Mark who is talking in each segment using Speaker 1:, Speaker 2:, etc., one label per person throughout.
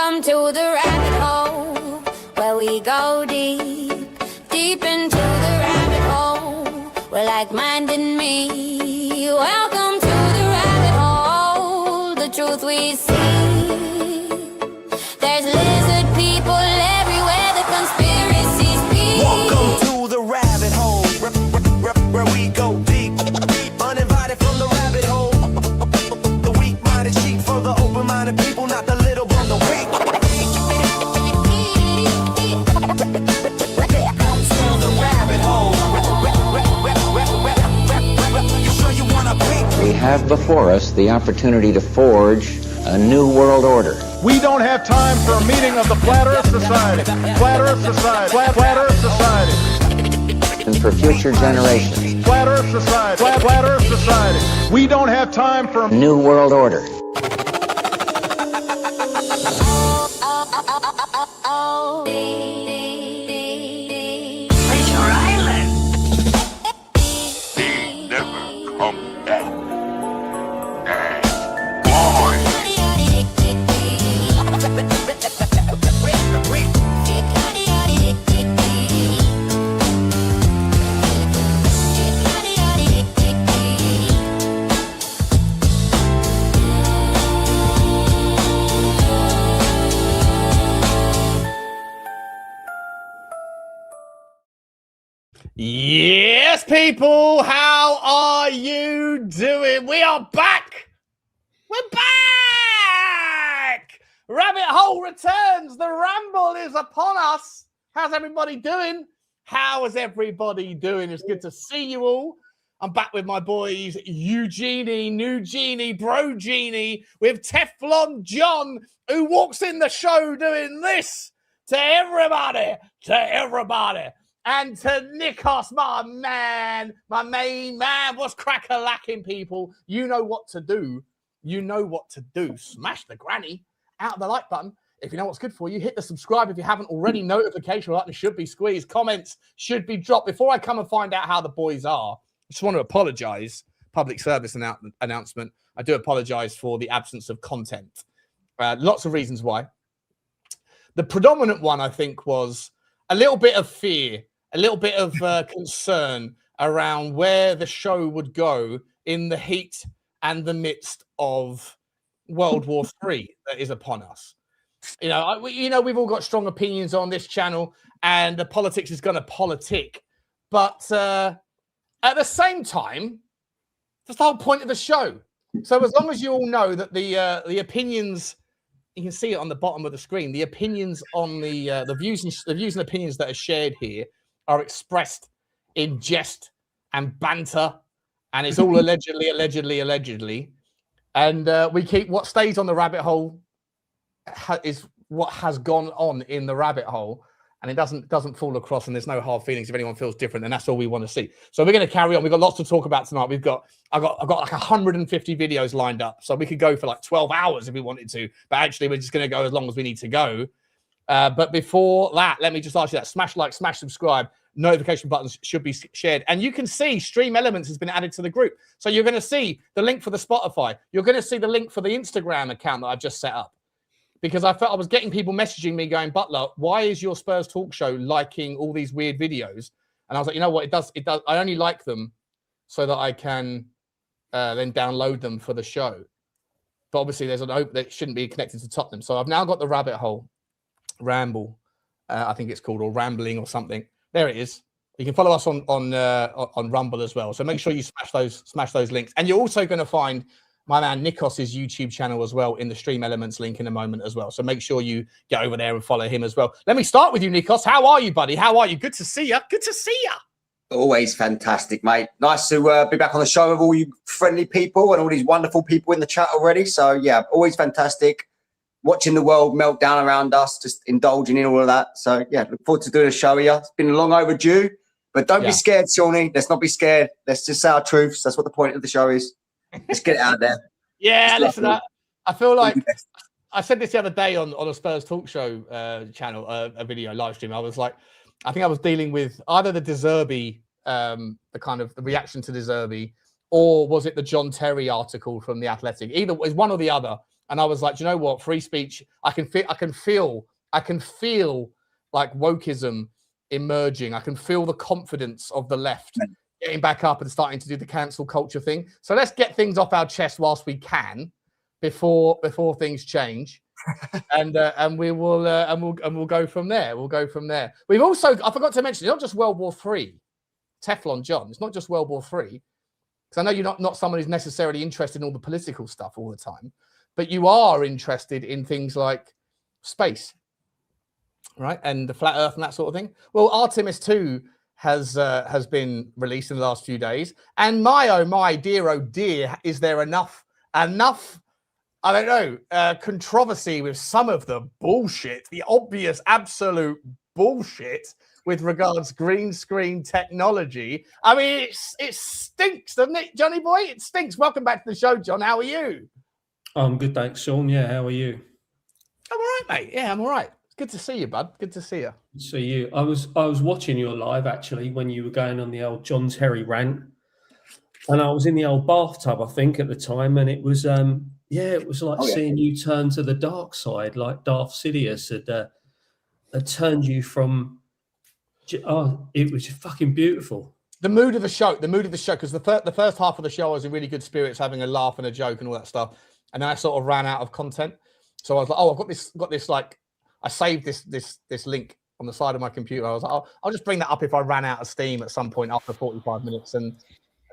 Speaker 1: Welcome to the rabbit hole, where we go deep, deep into the rabbit hole. We're like-minded me. Welcome to the rabbit hole, the truth we see. There's lizard people everywhere, the conspiracies be.
Speaker 2: Welcome to the rabbit hole, where we go deep, uninvited from the rabbit hole. The weak-minded sheep for the open-minded people, not the little but the weak. Welcome to the rabbit hole. You sure you wanna be?
Speaker 3: We have before us the opportunity to forge a new world order.
Speaker 4: We don't have time for a meeting of the Flat Earth Society. Flat Earth Society. Flat Earth Society.
Speaker 3: And for future generations.
Speaker 4: Flat Earth Society. Flat Earth Society. We don't have time for a
Speaker 3: New world order.
Speaker 2: Treasure Island.
Speaker 5: They never come back. Boy.
Speaker 6: Yes, people, how are you doing? We are back. We're back. Rabbit Hole returns. The ramble is upon us. How's everybody doing? How is everybody doing? It's good to see you all. I'm back with my boys, Eugenie, New Genie, Bro Genie, with Teflon John, who walks in the show doing this to everybody, and to Nikos, my man, my main man. What's crack-a-lacking, people? You know what to do. You know what to do. Smash the granny out the like button. If you know what's good for you, hit the subscribe if you haven't already. Notification button should be squeezed. Comments should be dropped. Before I come and find out how the boys are, I just want to apologize. Public service announcement. I do apologize for the absence of content. Lots of reasons why. The predominant one, I think, was a little bit of fear, a little bit of concern around where the show would go in the heat and the midst of World War III that is upon us. You know, we've all got strong opinions on this channel, and the politics is going to politic. But at the same time, that's the whole point of the show. So as long as you all know that the opinions, you can see it on the bottom of the screen, the opinions on the views and opinions that are shared here are expressed in jest and banter, and it's all allegedly. And we keep what stays on the rabbit hole is what has gone on in the rabbit hole, and it doesn't fall across, and there's no hard feelings if anyone feels different, and that's all we want to see. So we're going to carry on. We've got lots to talk about tonight. I've got like 150 videos lined up, so we could go for like 12 hours if we wanted to, but actually we're just going to go as long as we need to go. But before that, let me just ask you that. Smash like, smash subscribe. Notification buttons should be shared. And you can see Stream Elements has been added to the group. So you're going to see the link for the Spotify. You're going to see the link for the Instagram account that I've just set up. Because I felt I was getting people messaging me going, Butler, why is your Spurs talk show liking all these weird videos? And I was like, you know what? It does. I only like them so that I can then download them for the show. But obviously there's an open that shouldn't be connected to Tottenham. So I've now got the rabbit hole. Ramble, I think it's called, or rambling or something. There it is. You can follow us on Rumble as well. So make sure you smash those links. And you're also going to find my man Nikos's YouTube channel as well in the Stream Elements link in a moment as well. So make sure you get over there and follow him as well. Let me start with you, Nikos. How are you, buddy? How are you? Good to see you. Good to see you.
Speaker 7: Always fantastic, mate. Nice to be back on the show with all you friendly people and all these wonderful people in the chat already. So yeah, always fantastic. Watching the world melt down around us, just indulging in all of that. So yeah, look forward to doing a show here. It's been long overdue, but don't be scared, Shawnee. Let's not be scared. Let's just say our truths. That's what the point of the show is. Let's get it out there.
Speaker 6: Yeah, listen, I feel like I said this the other day on a Spurs talk show channel, a video live stream. I was like, I think I was dealing with either the De Zerbi, the kind of the reaction to De Zerbi, or was it the John Terry article from The Athletic? Either was one or the other. And I was like, you know what? Free speech. I can feel like wokeism emerging. I can feel the confidence of the left getting back up and starting to do the cancel culture thing. So let's get things off our chest whilst we can, before things change, and we'll go from there. We'll go from there. We've also, I forgot to mention, it's not just World War III. Teflon John. It's not just World War III, because I know you're not someone who's necessarily interested in all the political stuff all the time, but you are interested in things like space, right, and the flat Earth and that sort of thing. Well, Artemis 2 has been released in the last few days, and my dear, oh dear, is there enough? I don't know, controversy with some of the bullshit, the obvious, absolute bullshit with regards green screen technology. I mean, it stinks, doesn't it, Johnny boy? It stinks. Welcome back to the show, John. How are you?
Speaker 8: I'm good, thanks, Sean. Yeah, how are you?
Speaker 6: I'm all right, mate. Yeah, I'm all right. It's good to see you, bud. Good to see you.
Speaker 8: Good to see you. I was watching your live, actually, when you were going on the old John Terry rant. And I was in the old bathtub, I think, at the time. And it was, it was like seeing you turn to the dark side, like Darth Sidious had turned you from... Oh, it was fucking beautiful.
Speaker 6: The mood of the show, because the first half of the show I was in really good spirits, having a laugh and a joke and all that stuff, and then I sort of ran out of content. So I was like, oh, I've got this like, I saved this link on the side of my computer. I was like, oh, I'll just bring that up if I ran out of steam at some point after 45 minutes, and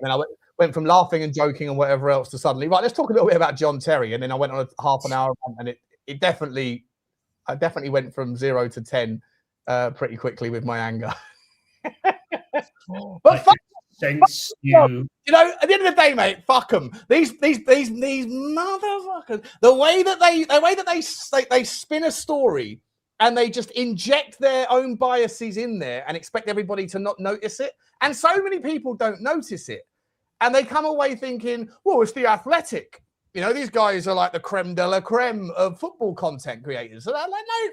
Speaker 6: then I went from laughing and joking and whatever else to suddenly, right, let's talk a little bit about John Terry, and then I went on a half an hour, and I definitely went from 0 to 10. Pretty quickly with my anger. But
Speaker 8: thanks you.
Speaker 6: You know, at the end of the day, mate, fuck them. These motherfuckers. The way that they spin a story and they just inject their own biases in there and expect everybody to not notice it. And so many people don't notice it. And they come away thinking, well, it's The Athletic. You know, these guys are like the creme de la creme of football content creators. So they're like, no,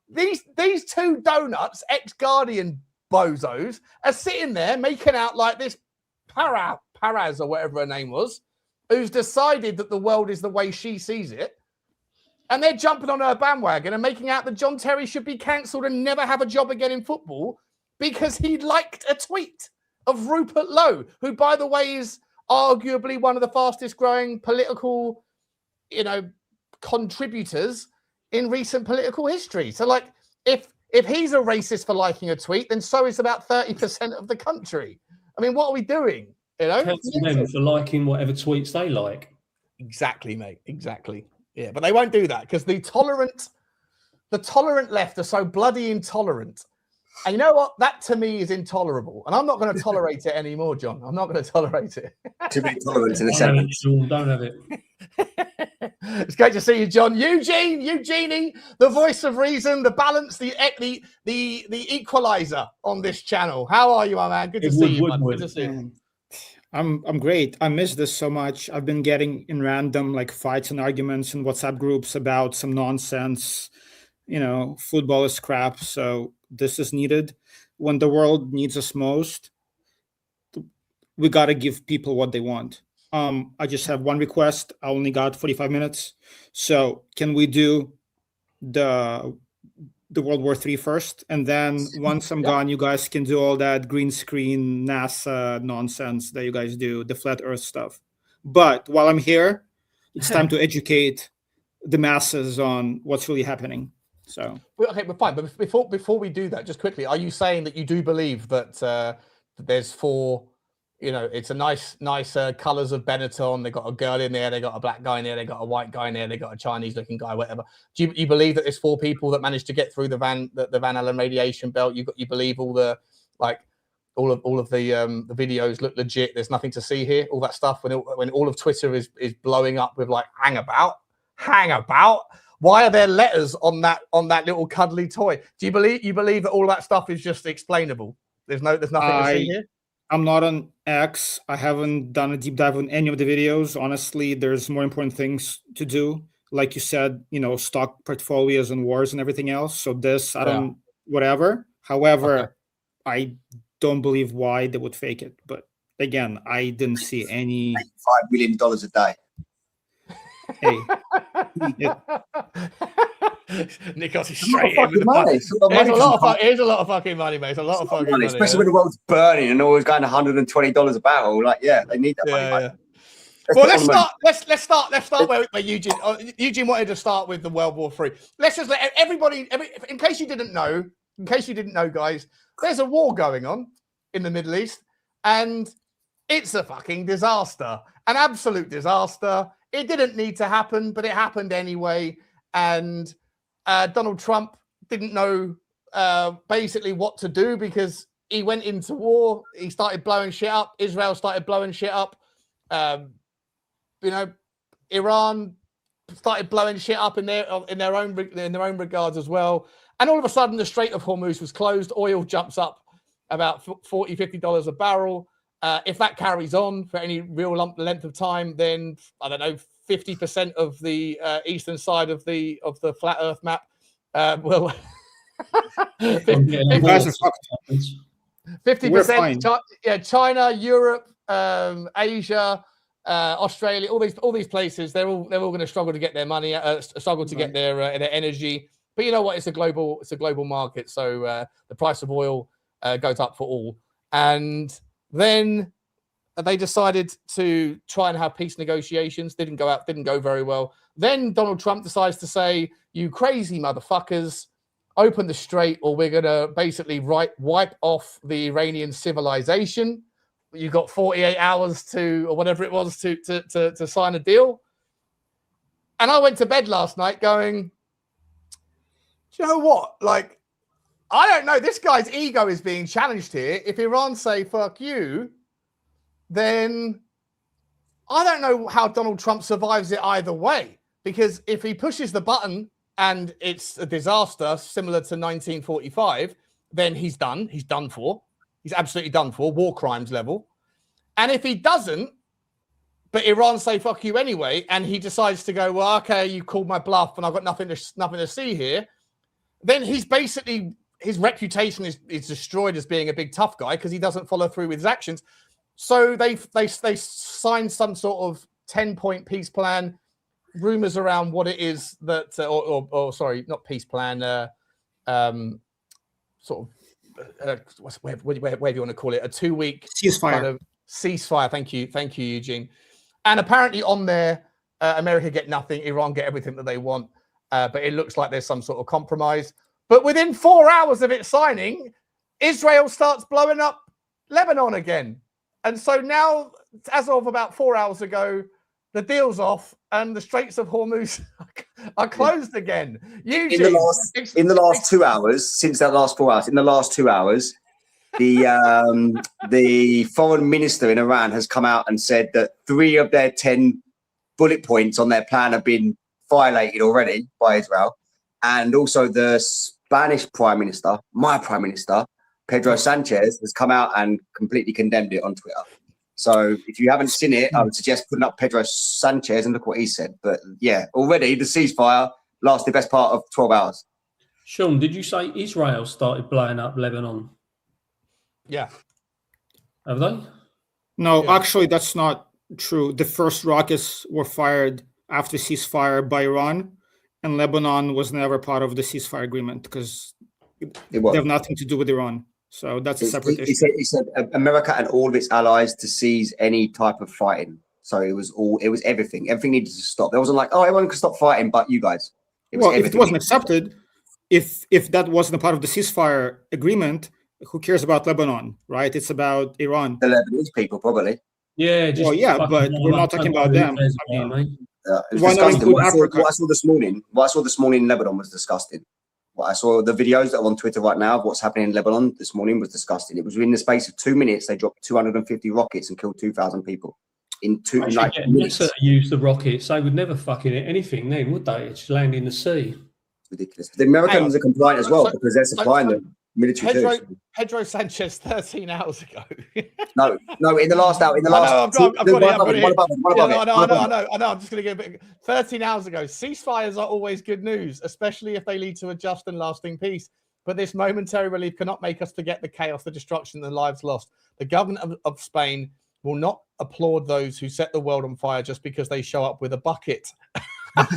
Speaker 6: these two donuts, ex-Guardian bozos, are sitting there making out like this Paraz or whatever her name was, who's decided that the world is the way she sees it. And they're jumping on her bandwagon and making out that John Terry should be cancelled and never have a job again in football because he liked a tweet of Rupert Lowe, who, by the way, is arguably one of the fastest growing political, contributors in recent political history. So, like, if he's a racist for liking a tweet, then so is about 30% of the country. I mean, what are we doing?
Speaker 8: Cancel them for liking whatever tweets they like.
Speaker 6: Exactly, mate. Exactly. Yeah, but they won't do that because the tolerant left are so bloody intolerant. And you know what? That to me is intolerable. And I'm not going to tolerate it anymore, John. I'm not going to tolerate it.
Speaker 7: To be tolerant in a sentence.
Speaker 8: Don't have it.
Speaker 6: It's great to see you, John. Eugenie, the voice of reason, the balance, the equalizer on this channel. How are you, my man? Good to see you, man. Good to see you.
Speaker 9: I'm great. I miss this so much. I've been getting in random like fights and arguments in WhatsApp groups about some nonsense, football is crap. So this is needed. When the world needs us most, we got to give people what they want. I just have one request. I only got 45 minutes. So can we do the World War III first? And then once I'm gone, you guys can do all that green screen NASA nonsense that you guys do, the flat earth stuff. But while I'm here, it's time to educate the masses on what's really happening. So
Speaker 6: okay, we're fine. But before we do that, just quickly, are you saying that you do believe that there's four? It's a nice colors of Benetton. They got a girl in there. They got a black guy in there. They got a white guy in there. They got a Chinese-looking guy, whatever. Do you believe that there's four people that managed to get through the Van Allen radiation belt? You believe all of the videos look legit? There's nothing to see here. All that stuff when all of Twitter is blowing up with like hang about. Why are there letters on that little cuddly toy? Do you believe that all that stuff is just explainable? There's nothing to see here.
Speaker 9: I'm not on X. I haven't done a deep dive on any of the videos. Honestly, there's more important things to do. Like you said, stock portfolios and wars and everything else. So this, whatever. However, I don't believe why they would fake it. But again, I didn't see any.
Speaker 7: $5 million a day.
Speaker 9: Hey,
Speaker 6: Nikos is
Speaker 7: It's a lot of
Speaker 6: straight in with
Speaker 7: fucking
Speaker 6: the
Speaker 7: money.
Speaker 6: money.
Speaker 7: It's a lot of money.
Speaker 6: Here's a lot of fucking money, mate. It's a lot of fucking money.
Speaker 7: Especially
Speaker 6: Yeah.
Speaker 7: when the world's burning and always going $120 a barrel. Like, yeah, they need that money.
Speaker 6: Yeah,
Speaker 7: Mate.
Speaker 6: yeah. Well,
Speaker 7: put it on the
Speaker 6: let's start where Eugene. Eugene wanted to start with the World War III. Let's just let everybody, in case you didn't know, guys, there's a war going on in the Middle East, and it's a fucking disaster, an absolute disaster. It didn't need to happen, but it happened anyway. And Donald Trump didn't know basically what to do because he went into war. He started blowing shit up. Israel started blowing shit up. Iran started blowing shit up in their own regards as well. And all of a sudden, the Strait of Hormuz was closed. Oil jumps up about $40, $50 a barrel. If that carries on for any real length of time, then I don't know, 50% of the eastern side of the flat Earth map will 50%. China, Europe, Asia. Australia, all these places, they're all going to struggle to get their money, struggle to get their energy. But you know what? It's a global market, so the price of oil goes up for all. And then they decided to try and have peace negotiations. Didn't go very well. Then Donald Trump decides to say, "You crazy motherfuckers, open the strait, or we're going to basically wipe off the Iranian civilization. You got 48 hours to, or whatever it was, to sign a deal." And I went to bed last night going, do you know what? Like, I don't know. This guy's ego is being challenged here. If Iran say "fuck you," then I don't know how Donald Trump survives it either way. Because if he pushes the button and it's a disaster similar to 1945, then he's done. He's done for. He's absolutely done for, war crimes level. And if he doesn't, but Iran say "fuck you" anyway, and he decides to go, "Well, okay, you called my bluff, and I've got nothing to see here," then he's basically, his reputation is destroyed as being a big tough guy because he doesn't follow through with his actions. So they signed some sort of 10-point peace plan. Rumors around what it is that, or sorry, not peace plan. Sort of, where do you want to call it? A 2-week
Speaker 9: ceasefire.
Speaker 6: Kind of ceasefire. Thank you, Eugene. And apparently on there, America get nothing, Iran get everything that they want. But it looks like there's some sort of compromise. But within 4 hours of it signing, Israel starts blowing up Lebanon again. And so now, as of about 4 hours ago, the deal's off and the Straits of Hormuz are closed again. Eugene,
Speaker 7: in the last 2 hours, since that last 4 hours, in the last 2 hours, the foreign minister in Iran has come out and said that 3 of their 10 bullet points on their plan have been violated already by Israel. And also the Spanish prime minister, my prime minister, Pedro Sanchez, has come out and completely condemned it on Twitter. So if you haven't seen it, I would suggest putting up Pedro Sanchez and look what he said. But yeah, already the ceasefire lasted the best part of 12 hours.
Speaker 8: Sean, did you say Israel started blowing up Lebanon?
Speaker 6: Yeah.
Speaker 8: Have they?
Speaker 9: No, actually, that's not true. The first rockets were fired after ceasefire by Iran, and Lebanon was never part of the ceasefire agreement because they have nothing to do with Iran. So that's a separate issue.
Speaker 7: He said America and all of its allies to cease any type of fighting. So it was everything. Everything needed to stop. There wasn't like, oh, everyone can stop fighting, but you guys.
Speaker 9: If it wasn't accepted, if that wasn't a part of the ceasefire agreement, who cares about Lebanon, right? It's about Iran.
Speaker 7: The Lebanese people, probably.
Speaker 8: Yeah.
Speaker 9: But we're not talking about them.
Speaker 7: It was disgusting. What I saw this morning in Lebanon was disgusting. What I saw, the videos that are on Twitter right now of what's happening in Lebanon this morning was disgusting. It was in the space of 2 minutes, they dropped 250 rockets and killed 2,000 people. In minutes.
Speaker 8: Use the rockets. They would never fucking hit anything then, would they? It's land in the sea.
Speaker 7: It's ridiculous. The Americans are compliant as well because they're supplying the military too.
Speaker 6: Pedro Sanchez 13 hours ago.
Speaker 7: No, in the last hour. In the last,
Speaker 6: I've got it.
Speaker 7: I
Speaker 6: know. I'm just going to get a bit. 13 hours ago. Ceasefires are always good news, especially if they lead to a just and lasting peace. But this momentary relief cannot make us forget the chaos, the destruction, and the lives lost. The government of Spain will not applaud those who set the world on fire just because they show up with a bucket.
Speaker 7: Read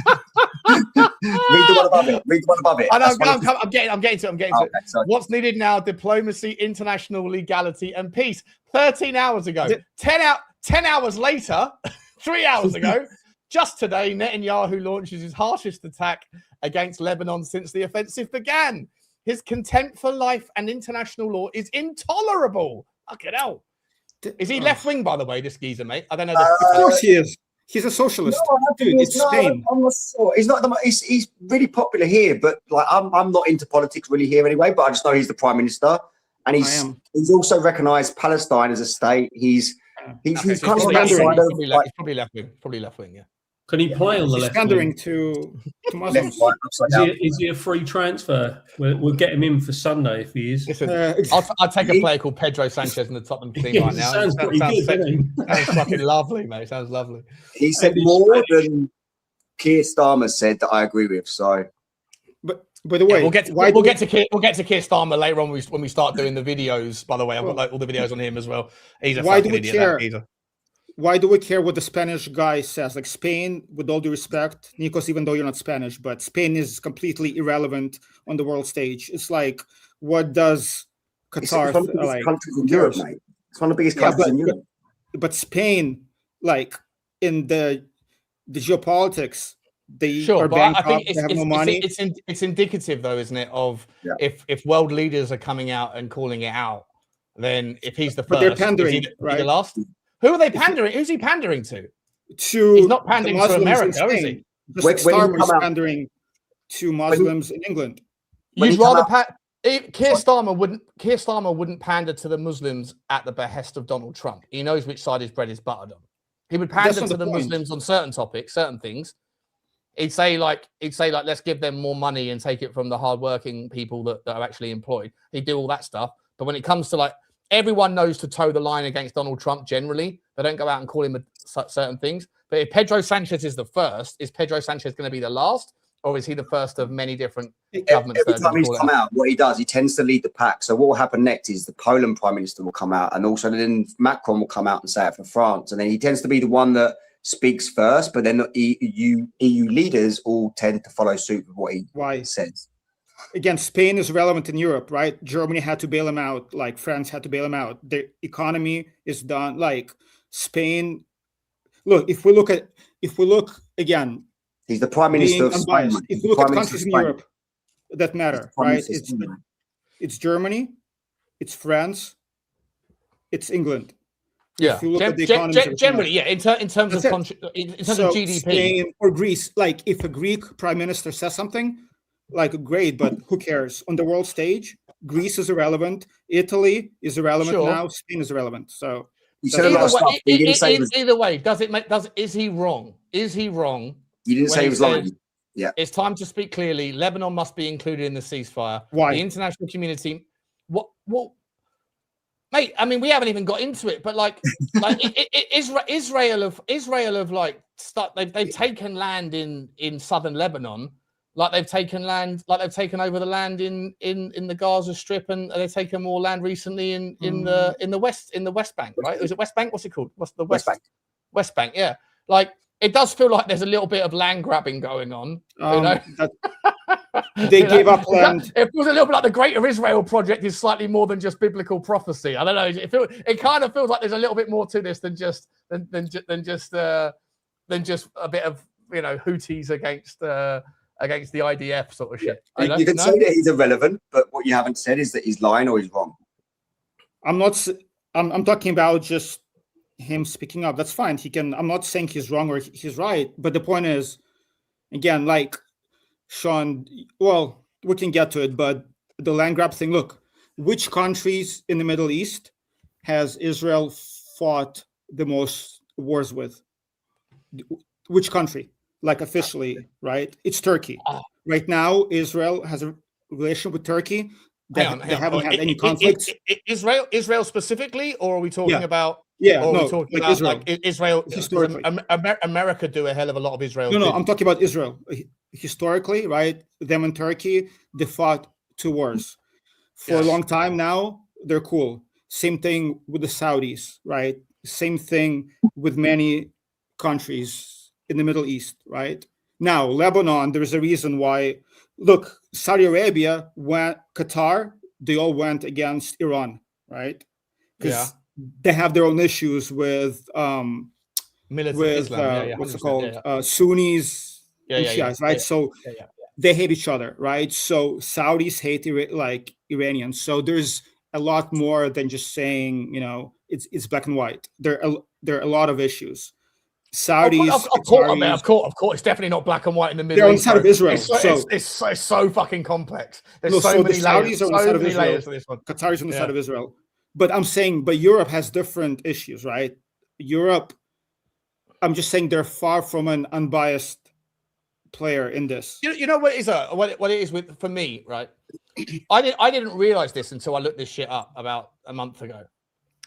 Speaker 7: the one above it. Read the one above it.
Speaker 6: I'm getting to it.
Speaker 7: Okay, sorry.
Speaker 6: What's needed now? Diplomacy, international legality, and peace. 13 hours ago. 10 hours later, 3 hours ago, just today, Netanyahu launches his harshest attack against Lebanon since the offensive began. His contempt for life and international law is intolerable. Fucking hell. Is he left wing, by the way, this geezer, mate? I don't know.
Speaker 9: Of course he is. He's a socialist. Dude, it's Spain.
Speaker 7: I'm not sure. He's not. He's really popular here, but like I'm not into politics really here anyway. But I just know he's the prime minister, and he's also recognised Palestine as a state. He's kind of outside of.
Speaker 6: He's probably left wing. Probably left wing. Yeah.
Speaker 8: Can he play on the left?
Speaker 9: Pandering to Muslims.
Speaker 8: Is he a free transfer? We'll get him in for Sunday if he is.
Speaker 6: Listen, I'll take a player called Pedro Sanchez in the Tottenham team right now.
Speaker 8: Sounds
Speaker 6: fucking lovely, mate. Sounds lovely.
Speaker 7: He said more than Keir Starmer said that I agree with. So,
Speaker 9: but by the way,
Speaker 6: we'll get to Keir Starmer later on when we start doing the videos. By the way, I've got like all the videos on him as well. He's a fucking idiot.
Speaker 9: Why do we care what the Spanish guy says? Like Spain, with all due respect, Nikos, even though you're not Spanish, but Spain is completely irrelevant on the world stage. It's like, what does Qatar
Speaker 7: one of the biggest countries in Europe, mate? It's one of the biggest countries in Europe.
Speaker 9: But Spain, like in the geopolitics, they are bankrupt. They have no money.
Speaker 6: It's indicative, though, isn't it? Of if world leaders are coming out and calling it out, then if he's the first,
Speaker 9: but they're pandering,
Speaker 6: right? The last. Who are they pandering? Who's he pandering to?
Speaker 9: He's
Speaker 6: not pandering to America, is he?
Speaker 9: Just Starmer's pandering to Muslims in England.
Speaker 6: You'd rather Keir Starmer wouldn't pander to the Muslims at the behest of Donald Trump. He knows which side his bread is buttered on. He would pander to the Muslims on certain topics, certain things. He'd say like, let's give them more money and take it from the hardworking people that are actually employed. He'd do all that stuff. But when it comes to like, everyone knows to toe the line against Donald Trump generally. They don't go out and call him certain things. But if Pedro Sanchez is the first, is Pedro Sanchez going to be the last? Or is he the first of many different governments?
Speaker 7: Every time he's come out, what he does, he tends to lead the pack. So what will happen next is the Poland Prime Minister will come out, and also then Macron will come out and say it for France. And then he tends to be the one that speaks first, but then the EU leaders all tend to follow suit with what he says.
Speaker 9: Again, Spain is relevant in Europe, right? Germany had to bail him out, like France had to bail him out. The economy is done. Like Spain, look, if we look again,
Speaker 7: he's the prime minister of Spain.
Speaker 9: If we look at countries in Europe that matter, right? It's Germany, it's France, it's England.
Speaker 6: Yeah, if you look at the economy, generally, yeah. In terms of GDP,
Speaker 9: Spain or Greece, like if a Greek prime minister says something. Like great, but who cares? On the world stage, Greece is irrelevant. Italy is irrelevant now. Spain is irrelevant. So
Speaker 6: either way, is he wrong? Is he wrong?
Speaker 7: You didn't say he was lying. Yeah,
Speaker 6: it's time to speak clearly. Lebanon must be included in the ceasefire.
Speaker 9: Why?
Speaker 6: The international community. What? Mate, I mean, we haven't even got into it, but like Israel have like they've taken land in southern Lebanon. Like they've taken over the land in the Gaza Strip, and they've taken more land recently in the West Bank, right? Is it West Bank? What's it called? What's the West Bank? West Bank, yeah. Like it does feel like there's a little bit of land grabbing going on. You know?
Speaker 9: They gave up land.
Speaker 6: It feels a little bit like the Greater Israel Project is slightly more than just biblical prophecy. I don't know. It kind of feels like there's a little bit more to this than just a bit of Houthis against the IDF sort of shit.
Speaker 7: You can say that he's irrelevant, but what you haven't said is that he's lying or he's wrong.
Speaker 9: I'm talking about just him speaking up. That's fine. I'm not saying he's wrong or he's right, but the point is, again, like Sean, well, we can get to it, but the land grab thing, look, which countries in the Middle East has Israel fought the most wars with? Which country? Like officially, right? It's Turkey. Right now, Israel has a relation with Turkey. They haven't had any conflicts.
Speaker 6: Israel specifically, or are we talking about?
Speaker 9: Yeah, no, like Israel.
Speaker 6: Like Israel historically. America do a hell of a lot of Israel.
Speaker 9: No, I'm talking about Israel. Historically, right? Them and Turkey, they fought 2 wars. For a long time now, they're cool. Same thing with the Saudis, right? Same thing with many countries in the Middle East, right? Now, Lebanon, there's a reason why. Look, Saudi Arabia, Qatar, they all went against Iran, right? Because they have their own issues with
Speaker 6: Militant Islam,
Speaker 9: what's it
Speaker 6: 100%,
Speaker 9: called? Sunnis and Shiites, right? So they hate each other, right? So Saudis hate like Iranians. So there's a lot more than just saying, you know, it's black and white. There are a lot of issues. Saudis,
Speaker 6: of course, it's definitely not black and white in the Middle
Speaker 9: they're on the
Speaker 6: East.
Speaker 9: side of Israel.
Speaker 6: It's so fucking complex. There's
Speaker 9: so
Speaker 6: many
Speaker 9: the
Speaker 6: layers.
Speaker 9: Saudis are on the side of Israel.
Speaker 6: To this one.
Speaker 9: Qatar is on the side of Israel. But I'm saying, but Europe has different issues, right? Europe, I'm just saying they're far from an unbiased player in this.
Speaker 6: You know what it is? What it is for me, right? I didn't realize this until I looked this shit up about a month ago,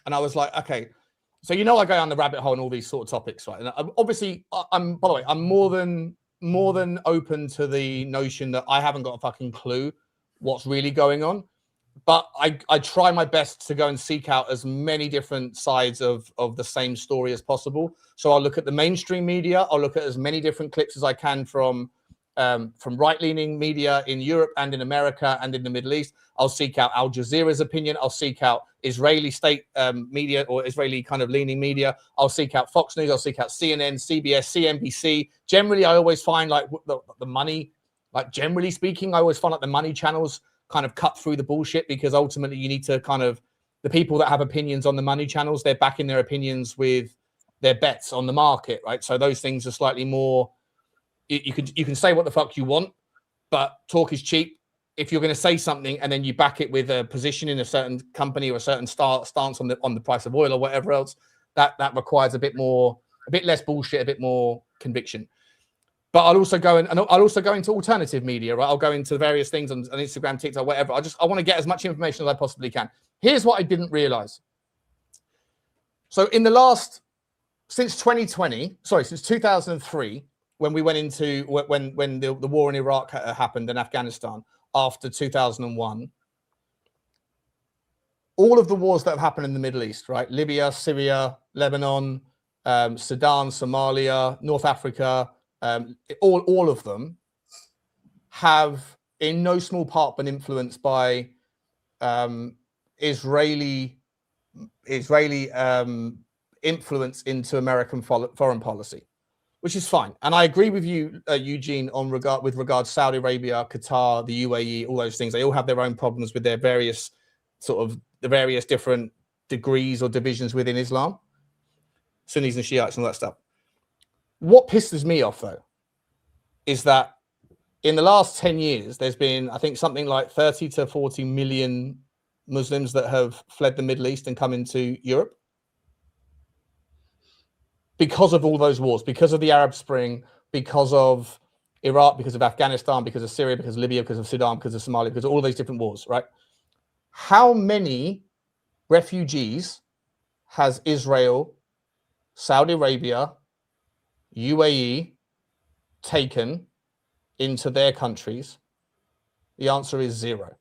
Speaker 6: and I was like, okay, so you know I go down the rabbit hole and all these sort of topics, right? And obviously, I'm by the way, I'm more than open to the notion that I haven't got a fucking clue what's really going on, but I try my best to go and seek out as many different sides of the same story as possible. So I'll look at the mainstream media. I'll look at as many different clips as I can from right-leaning media in Europe and in America and in the Middle East. I'll seek out Al Jazeera's opinion. I'll seek out Israeli state media or Israeli kind of leaning media. I'll seek out Fox News. I'll seek out CNN, CBS, CNBC. Generally, I always find like the money, like generally speaking, I always find like the money channels kind of cut through the bullshit, because ultimately you need to kind of, the people that have opinions on the money channels, they're backing their opinions with their bets on the market, right? So those things are slightly more, you can say what the fuck you want, but talk is cheap. If you're going to say something and then you back it with a position in a certain company or a certain stance on the price of oil or whatever else, that requires a bit less bullshit, a bit more conviction. But I'll also go into alternative media, right? I'll go into various things on Instagram, TikTok, whatever. I want to get as much information as I possibly can. Here's what I didn't realize. So since 2003, when we went into when the war in Iraq happened and Afghanistan after 2001, all of the wars that have happened in the Middle East, right? Libya, Syria, Lebanon, Sudan, Somalia, North Africa, all of them have in no small part been influenced by Israeli influence into American foreign policy, which is fine. And I agree with you, Eugene, with regard to Saudi Arabia, Qatar, the UAE, all those things. They all have their own problems with their various different degrees or divisions within Islam, Sunnis and Shiites and all that stuff. What pisses me off, though, is that in the last 10 years, there's been, I think, something like 30 to 40 million Muslims that have fled the Middle East and come into Europe because of all those wars, because of the Arab Spring, because of Iraq, because of Afghanistan, because of Syria, because of Libya, because of Sudan, because of Somalia, because of all those different wars, right? How many refugees has Israel, Saudi Arabia, UAE taken into their countries? The answer is 0.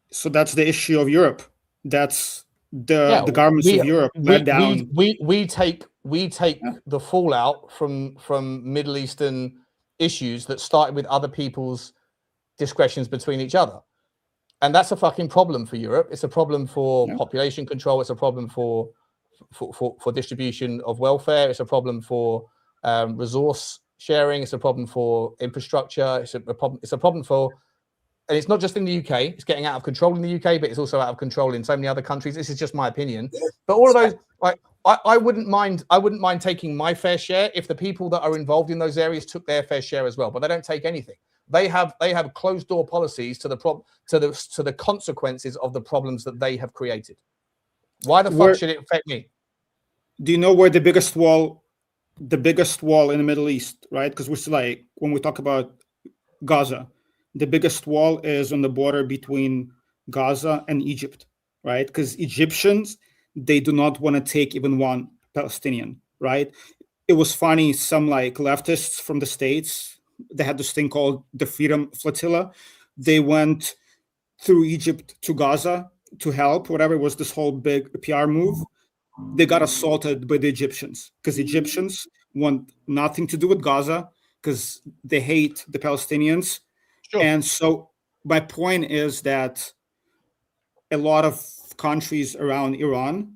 Speaker 9: So that's the issue of Europe. That's the governments of Europe let down.
Speaker 6: We take the fallout from Middle Eastern issues that started with other people's discretions between each other, and that's a fucking problem for Europe. It's a problem for population control. It's a problem for distribution of welfare. It's a problem for resource sharing. It's a problem for infrastructure. It's a problem for, and it's not just in the UK. It's getting out of control in the UK, but it's also out of control in so many other countries. This is just my opinion. But all of those, like, I wouldn't mind taking my fair share if the people that are involved in those areas took their fair share as well. But they don't take anything. They have closed door policies to the consequences of the problems that they have created. Why the fuck should it affect me?
Speaker 9: Do you know where the biggest wall in the Middle East, right? Because we're like, when we talk about Gaza, the biggest wall is on the border between Gaza and Egypt, right? Because Egyptians, they do not want to take even one Palestinian, right? It was funny, some like leftists from the States, they had this thing called the Freedom Flotilla. They went through Egypt to Gaza to help, whatever. It was this whole big PR move. they got assaulted by the Egyptians because Egyptians want nothing to do with Gaza because they hate the Palestinians.
Speaker 6: Sure.
Speaker 9: And so my point is that a lot of countries around Iran,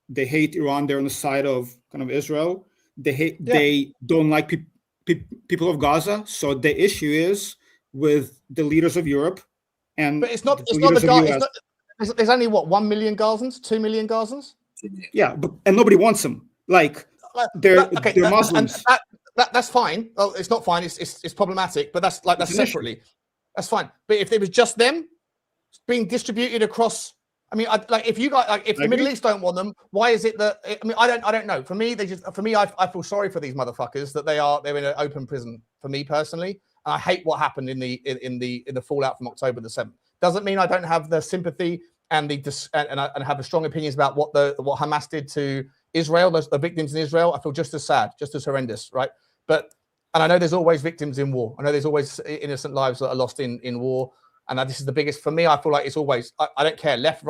Speaker 9: they hate Iran. They're on the side of kind of Israel. They don't like people of Gaza. So the issue is with the leaders of Europe and
Speaker 6: But it's not
Speaker 9: the
Speaker 6: the
Speaker 9: leaders of
Speaker 6: Gaza.
Speaker 9: US.
Speaker 6: There's only what 1 million Gazans, 2 million Gazans.
Speaker 9: Yeah, and nobody wants them. Like they're Muslims.
Speaker 6: That's fine. Oh, it's not fine. It's problematic. But that's separately. That's fine. But if it was just them being distributed across, I mean, if you guys, if the Middle East don't want them, why is it that? I mean, I don't know. For me, I feel sorry for these motherfuckers that they're in an open prison. For me personally, and I hate what happened in the fallout from October the 7th. Doesn't mean I don't have the sympathy and have the strong opinions about what Hamas did to Israel, the victims in Israel. I feel just as sad, just as horrendous, right? And I know there's always victims in war. I know there's always innocent lives that are lost in war. And this is the biggest for me. I feel like it's always, I don't care, left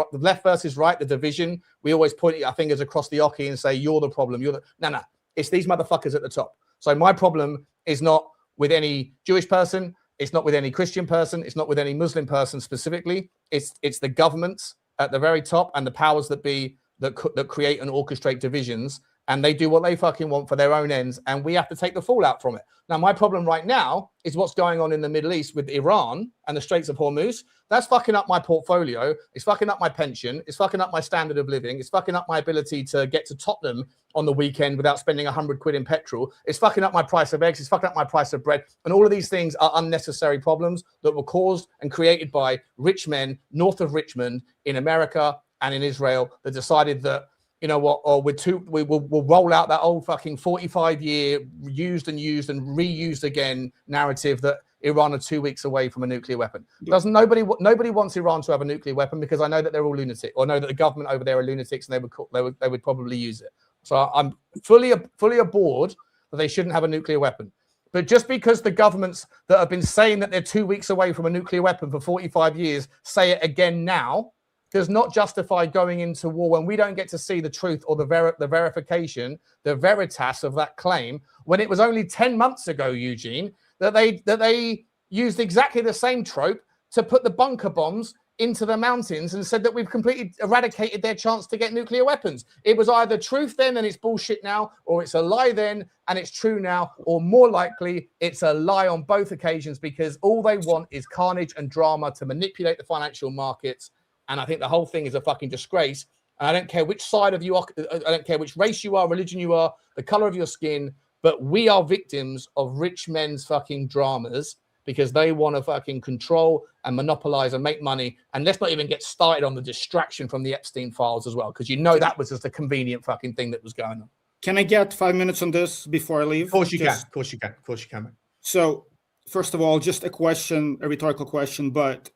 Speaker 6: versus right, the division. We always point our fingers across the oche and say, you're the problem. No. It's these motherfuckers at the top. So my problem is not with any Jewish person. It's not with any Christian person. It's not with any Muslim person specifically. It's the governments at the very top and the powers that be that create and orchestrate divisions. And they do what they fucking want for their own ends. And we have to take the fallout from it. Now, my problem right now is what's going on in the Middle East with Iran and the Straits of Hormuz. That's fucking up my portfolio. It's fucking up my pension. It's fucking up my standard of living. It's fucking up my ability to get to Tottenham on the weekend without spending 100 quid in petrol. It's fucking up my price of eggs. It's fucking up my price of bread. And all of these things are unnecessary problems that were caused and created by rich men north of Richmond in America and in Israel that decided that, you know what, or we'll roll out that old fucking 45-year used and reused again narrative that Iran are 2 weeks away from a nuclear weapon. Nobody wants Iran to have a nuclear weapon because I know that they're all lunatic, or know that the government over there are lunatics and they would probably use it. So I'm fully aboard that they shouldn't have a nuclear weapon. But just because the governments that have been saying that they're 2 weeks away from a nuclear weapon for 45 years say it again now, does not justify going into war when we don't get to see the truth or the verification, the veritas of that claim, when it was only 10 months ago, Eugene, that they used exactly the same trope to put the bunker bombs into the mountains and said that we've completely eradicated their chance to get nuclear weapons. It was either truth then and it's bullshit now, or it's a lie then and it's true now, or more likely it's a lie on both occasions because all they want is carnage and drama to manipulate the financial markets. And I think the whole thing is a fucking disgrace. And I don't care which side of you are, I don't care which race you are, religion you are, the color of your skin, but we are victims of rich men's fucking dramas because they want to fucking control and monopolize and make money. And let's not even get started on the distraction from the Epstein files as well, because you know that was just a convenient fucking thing that was going on.
Speaker 9: Can I get 5 minutes on this before I leave?
Speaker 6: Of course you can. Of course you can. Of course you can.
Speaker 9: So, first of all, just a question, a rhetorical question, but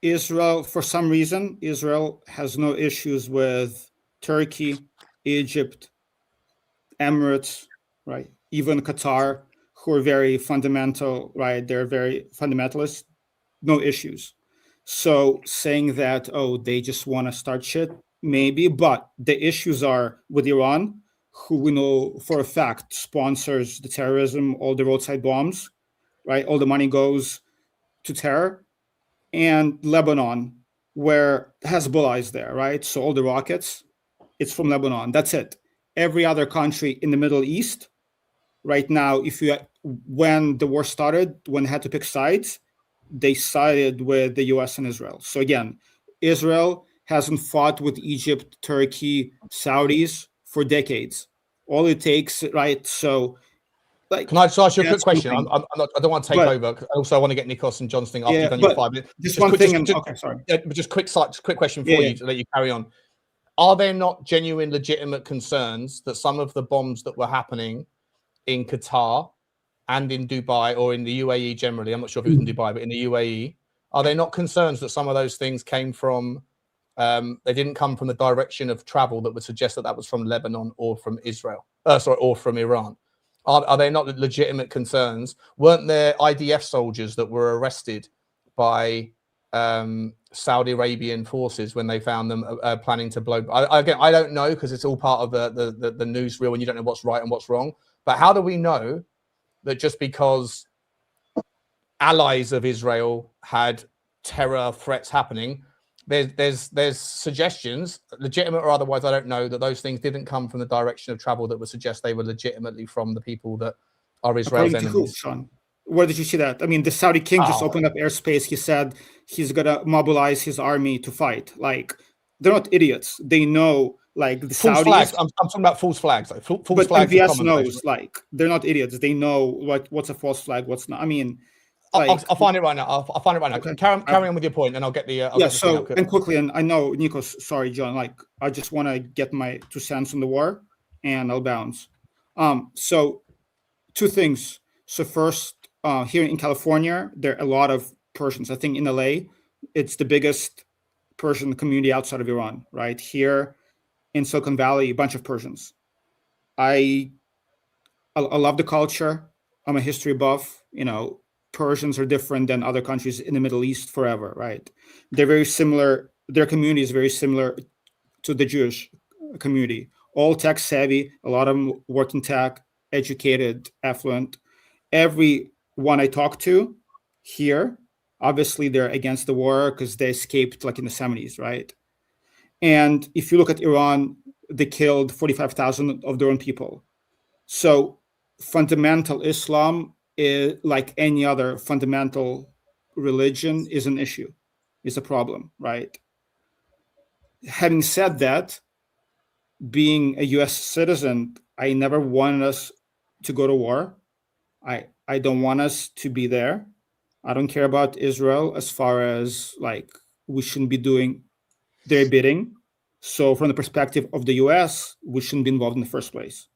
Speaker 9: Israel, for some reason, Israel has no issues with Turkey, Egypt, Emirates, right? Even Qatar, who are very fundamental, right? They're very fundamentalist, no issues. So saying that, oh, they just want to start shit, maybe, but the issues are with Iran, who we know for a fact sponsors the terrorism, all the roadside bombs, right? All the money goes to terror. And Lebanon, where Hezbollah is there, right? So all the rockets, it's from Lebanon. That's it. Every other country in the Middle East, right now, when the war started, when they had to pick sides, they sided with the US and Israel. So again, Israel hasn't fought with Egypt, Turkey, Saudis for decades. All it takes, right? So, like,
Speaker 6: can I just ask you a quick question? I don't want to take over. Also, I want to get Nikos and John's thing after you've done your 5 minutes.
Speaker 9: Just one
Speaker 6: quick,
Speaker 9: thing.
Speaker 6: Okay, sorry. Just quick question for you to let you carry on. Are there not genuine, legitimate concerns that some of the bombs that were happening in Qatar and in Dubai, or in the UAE generally, I'm not sure if it was in Dubai, but in the UAE, are there not concerns that some of those things came from, they didn't come from the direction of travel that would suggest that was from Lebanon or from Israel, or from Iran? Are there not legitimate concerns? Weren't there IDF soldiers that were arrested by Saudi Arabian forces when they found them planning to blow. Again, I don't know because it's all part of the newsreel and you don't know what's right and what's wrong. But how do we know that just because allies of Israel had terror threats happening, there's suggestions, legitimate or otherwise, I don't know, that those things didn't come from the direction of travel that would suggest they were legitimately from the people that are Israel's
Speaker 9: According to
Speaker 6: enemies.
Speaker 9: who, Sean? Where did you see that? I mean, the Saudi king just opened up airspace. He said he's gonna mobilize his army to fight. Like, they're not idiots. They know, like, the
Speaker 6: False
Speaker 9: Saudis.
Speaker 6: flags. I'm talking about false flags. Like, false
Speaker 9: But
Speaker 6: flags are
Speaker 9: MVS
Speaker 6: commonplace.
Speaker 9: knows, like, they're not idiots. They know what's a false flag, what's not. I mean, like,
Speaker 6: I'll find it right now. I'll find it right now.
Speaker 9: Okay.
Speaker 6: Carry on with your point, and I'll get the. I'll
Speaker 9: yeah.
Speaker 6: get the thing
Speaker 9: So,
Speaker 6: out.
Speaker 9: and quickly, and I know Nikos. Sorry, John. Like, I just want to get my 2 cents on the war, and I'll bounce. So, 2 things. So first, here in California, there are a lot of Persians. I think in LA, it's the biggest Persian community outside of Iran, right? Here in Silicon Valley, a bunch of Persians. I love the culture. I'm a history buff. You know, Persians are different than other countries in the Middle East forever, right? They're very similar. Their community is very similar to the Jewish community. All tech savvy. A lot of them work in tech, educated, affluent. Everyone I talk to here, obviously they're against the war because they escaped like in the 70s, right? And if you look at Iran, they killed 45,000 of their own people. So fundamental Islam, is, like any other fundamental religion, is an issue, is a problem, right? Having said that, being a US citizen, I never wanted us to go to war. I don't want us to be there. I don't care about Israel as far as like we shouldn't be doing their bidding. So from the perspective of the US, we shouldn't be involved in the first place.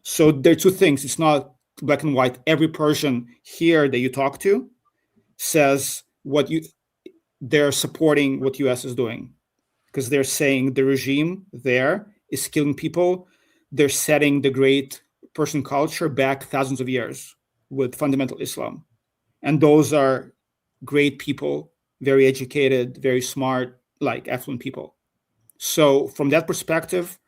Speaker 9: So there are 2 things. It's not black and white. Every Persian here that you talk to says they're supporting what US is doing because they're saying the regime there is killing people. They're setting the great Persian culture back thousands of years with fundamental Islam. And those are great people, very educated, very smart, like affluent people. So from that perspective,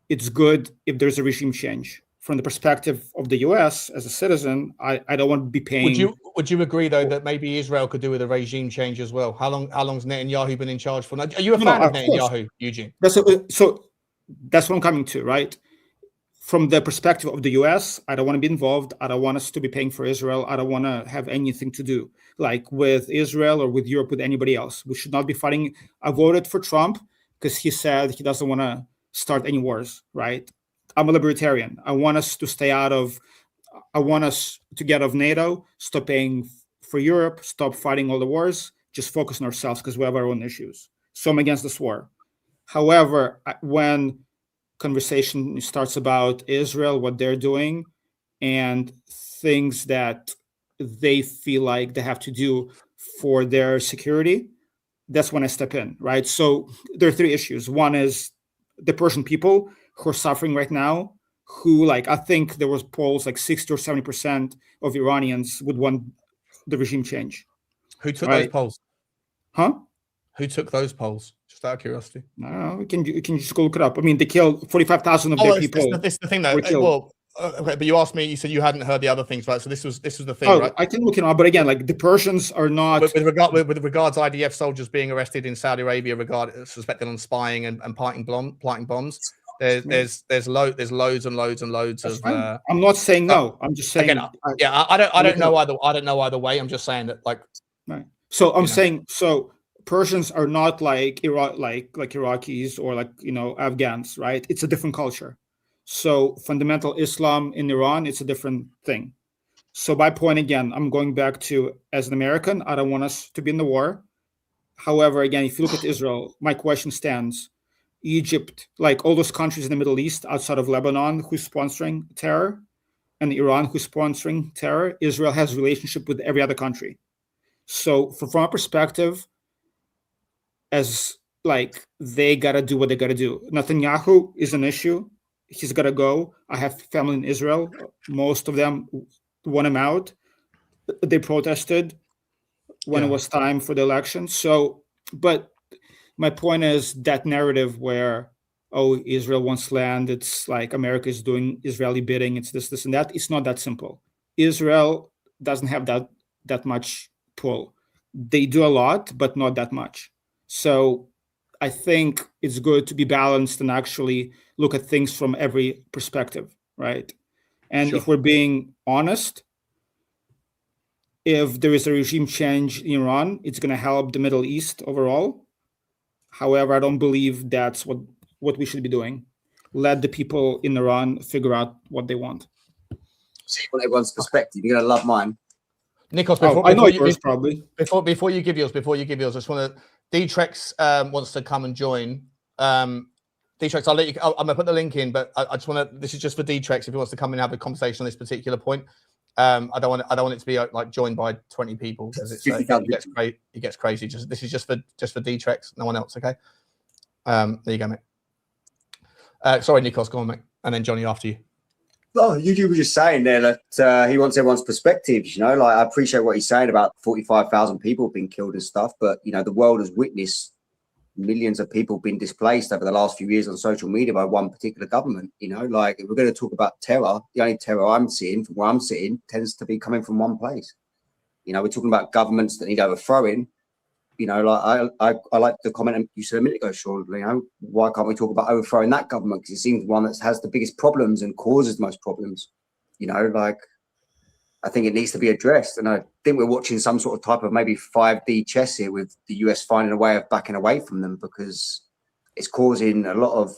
Speaker 9: it's good if there's a regime change. From the perspective of the US as a citizen, I don't want to be paying.
Speaker 6: Would you agree though that maybe Israel could do with a regime change as well? How long's Netanyahu been in charge for? Now, are you a fan of Netanyahu, Eugene?
Speaker 9: So that's what I'm coming to, right? From the perspective of the US, I don't want to be involved. I don't want us to be paying for Israel. I don't want to have anything to do like with Israel or with Europe, with anybody else. We should not be fighting. I voted for Trump because he said he doesn't want to start any wars, right? I'm a libertarian. I want us to get out of NATO, stop paying for Europe, stop fighting all the wars, just focus on ourselves because we have our own issues. So I'm against this war. However, when conversation starts about Israel, what they're doing, and things that they feel like they have to do for their security, that's when I step in, right? So there are 3 issues. One is the Persian people who are suffering right now, who, like, I think there was polls like 60 or 70% of Iranians would want the regime change.
Speaker 6: Who took those polls?
Speaker 9: Huh?
Speaker 6: Who took those polls? Just out of curiosity.
Speaker 9: I don't know. You can just go look it up. I mean, they killed 45,000 of their people.
Speaker 6: It's the thing though. Well, okay, but you asked me. You said you hadn't heard the other things, right? So this was the thing, right?
Speaker 9: I can look it up, but again, like the Persians are not.
Speaker 6: With regards IDF soldiers being arrested in Saudi Arabia, suspected on spying and planting bombs. There's loads and loads and loads of.
Speaker 9: I'm not saying no. I'm just saying.
Speaker 6: Again, I don't know either way. I'm just saying that, like.
Speaker 9: Right. So I'm saying so. Persians are not like Iraq, like Iraqis or like Afghans, right? It's a different culture. So fundamental Islam in Iran, it's a different thing. So my point again, I'm going back to, as an American, I don't want us to be in the war. However, again, if you look at Israel, my question stands. Egypt, like all those countries in the Middle East outside of Lebanon who's sponsoring terror, and Iran who's sponsoring terror, Israel has a relationship with every other country. So from our perspective, as like they gotta do what they gotta do. Netanyahu is an issue. He's gotta go. I have family in Israel. Most of them want him out. They protested. when it was time for the election. So, but my point is that narrative where, oh, Israel wants land, it's like America is doing Israeli bidding, it's this, and that. It's not that simple. Israel doesn't have that much pull. They do a lot, but not that much. So I think it's good to be balanced and actually look at things from every perspective, right? And if we're being honest, if there is a regime change in Iran, it's going to help the Middle East overall. However, I don't believe that's what we should be doing. Let the people in Iran figure out what they want.
Speaker 7: See what everyone's perspective. You're gonna love mine.
Speaker 6: Nikos,
Speaker 9: I know yours probably.
Speaker 6: Before you give yours, I just want to. D-Trex wants to come and join. D-Trex, I'll let you. I'm gonna put the link in, but I just want to. This is just for D-Trex if he wants to come and have a conversation on this particular point. I don't want it to be like joined by 20 people because it gets crazy. This is just for D-Trex, no one else. Okay. There you go, mate. Sorry, Nikos, go on, mate, and then Johnny after you.
Speaker 7: Oh, you were just saying there that he wants everyone's perspectives. Like I appreciate what he's saying about 45,000 people being killed and stuff, but the world has witnessed millions of people being displaced over the last few years on social media by one particular government. Like if we're going to talk about terror, the only terror I'm seeing from where I'm sitting tends to be coming from one place. We're talking about governments that need overthrowing. Like I like the comment you said a minute ago, Sean. Why can't we talk about overthrowing that government? Because it seems the one that has the biggest problems and causes the most problems. Like I think it needs to be addressed, and I think we're watching some sort of type of maybe 5D chess here with the US finding a way of backing away from them because it's causing a lot of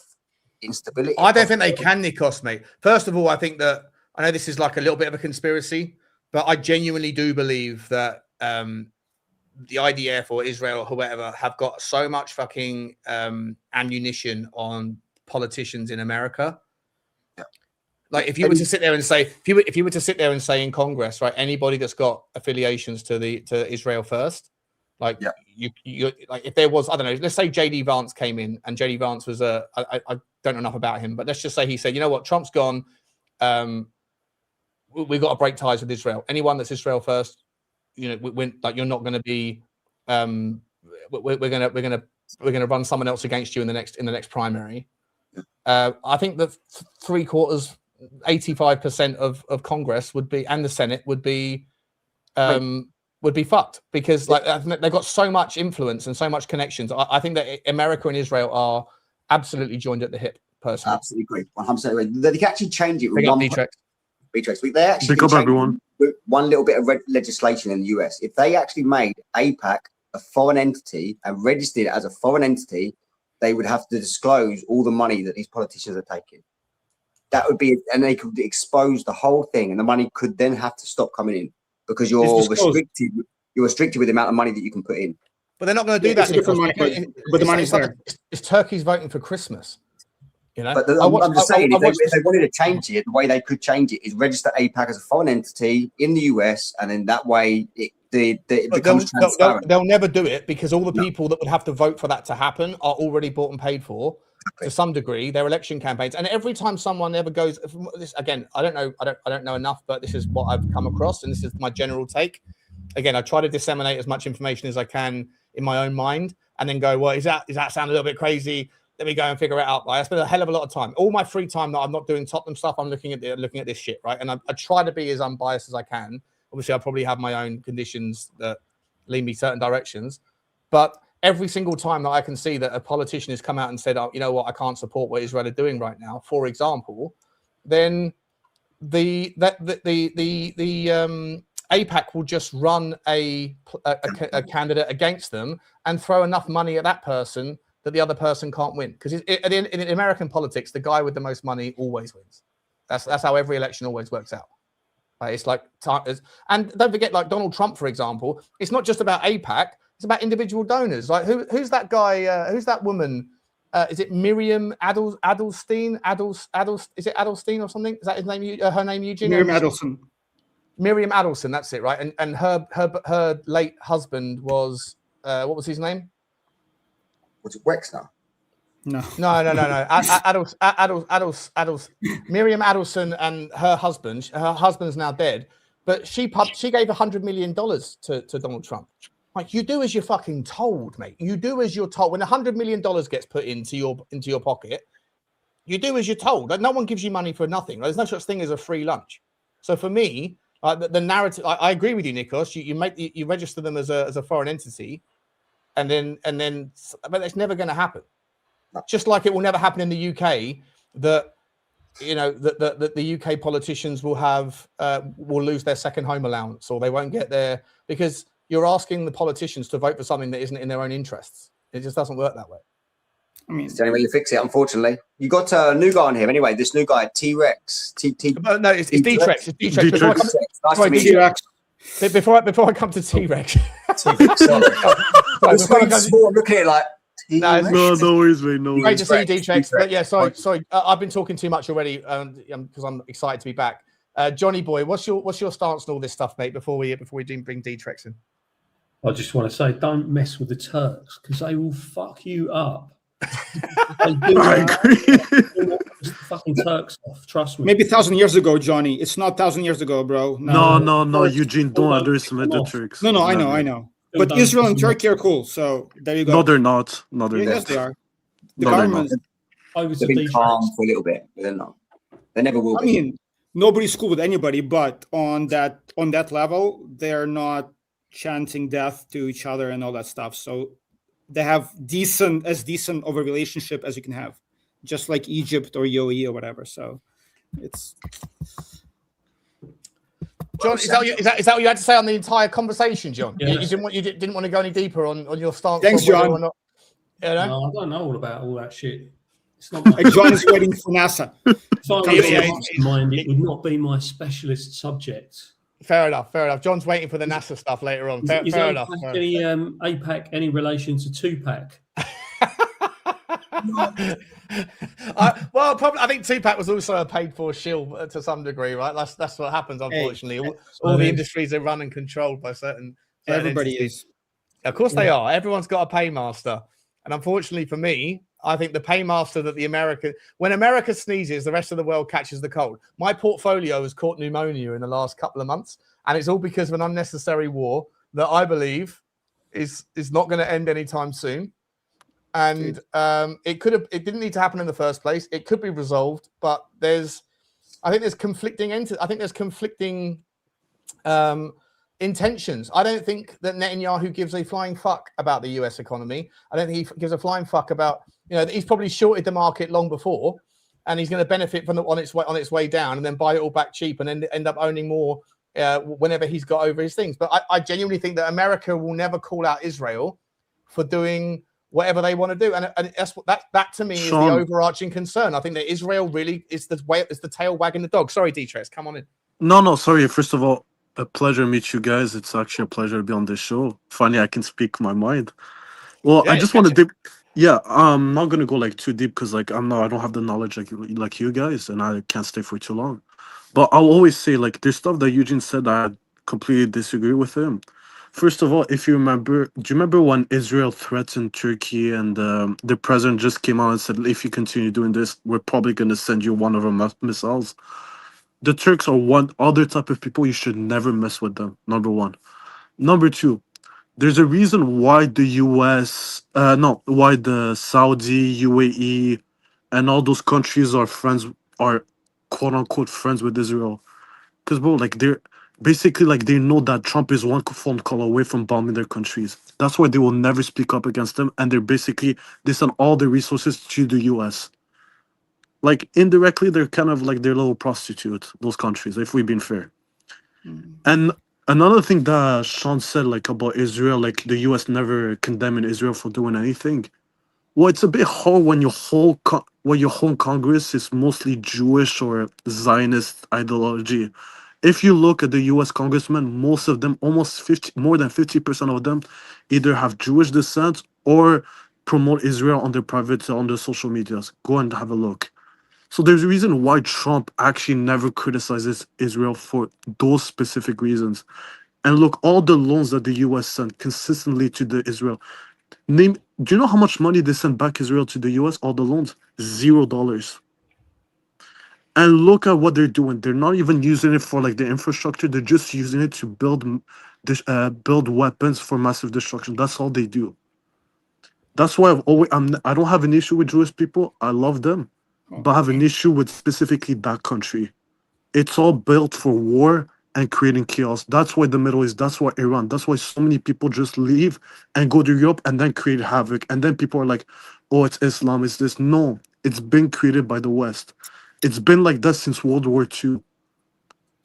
Speaker 7: instability.
Speaker 6: I don't think they can, Nikos, mate. First of all, I think that I know this is like a little bit of a conspiracy, but I genuinely do believe that the IDF or Israel or whoever have got so much fucking ammunition on politicians in America. Yeah. Like if you were to sit there and say, if you were to sit there and say in Congress, right, anybody that's got affiliations to Israel First, like you like if there was, I don't know, let's say JD Vance came in and JD Vance was I don't know enough about him, but let's just say he said, you know what, Trump's gone, we've got to break ties with Israel. Anyone that's Israel First, like you're not going to be we're going to run someone else against you in the next primary. I think that 85% of Congress would be, and the Senate would be fucked because like they've got so much influence and so much connections. I think that America and Israel are absolutely joined at the hip. Personally, absolutely
Speaker 7: agree. 100%. They can actually change it with one. They actually
Speaker 10: pick up everyone.
Speaker 7: With one little bit of legislation in the US. If they actually made AIPAC a foreign entity and registered it as a foreign entity, they would have to disclose all the money that these politicians are taking. That would be, and they could expose the whole thing, and the money could then have to stop coming in because you're restricted. You're restricted with the amount of money that you can put in.
Speaker 6: But they're not going to do that.
Speaker 9: But the money's there.
Speaker 6: It's turkeys voting for Christmas.
Speaker 7: But I'm just saying, if they wanted to change it, the way they could change it is register AIPAC as a foreign entity in the US, and then that way it becomes transparent.
Speaker 6: They'll never do it because all the people that would have to vote for that to happen are already bought and paid for to some degree. Their election campaigns, and every time someone ever goes, this again, I don't know enough, but this is what I've come across, and this is my general take. Again, I try to disseminate as much information as I can in my own mind, and then go, well, does that sound a little bit crazy? Let me go and figure it out. Right? I spend a hell of a lot of time. All my free time that I'm not doing Tottenham stuff, I'm looking at this shit, right? And I try to be as unbiased as I can. Obviously, I probably have my own conditions that lead me certain directions. But every single time that I can see that a politician has come out and said, oh, you know what, I can't support what Israel are doing right now, for example, then the AIPAC will just run a candidate against them and throw enough money at that person that the other person can't win. Because in American politics, the guy with the most money always wins. That's how every election always works out. Right? It's like, and don't forget, like Donald Trump, for example, it's not just about AIPAC, it's about individual donors. Like who's that guy? Who's that woman? Is it Miriam Adelstein? Is it Adelstein or something? Is that his name? Her name, Eugene?
Speaker 9: Miriam Adelson.
Speaker 6: Miriam Adelson, that's it, right? And her late husband was what was his name?
Speaker 7: Was it Wexner?
Speaker 6: No. Miriam Adelson and her husband. Her husband's now dead, but she gave $100 million to Donald Trump. Like, you do as you're fucking told, mate. You do as you're told. When $100 million gets put into your pocket, you do as you're told. Like, no one gives you money for nothing. There's no such thing as a free lunch. So for me, the narrative, I agree with you, Nikos. You register them as a foreign entity, and then, but it's never going to happen. Just like it will never happen in the UK that, you know, that the UK politicians will lose their second home allowance, or they won't get their, because you're asking the politicians to vote for something that isn't in their own interests. It just doesn't work that way.
Speaker 9: I mean,
Speaker 7: It's the only way you fix it, unfortunately. You got a new guy on here anyway. This new guy, T-Rex.
Speaker 6: No, it's D-Trex. It's D-Trex.
Speaker 7: Nice to meet you.
Speaker 6: Before I come to T-Rex.
Speaker 7: I'm looking at it like,
Speaker 10: No worries, mate. No
Speaker 6: Great to
Speaker 10: worries.
Speaker 6: see you, D-Trex. But yeah, sorry. I've been talking too much already because I'm excited to be back. Johnny boy, what's your stance on all this stuff, mate? Before we bring D-Trex in.
Speaker 8: I just want to say, don't mess with the Turks because they will fuck you up.
Speaker 10: I agree.
Speaker 8: The fucking Turks off. Trust me.
Speaker 9: maybe 1,000 years ago, Johnny. It's not 1,000 years ago, bro.
Speaker 10: No, Eugene, don't underestimate the Turks.
Speaker 9: No, I know. But Israel and Turkey are cool. So there you go.
Speaker 10: No, they're not. No, they're
Speaker 9: Yes,
Speaker 10: not.
Speaker 9: they are. The
Speaker 10: No, they're
Speaker 9: government.
Speaker 7: they've been calm for a little bit, but they're not. They never will
Speaker 9: I
Speaker 7: be.
Speaker 9: mean, nobody's cool with anybody, but on that level, they're not chanting death to each other and all that stuff. So they have decent of a relationship as you can have, just like Egypt or UAE or whatever. So it's.
Speaker 6: John, is that what you had to say on the entire conversation, John?
Speaker 8: Yeah.
Speaker 6: You didn't want to go any deeper on your stance.
Speaker 9: Thanks,
Speaker 6: on whether
Speaker 9: John.
Speaker 6: or not, you know?
Speaker 8: No, I don't know all about all that shit. It's not my
Speaker 9: Like John is waiting for NASA.
Speaker 8: If I was
Speaker 6: Yeah,
Speaker 8: mind, it would not be my specialist subject.
Speaker 6: Fair enough. John's waiting for the NASA stuff later on. Fair enough.
Speaker 8: Any APAC any relation to Tupac?
Speaker 6: Probably. I think Tupac was also a paid-for shill to some degree, right? That's what happens, unfortunately. All the industries are run and controlled by certain
Speaker 9: Everybody
Speaker 6: entities.
Speaker 9: is.
Speaker 6: Of course they are. Everyone's got a paymaster, and unfortunately for me, I think the paymaster that when America sneezes, the rest of the world catches the cold. My portfolio has caught pneumonia in the last couple of months, and it's all because of an unnecessary war that I believe is not going to end anytime soon. And it didn't need to happen in the first place. It could be resolved, but I think there's conflicting intentions. I don't think that Netanyahu gives a flying fuck about the US economy. I don't think he gives a flying fuck about, he's probably shorted the market long before, and he's going to benefit from on its way down and then buy it all back cheap and then end up owning more whenever he's got over his things. But I genuinely think that America will never call out Israel for doing whatever they want to do, and that's that to me is the overarching concern. I think that Israel really is the tail wagging the dog. Sorry, D-Tres, come on in.
Speaker 10: No, sorry. First of all, a pleasure to meet you guys. It's actually a pleasure to be on this show. Finally, I can speak my mind. Well, I just want to dip. Yeah, I'm not gonna go like too deep because I don't have the knowledge like you guys, and I can't stay for too long. But I'll always say like there's stuff that Eugene said I completely disagree with him. First of all, if you remember, do you remember when Israel threatened Turkey and the president just came out and said, if you continue doing this, we're probably going to send you one of our missiles? The Turks are one other type of people. You should never mess with them, number one. Number two, there's a reason why the why the Saudi, UAE, and all those countries are quote unquote friends with Israel. Because, bro, like they're basically like they know that Trump is one phone call away from bombing their countries. That's why they will never speak up against them, and they send all their resources to the US. Like indirectly, they're kind of like their little prostitute, those countries, if we've been fair. And another thing that Sean said, like about Israel, like the US never condemning Israel for doing anything. Well, it's a bit hard when your whole Congress is mostly Jewish or Zionist ideology. If you look at the U.S. congressmen, most of them, more than 50% of them, either have Jewish descent or promote Israel on their social medias. Go and have a look. So there's a reason why Trump actually never criticizes Israel for those specific reasons. And look, all the loans that the U.S. sent consistently to the Israel. Do you know how much money they sent back Israel to the U.S.? All the loans? $0. And look at what they're doing. They're not even using it for like the infrastructure. They're just using it to build weapons for massive destruction. That's all they do. That's why I don't have an issue with Jewish people. I love them, but I have an issue with specifically that country. It's all built for war and creating chaos. That's why the Middle East. That's why Iran. That's why so many people just leave and go to Europe and then create havoc. And then people are like, "Oh, it's Islam. It's this." No, it's been created by the West. It's been like that since World War II.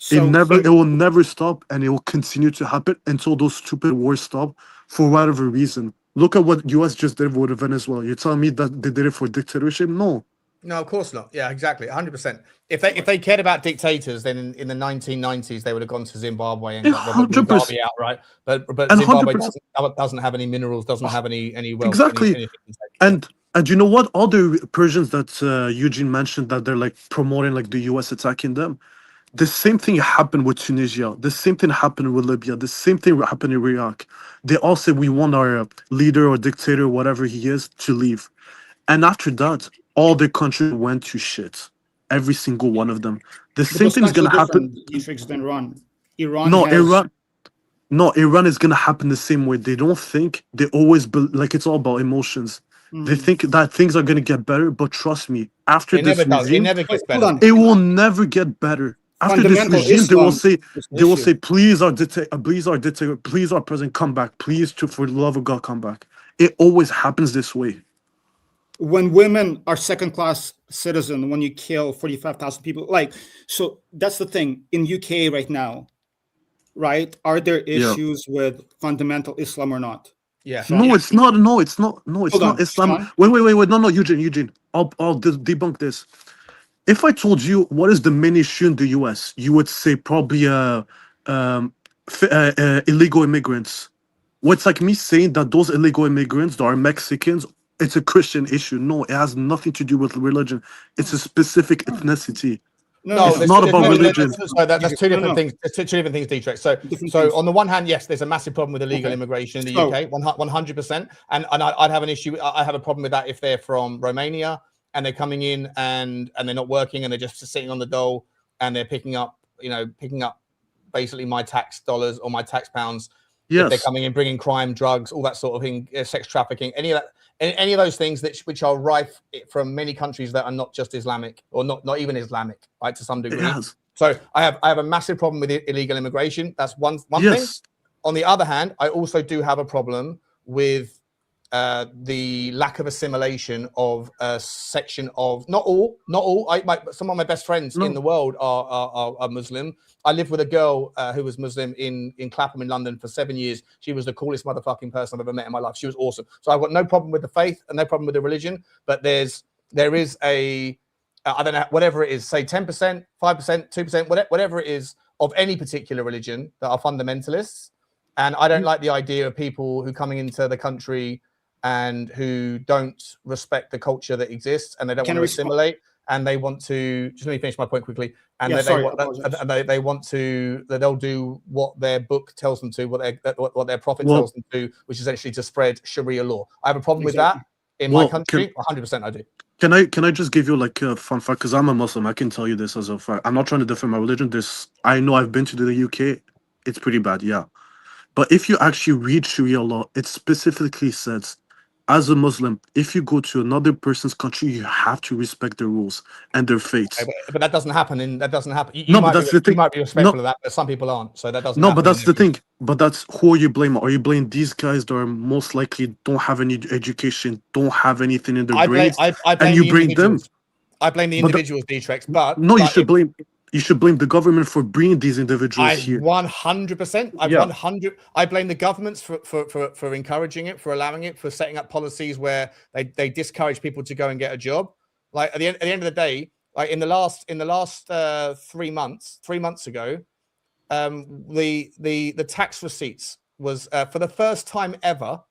Speaker 10: It will never stop, and it will continue to happen until those stupid wars stop for whatever reason. Look at what US just did with Venezuela. You're telling me that they did it for dictatorship? No.
Speaker 6: No, of course not. Yeah, exactly. 100%. If they cared about dictators, then in the 1990s they would have gone to Zimbabwe and got Robert Mugabe out, right? But Zimbabwe doesn't have any minerals, doesn't have any wealth.
Speaker 10: Exactly. And you know what? All the Persians that Eugene mentioned that they're like promoting like the US attacking them. The same thing happened with Tunisia. The same thing happened with Libya. The same thing happened in Iraq. They all said we want our leader or dictator, whatever he is, to leave. And after that, all the countries went to shit. Every single one of them. The same thing is going to happen.
Speaker 9: Iran.
Speaker 10: Iran is going to happen the same way. They don't think. They always like it's all about emotions. They think that things are going to get better, but trust me, after this regime,
Speaker 6: it never gets better.
Speaker 10: It will never get better. After this regime, they will say, please our dictator, please our president, come back, please, for the love of God, come back. It always happens this way.
Speaker 9: When women are second-class citizen, when you kill 45,000 people, so that's the thing in UK right now, right? Are there issues with fundamental Islam or not?
Speaker 6: Yeah.
Speaker 10: No, it's not. No, it's not. No, it's not Islam. Wait. No, Eugene. I'll debunk this. If I told you what is the main issue in the US, you would say probably illegal immigrants. What's like me saying that those illegal immigrants that are Mexicans, it's a Christian issue. No, it has nothing to do with religion. It's a specific ethnicity.
Speaker 6: No,
Speaker 10: it's not about religion.
Speaker 6: That's two different things. There's two different things, Dietrich. So on the one hand, yes, there's a massive problem with illegal immigration in the UK, 100%. And I'd have an issue. I have a problem with that if they're from Romania and they're coming in and they're not working and they're just sitting on the dole and they're picking up basically my tax dollars or my tax pounds. Yes. If they're coming in, bringing crime, drugs, all that sort of thing, sex trafficking, any of those things which are rife from many countries that are not just Islamic or not even Islamic, right, to some degree. Yes. So I have a massive problem with illegal immigration. That's one thing. On the other hand, I also do have a problem with the lack of assimilation of a section of not all. Some of my best friends in the world are Muslim. I lived with a girl who was Muslim in Clapham in London for 7 years. She was the coolest motherfucking person I've ever met in my life. She was awesome. So I've got no problem with the faith and no problem with the religion. But there is a I don't know, whatever it is, say 10%, 5%, 2%, whatever it is of any particular religion that are fundamentalists. And I don't like the idea of people who coming into the country and who don't respect the culture that exists and they don't want to assimilate and they want to just let me finish my point quickly and they'll do what their book tells them to, what their prophet tells them to, which is essentially to spread Sharia law. I have a problem with that in my country. 100% I do.
Speaker 10: Can I just give you like a fun fact? Because I'm a Muslim, I can tell you this as a fact. I'm not trying to defend my religion. I know I've been to the UK. It's pretty bad, yeah. But if you actually read Sharia law, it specifically says, as a Muslim, if you go to another person's country, you have to respect their rules and their faiths.
Speaker 6: Okay, but that doesn't happen. You
Speaker 10: but that's
Speaker 6: the thing. You might be respectful of that, but some people aren't. So that doesn't. No,
Speaker 10: but that's the thing. But that's who are you blaming? Are you blaming these guys that are most likely don't have any education, don't have anything in their brains, and you blame them?
Speaker 6: I blame the individuals, Dietrich. But
Speaker 10: no, you should blame. You should blame the government for bringing these individuals here.
Speaker 6: 100%. I blame the governments for encouraging it, for allowing it, for setting up policies where they discourage people to go and get a job. Like at the end of the day, like in the last 3 months ago, the tax receipts was for the first time ever,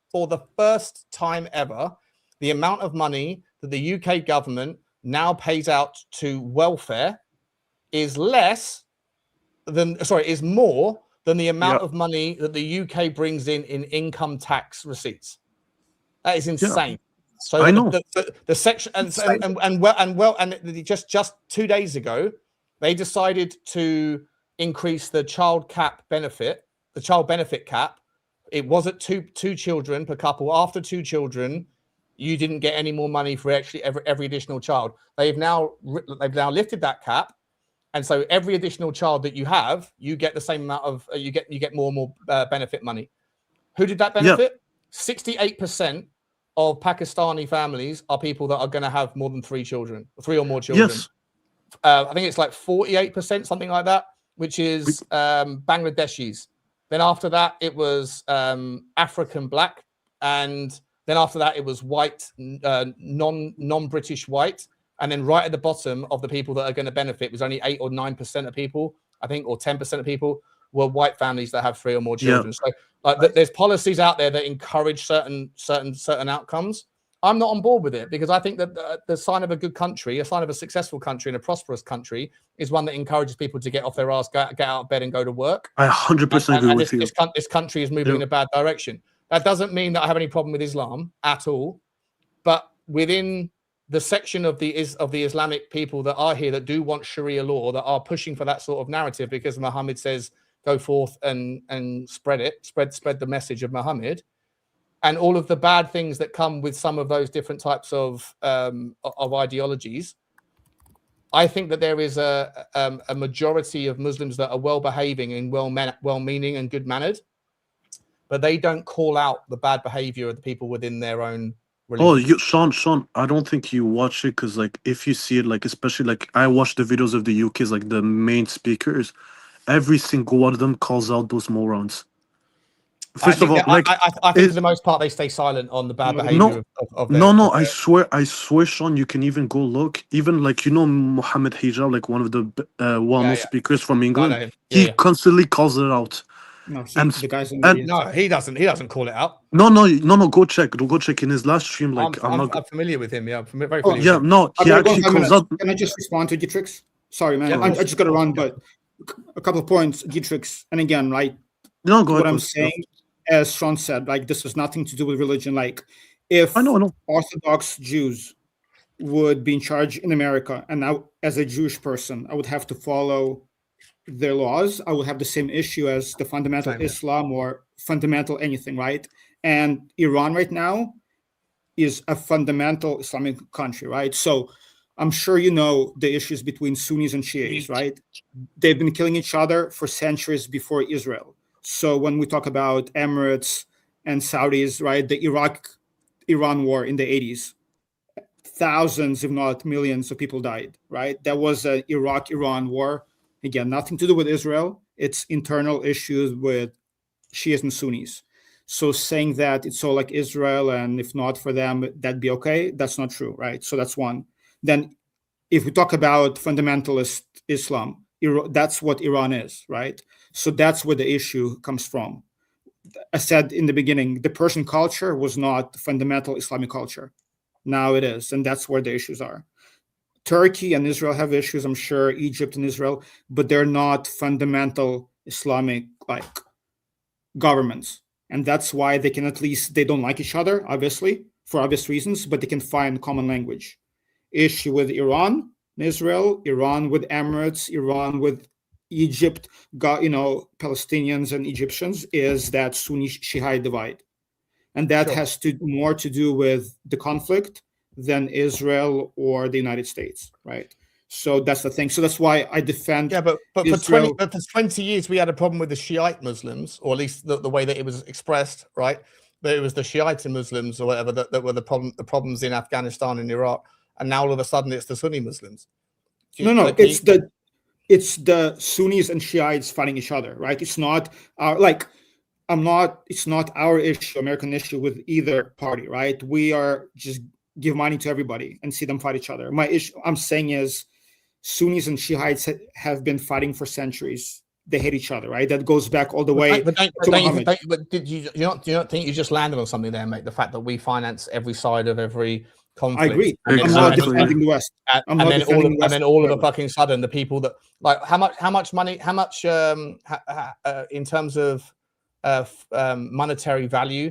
Speaker 6: the amount of money that the UK government now pays out to welfare is more than the amount of money that the UK brings in income tax receipts. That is insane. So
Speaker 10: I know.
Speaker 6: the section and just 2 days ago, they decided to increase the child benefit cap. It was at two children per couple. After 2 children, you didn't get any more money for actually every additional child. They've now lifted that cap, and so every additional child that you have, you get the same amount of you get more and more benefit money. Who did that benefit? 68% of Pakistani families are people that are going to have more than 3 or more children.
Speaker 10: Yes.
Speaker 6: I think it's like 48%, something like that, which is Bangladeshis. Then after that, it was African black, and then after that, it was white, non-British white, and then right at the bottom of the people that are going to benefit was only 8 or 9% of people, I think, or 10% of people were white families that have 3 or more children. So, like, there's policies out there that encourage certain outcomes. I'm not on board with it because I think that the sign of a good country, a sign of a successful country and a prosperous country, is one that encourages people to get off their ass, get out of bed, and go to work.
Speaker 10: I 100% agree with you.
Speaker 6: This country is moving in a bad direction. That doesn't mean that I have any problem with Islam at all, but within the section of the Islamic people that are here that do want Sharia law, that are pushing for that sort of narrative because Muhammad says go forth and spread the message of Muhammad, and all of the bad things that come with some of those different types of ideologies. I think that there is a majority of Muslims that are well behaving and well-meaning and good-mannered, but they don't call out the bad behavior of the people within their own religion.
Speaker 10: Oh, Sean, I don't think you watch it because, like, if you see it, like, especially like I watch the videos of the UK's, like the main speakers, every single one of them calls out those morons. First of all,
Speaker 6: I think for the most part they stay silent on the bad behavior of their,
Speaker 10: I swear, Sean, you can even go look. Even like Mohammed Hijab, like one of the well-known speakers from England, he constantly calls it out.
Speaker 9: No,
Speaker 6: he doesn't. He doesn't call it out.
Speaker 10: No. Go check in his last stream. Like
Speaker 6: I'm familiar with him. Yeah, I'm very familiar.
Speaker 10: Yeah, no, he actually calls out.
Speaker 9: Can I just respond to Dietrich's? Sorry, man. I just got to run, but a couple of points, Dietrich's, and again, right?
Speaker 10: No, go ahead.
Speaker 9: What I'm saying, as Sean said, like, this has nothing to do with religion. Like, if
Speaker 10: I know.
Speaker 9: Orthodox Jews would be in charge in America, and now as a Jewish person, I would have to follow their laws, I would have the same issue as the fundamental Islam or fundamental anything, right? And Iran right now is a fundamental Islamic country, right? So I'm sure you know the issues between Sunnis and Shias, right? They've been killing each other for centuries before Israel. So when we talk about Emirates and Saudis, right, the Iraq-Iran war in the 80s, thousands, if not millions of people died, right? That was an Iraq-Iran war. Again, nothing to do with Israel. It's internal issues with Shias and Sunnis. So saying that it's all like Israel, and if not for them, that'd be okay, that's not true, right? So that's one. Then if we talk about fundamentalist Islam, that's what Iran is, right? So that's where the issue comes from. I said in the beginning, the Persian culture was not fundamental Islamic culture. Now it is, and that's where the issues are. Turkey and Israel have issues, I'm sure, Egypt and Israel, but they're not fundamental Islamic like governments. And that's why they can, at least, they don't like each other, obviously, for obvious reasons, but they can find common language. Issue with Iran and Israel, Iran with Emirates, Iran with Egypt, Palestinians and Egyptians, is that Sunni Shiite divide. And that has more to do with the conflict than Israel or the United States, right? So that's the thing. So that's why I defend.
Speaker 6: Yeah, but for 20 years we had a problem with the Shiite Muslims, or at least the way that it was expressed, right? That it was the Shiite Muslims or whatever that were the problems in Afghanistan and Iraq, and now all of a sudden it's the Sunni Muslims.
Speaker 9: It's the Sunnis and Shiites fighting each other, right? It's not it's not our issue, American issue with either party, right? We are just give money to everybody and see them fight each other. My issue, I'm saying, is Sunnis and Shiites have been fighting for centuries. They hate each other, right? That goes back all the way.
Speaker 6: But did you not think you just landed on something there, mate? The fact that we finance every side of every conflict.
Speaker 9: I agree. I'm not defending the West.
Speaker 6: And then all of a fucking sudden, the people that, like, how much money, in terms of monetary value,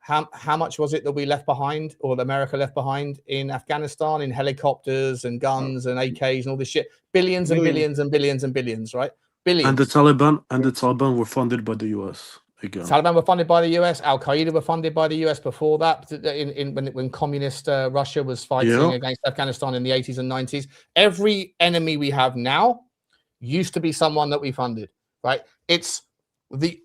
Speaker 6: how much was it that we left behind, or that America left behind in Afghanistan, in helicopters and guns and AKs and all this shit? Billions and billions and billions and billions, right? Billions.
Speaker 10: And the Taliban were funded by the US again.
Speaker 6: Taliban were funded by the US. Al Qaeda were funded by the US before that. When communist Russia was fighting against Afghanistan in the 80s and 90s. Every enemy we have now used to be someone that we funded, right? It's the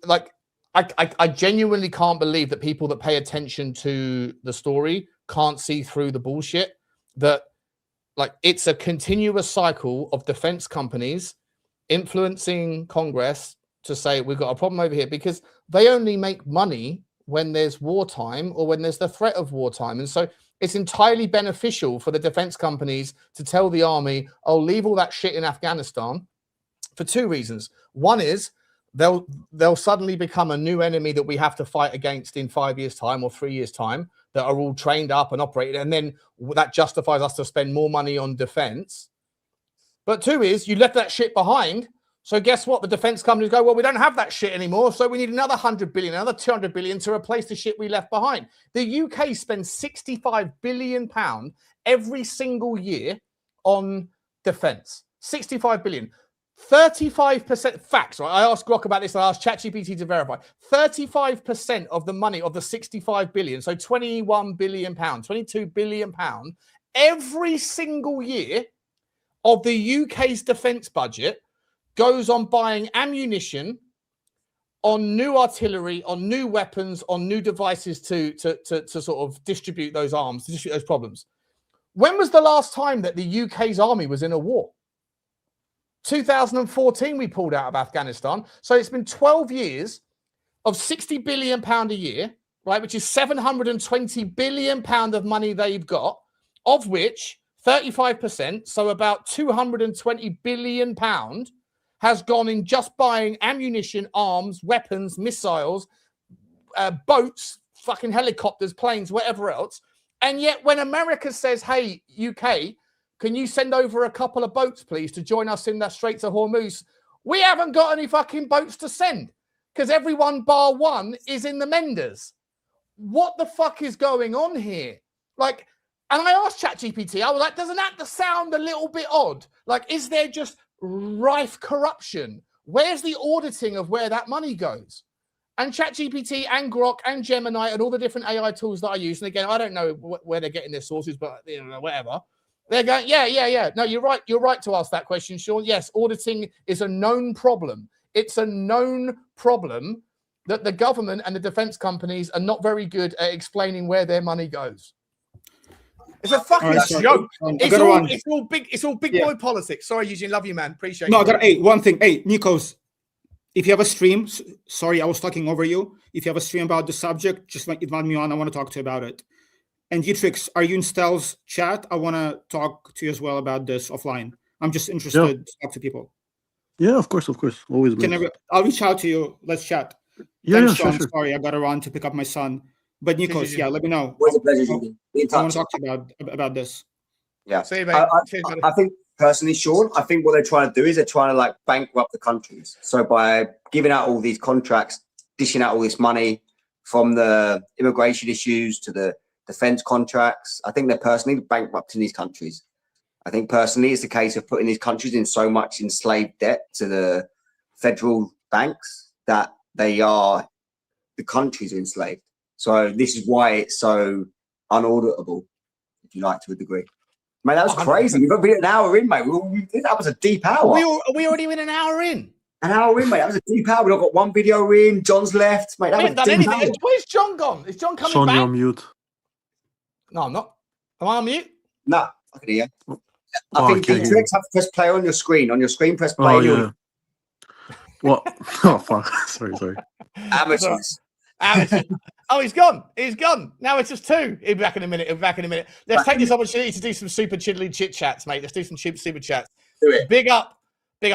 Speaker 6: I genuinely can't believe that people that pay attention to the story can't see through the bullshit. That it's a continuous cycle of defense companies influencing Congress to say we've got a problem over here, because they only make money when there's wartime or when there's the threat of wartime. And so it's entirely beneficial for the defense companies to tell the army, oh, leave all that shit in Afghanistan, for two reasons. One is they'll suddenly become a new enemy that we have to fight against in 5 years' time or 3 years' time, that are all trained up and operated, and then that justifies us to spend more money on defense. But two is, you left that shit behind, so guess what? The defense companies go, well, we don't have that shit anymore, so we need another 100 billion, another 200 billion to replace the shit we left behind. The UK spends 65 billion pound every single year on defense. 65 billion. 35% facts, right? I asked Grok about this. I asked ChatGPT to verify. 35% of the money of the 65 billion, so 21 billion pound, 22 billion pound, every single year of the UK's defense budget goes on buying ammunition, on new artillery, on new weapons, on new devices to sort of distribute those arms, to distribute those problems. When was the last time that the UK's army was in a war? 2014, we pulled out of Afghanistan. So it's been 12 years of 60 billion pound a year, right? Which is 720 billion pound of money they've got, of which 35%, so about 220 billion pound, has gone in just buying ammunition, arms, weapons, missiles, boats, fucking helicopters, planes, whatever else. And yet when America says, hey, UK, can you send over a couple of boats, please, to join us in the Straits of Hormuz? We haven't got any fucking boats to send, because everyone bar one is in the Menders. What the fuck is going on here? And I asked ChatGPT, I was like, doesn't that sound a little bit odd? Is there just rife corruption? Where's the auditing of where that money goes? And ChatGPT and Grok and Gemini and all the different AI tools that I use, and again, I don't know where they're getting their sources, but whatever. They're going, yeah. No, you're right. You're right to ask that question, Sean. Yes, auditing is a known problem. It's a known problem that the government and the defense companies are not very good at explaining where their money goes. It's a fucking joke. It's all big boy politics. Sorry, Eugene. Love you, man. Appreciate it.
Speaker 9: No, I got one thing. Hey, Nikos, if you have a stream, sorry, I was talking over you. If you have a stream about the subject, just invite me on. I want to talk to you about it. And Dietrich, are you in Stell's chat? I want to talk to you as well about this offline. I'm just interested to talk to people.
Speaker 10: Yeah, of course. Always.
Speaker 9: I'll reach out to you. Let's chat. Thanks, Sean. Sure. Sorry, I got to run to pick up my son. But Nikos, let me know.
Speaker 7: Always a pleasure.
Speaker 9: I want to talk to you about this.
Speaker 7: Yeah. See you, mate. I think personally, Sean, I think what they're trying to do is they're trying to bankrupt the countries. So by giving out all these contracts, dishing out all this money, from the immigration issues to the defense contracts, I think they're personally bankrupting these countries. I think personally it's the case of putting these countries in so much enslaved debt to the federal banks that the countries are enslaved. So this is why it's so unauditable, if you like, to a degree. Mate, that was crazy. We've been an hour in, mate. That was a deep hour.
Speaker 6: Are we already in an hour in?
Speaker 7: An hour in, mate. That was a deep hour. We've got one video in. John's left, mate.
Speaker 6: We haven't done anything. Where's John gone? Is John coming back?
Speaker 10: You're on mute.
Speaker 6: No, I'm not. Am I on mute?
Speaker 7: No, I can hear you. I think Dietrich have to press play on your screen. On your screen, press play.
Speaker 10: Oh, yeah. What? Oh, fuck. Sorry.
Speaker 7: Amateurs.
Speaker 6: Oh, he's gone. Now it's just two. He'll be back in a minute. Let's take this opportunity to do some super chiddly chit chats, mate. Let's do some super chats.
Speaker 7: Do it.
Speaker 6: Big up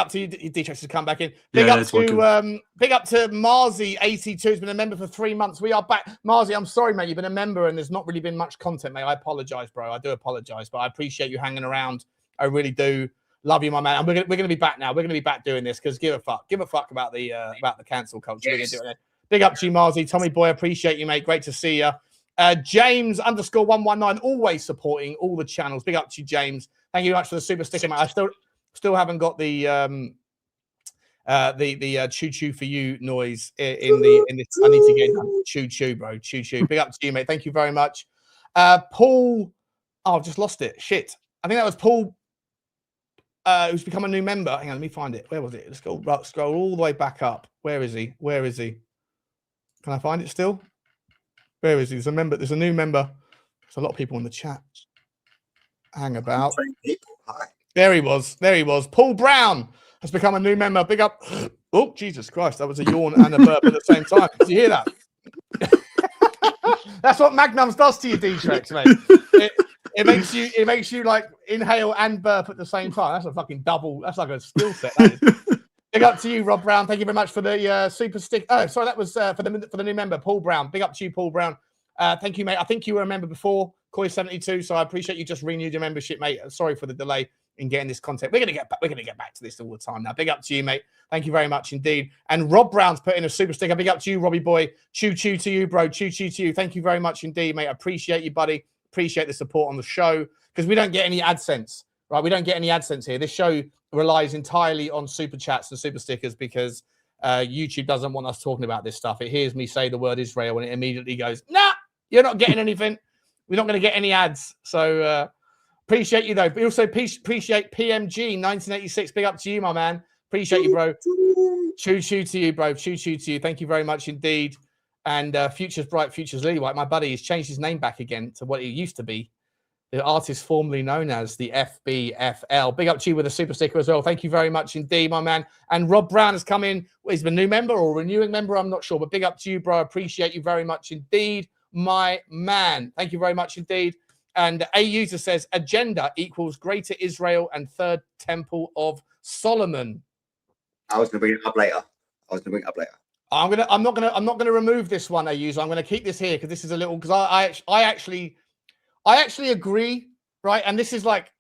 Speaker 6: to you, Dietrich, to come back in. Big up to Marzi82, who's been a member for 3 months. We are back. Marzi, I'm sorry, mate. You've been a member and there's not really been much content, mate. I apologize, bro. I do apologize, but I appreciate you hanging around. I really do. Love you, my man. And we're gonna be back now. We're gonna be back doing this because give a fuck about the cancel culture. Yes. We're gonna do it. Big up to you, Marzi. Tommy Boy, appreciate you, mate. Great to see you. James _119, always supporting all the channels. Big up to you, James. Thank you very much for the super sticker, mate. I still haven't got the choo choo for you noise in this. I need to get done. Choo choo, bro. Choo choo. Big up to you, mate. Thank you very much. Paul. Oh, I've just lost it. Shit. I think that was Paul. Who's become a new member. Hang on, let me find it. Where was it? Let's go scroll all the way back up. Where is he? Where is he? Can I find it still? Where is he? There's a member. There's a new member. There's a lot of people in the chat. Hang about. There he was. There he was. Paul Brown has become a new member. Big up. Oh, Jesus Christ. That was a yawn and a burp at the same time. Did you hear that? That's what Magnums does to you, D-Trex, mate. It makes you like inhale and burp at the same time. That's a fucking double. That's like a skill set. That is. Big up to you, Rob Brown. Thank you very much for the super stick. Oh, sorry, that was for the new member, Paul Brown. Big up to you, Paul Brown. Thank you, mate. I think you were a member before, Koi72, so I appreciate you just renewed your membership, mate. Sorry for the delay in getting this content. We're gonna get back to this all the time now. Big up to you, mate. Thank you very much indeed. And Rob Brown's put in a super sticker. Big up to you, Robbie boy. Choo choo to you, bro. Choo choo to you. Thank you very much indeed, mate. I appreciate you, buddy. Appreciate the support on the show because we don't get any AdSense, right? We don't get any AdSense here. This show relies entirely on super chats and super stickers because YouTube doesn't want us talking about this stuff. It hears me say the word Israel and it immediately goes, nah, you're not getting anything. We're not going to get any ads. So appreciate you, though. But also appreciate PMG 1986. Big up to you, my man. Appreciate you, bro. Choo choo to you, bro. Choo choo to you. Thank you very much indeed. And Future's Bright, Future's Lily White. My buddy has changed his name back again to what it used to be. The artist formerly known as the FBFL. Big up to you with a super sticker as well. Thank you very much indeed, my man. And Rob Brown has come in. He's a new member or renewing member. I'm not sure. But big up to you, bro. I appreciate you very much indeed, my man. Thank you very much indeed. And a user says, agenda equals Greater Israel and Third Temple of Solomon.
Speaker 7: I was going to bring it up later.
Speaker 6: I'm not gonna remove this one, user. I'm gonna keep this here because this is a little because I actually agree, right? And this is like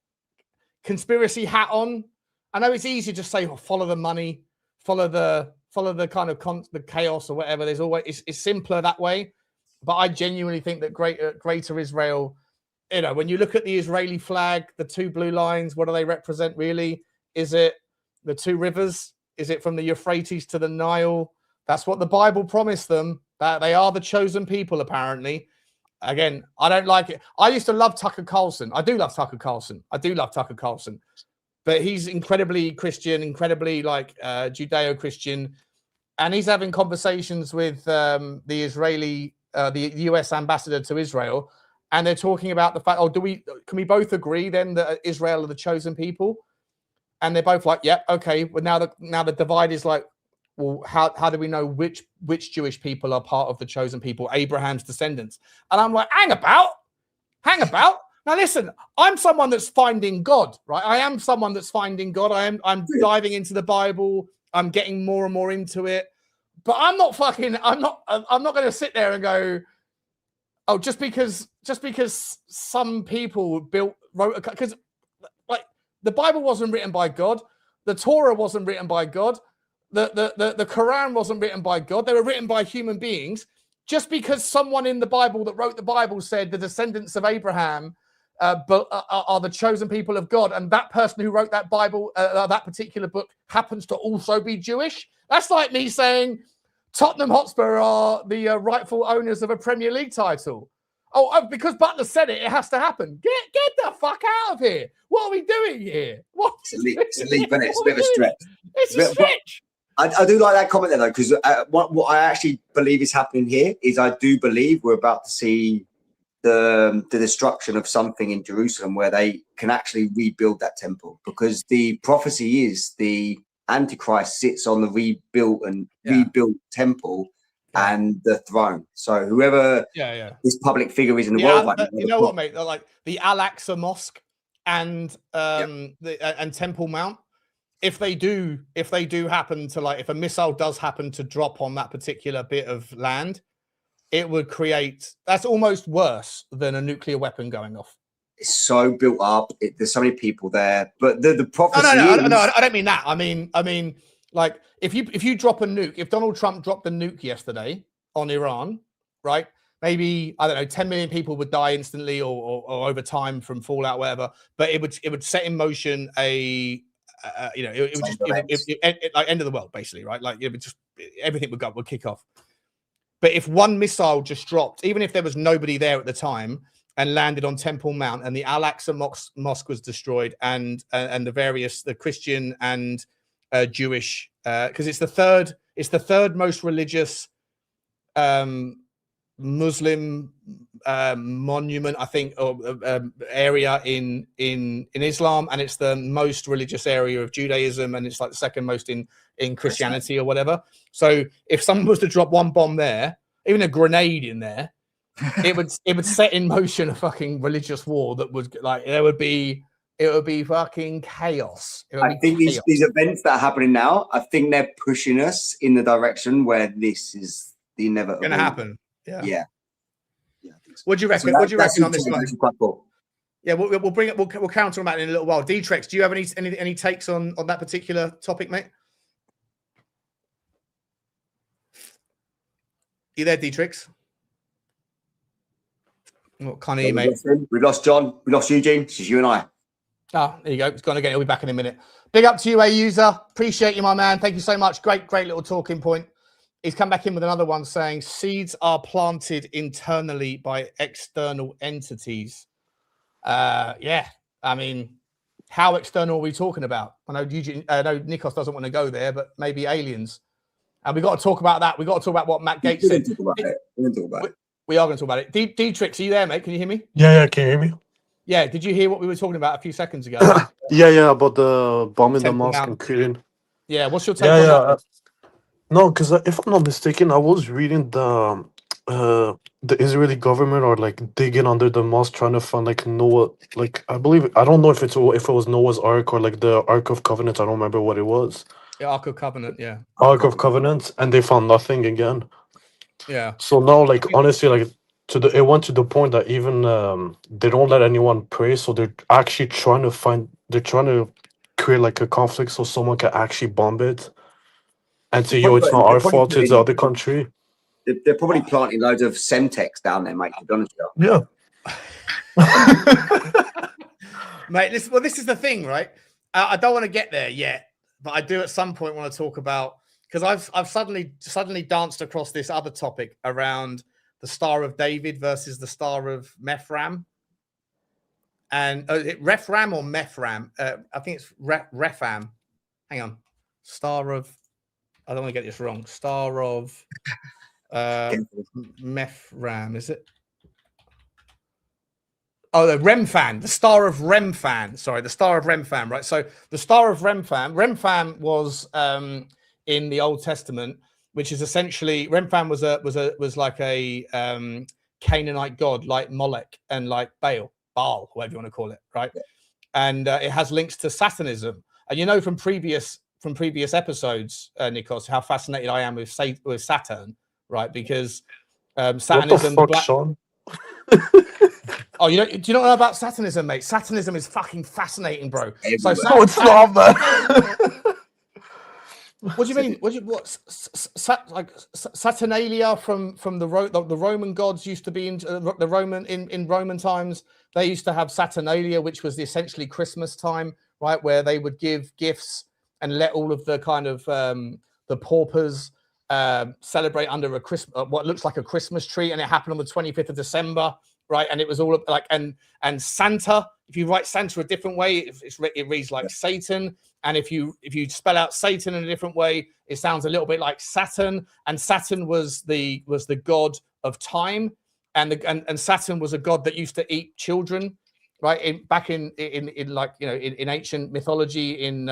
Speaker 6: conspiracy hat on. I know it's easy to say, follow the money, follow the kind of the chaos or whatever. There's always it's simpler that way. But I genuinely think that Greater Israel, you know, when you look at the Israeli flag, the two blue lines, what do they represent really? Is it the two rivers? Is it from the Euphrates to the Nile? That's what the Bible promised them, that they are the chosen people, apparently. Again, I don't like it. I used to love Tucker Carlson. I do love Tucker Carlson. But he's incredibly Christian, incredibly like Judeo-Christian. And he's having conversations with the Israeli, the US ambassador to Israel. And they're talking about the fact, can we both agree then that Israel are the chosen people? And they're both like, yep, okay. Well, now the divide is like, well, how do we know which Jewish people are part of the chosen people, Abraham's descendants? And I'm like, hang about. Now listen, I'm someone that's finding God, right? I am someone that's finding God. I'm diving into the Bible. I'm getting more and more into it. But I'm not going to sit there and go, oh, just because some people wrote because like the Bible wasn't written by God, the Torah wasn't written by God. The Quran wasn't written by God. They were written by human beings. Just because someone in the Bible that wrote the Bible said the descendants of Abraham are the chosen people of God, and that person who wrote that Bible, that particular book, happens to also be Jewish, that's like me saying Tottenham Hotspur are the rightful owners of a Premier League title. Oh, because Butler said it, it has to happen. Get the fuck out of here. What are we doing here?
Speaker 7: It's a leap, isn't it? It's a bit of a stretch.
Speaker 6: It's a stretch.
Speaker 7: I do like that comment there, though, because what I actually believe is happening here is I do believe we're about to see the destruction of something in Jerusalem where they can actually rebuild that temple, because the prophecy is the Antichrist sits on the rebuilt temple and the throne. So whoever this public figure is in the world, like,
Speaker 6: you know what, mate? Like the Al-Aqsa Mosque and and Temple Mount. If they do happen to, like, if a missile does happen to drop on that particular bit of land, it would create, that's almost worse than a nuclear weapon going off.
Speaker 7: It's so built up. There's so many people there, but the prophecy.
Speaker 6: No, I don't mean that. I mean, Like if you drop a nuke, if Donald Trump dropped a nuke yesterday on Iran, right? Maybe I don't know, 10 million people would die instantly or over time from fallout, whatever. But it would set in motion a it would just like end of the world basically, right? Like it would just everything would kick off. But if one missile just dropped, even if there was nobody there at the time, and landed on Temple Mount, and the Al-Aqsa mosque was destroyed, and the Christian and Jewish, because it's the third most religious Muslim monument, I think, or area in Islam, and it's the most religious area of Judaism, and it's like the second most in Christianity or whatever. So if someone was to drop one bomb there, even a grenade in there, it would set in motion a fucking religious war that would like it would be fucking chaos.
Speaker 7: I think these events that are happening now, I think they're pushing us in the direction where this is the inevitable
Speaker 6: going to happen.
Speaker 7: Yeah.
Speaker 6: What do you reckon?
Speaker 7: So
Speaker 6: what do you reckon on this one?
Speaker 7: Cool.
Speaker 6: Yeah, we'll bring it. We'll counter on that in a little while. D-Trex, do you have any takes on that particular topic, mate? You there, D-Trex? What kind of you, mate?
Speaker 7: We've lost John. We lost Eugene. It's just you and I.
Speaker 6: Oh, there you go. It's gone again. He'll be back in a minute. Big up to you, user. Appreciate you, my man. Thank you so much. Great little talking point. He's come back in with another one saying seeds are planted internally by external entities. Yeah, I mean, how external are we talking about? I know Nikos doesn't want to go there, but maybe aliens. And we got to talk about that. We got to talk about what Matt Gates said.
Speaker 7: We're going to talk about it.
Speaker 6: We are going to talk about it. D-Trix, are you there, mate? Can you hear me?
Speaker 10: Yeah, can you hear me?
Speaker 6: Yeah. Did you hear what we were talking about a few seconds ago?
Speaker 10: Yeah, about the bomb in the mosque and killing.
Speaker 6: Yeah, what's your take on that?
Speaker 10: No, because if I'm not mistaken, I was reading the Israeli government are like digging under the mosque trying to find like Noah, like I don't know if it was Noah's Ark or like the Ark of Covenant. I don't remember what it was.
Speaker 6: Yeah, Ark of Covenant, yeah.
Speaker 10: Ark of Covenant, and they found nothing again.
Speaker 6: Yeah.
Speaker 10: So now, like honestly, like it went to the point that even they don't let anyone pray. So they're actually trying to create like a conflict so someone can actually bomb it. And say, it's not our fault, it's the other country.
Speaker 7: They're probably planting loads of Semtex down there, mate, to be honest with
Speaker 10: you.
Speaker 6: Yeah. Mate, this is the thing, right? I don't want to get there yet, but I do at some point want to talk about, because I've suddenly danced across this other topic around the Star of David versus the Star of Methram. And Refram or Methram? I think it's Refam. Hang on. Star of... I don't want to get this wrong. Star of Methram, is it? Oh, the Remphan, the Star of Remphan. Sorry, the Star of Remphan, right? So the Star of Remphan was in the Old Testament, which is essentially Remphan was like a Canaanite god, like Molech and like Baal, whatever you want to call it, right? Yeah. And it has links to Satanism, and you know from previous episodes, Nikos, how fascinated I am with Saturn, right? Because Satanism.
Speaker 10: What the fuck, Sean?
Speaker 6: Oh, do you not know about Satanism, mate? Satanism is fucking fascinating, bro. So
Speaker 10: no, it's not, man.
Speaker 6: What do you mean? Like Saturnalia from the Roman gods used to be in Roman times. They used to have Saturnalia, which was essentially Christmas time, right, where they would give gifts and let all of the kind of the paupers celebrate under a what looks like a Christmas tree, and it happened on the 25th of December, right? And it was all like and Santa. If you write Santa a different way, it reads like Satan, and if you spell out Satan in a different way, it sounds a little bit like Saturn. And Saturn was the god of time, and Saturn was a god that used to eat children, right? Back in like in ancient mythology in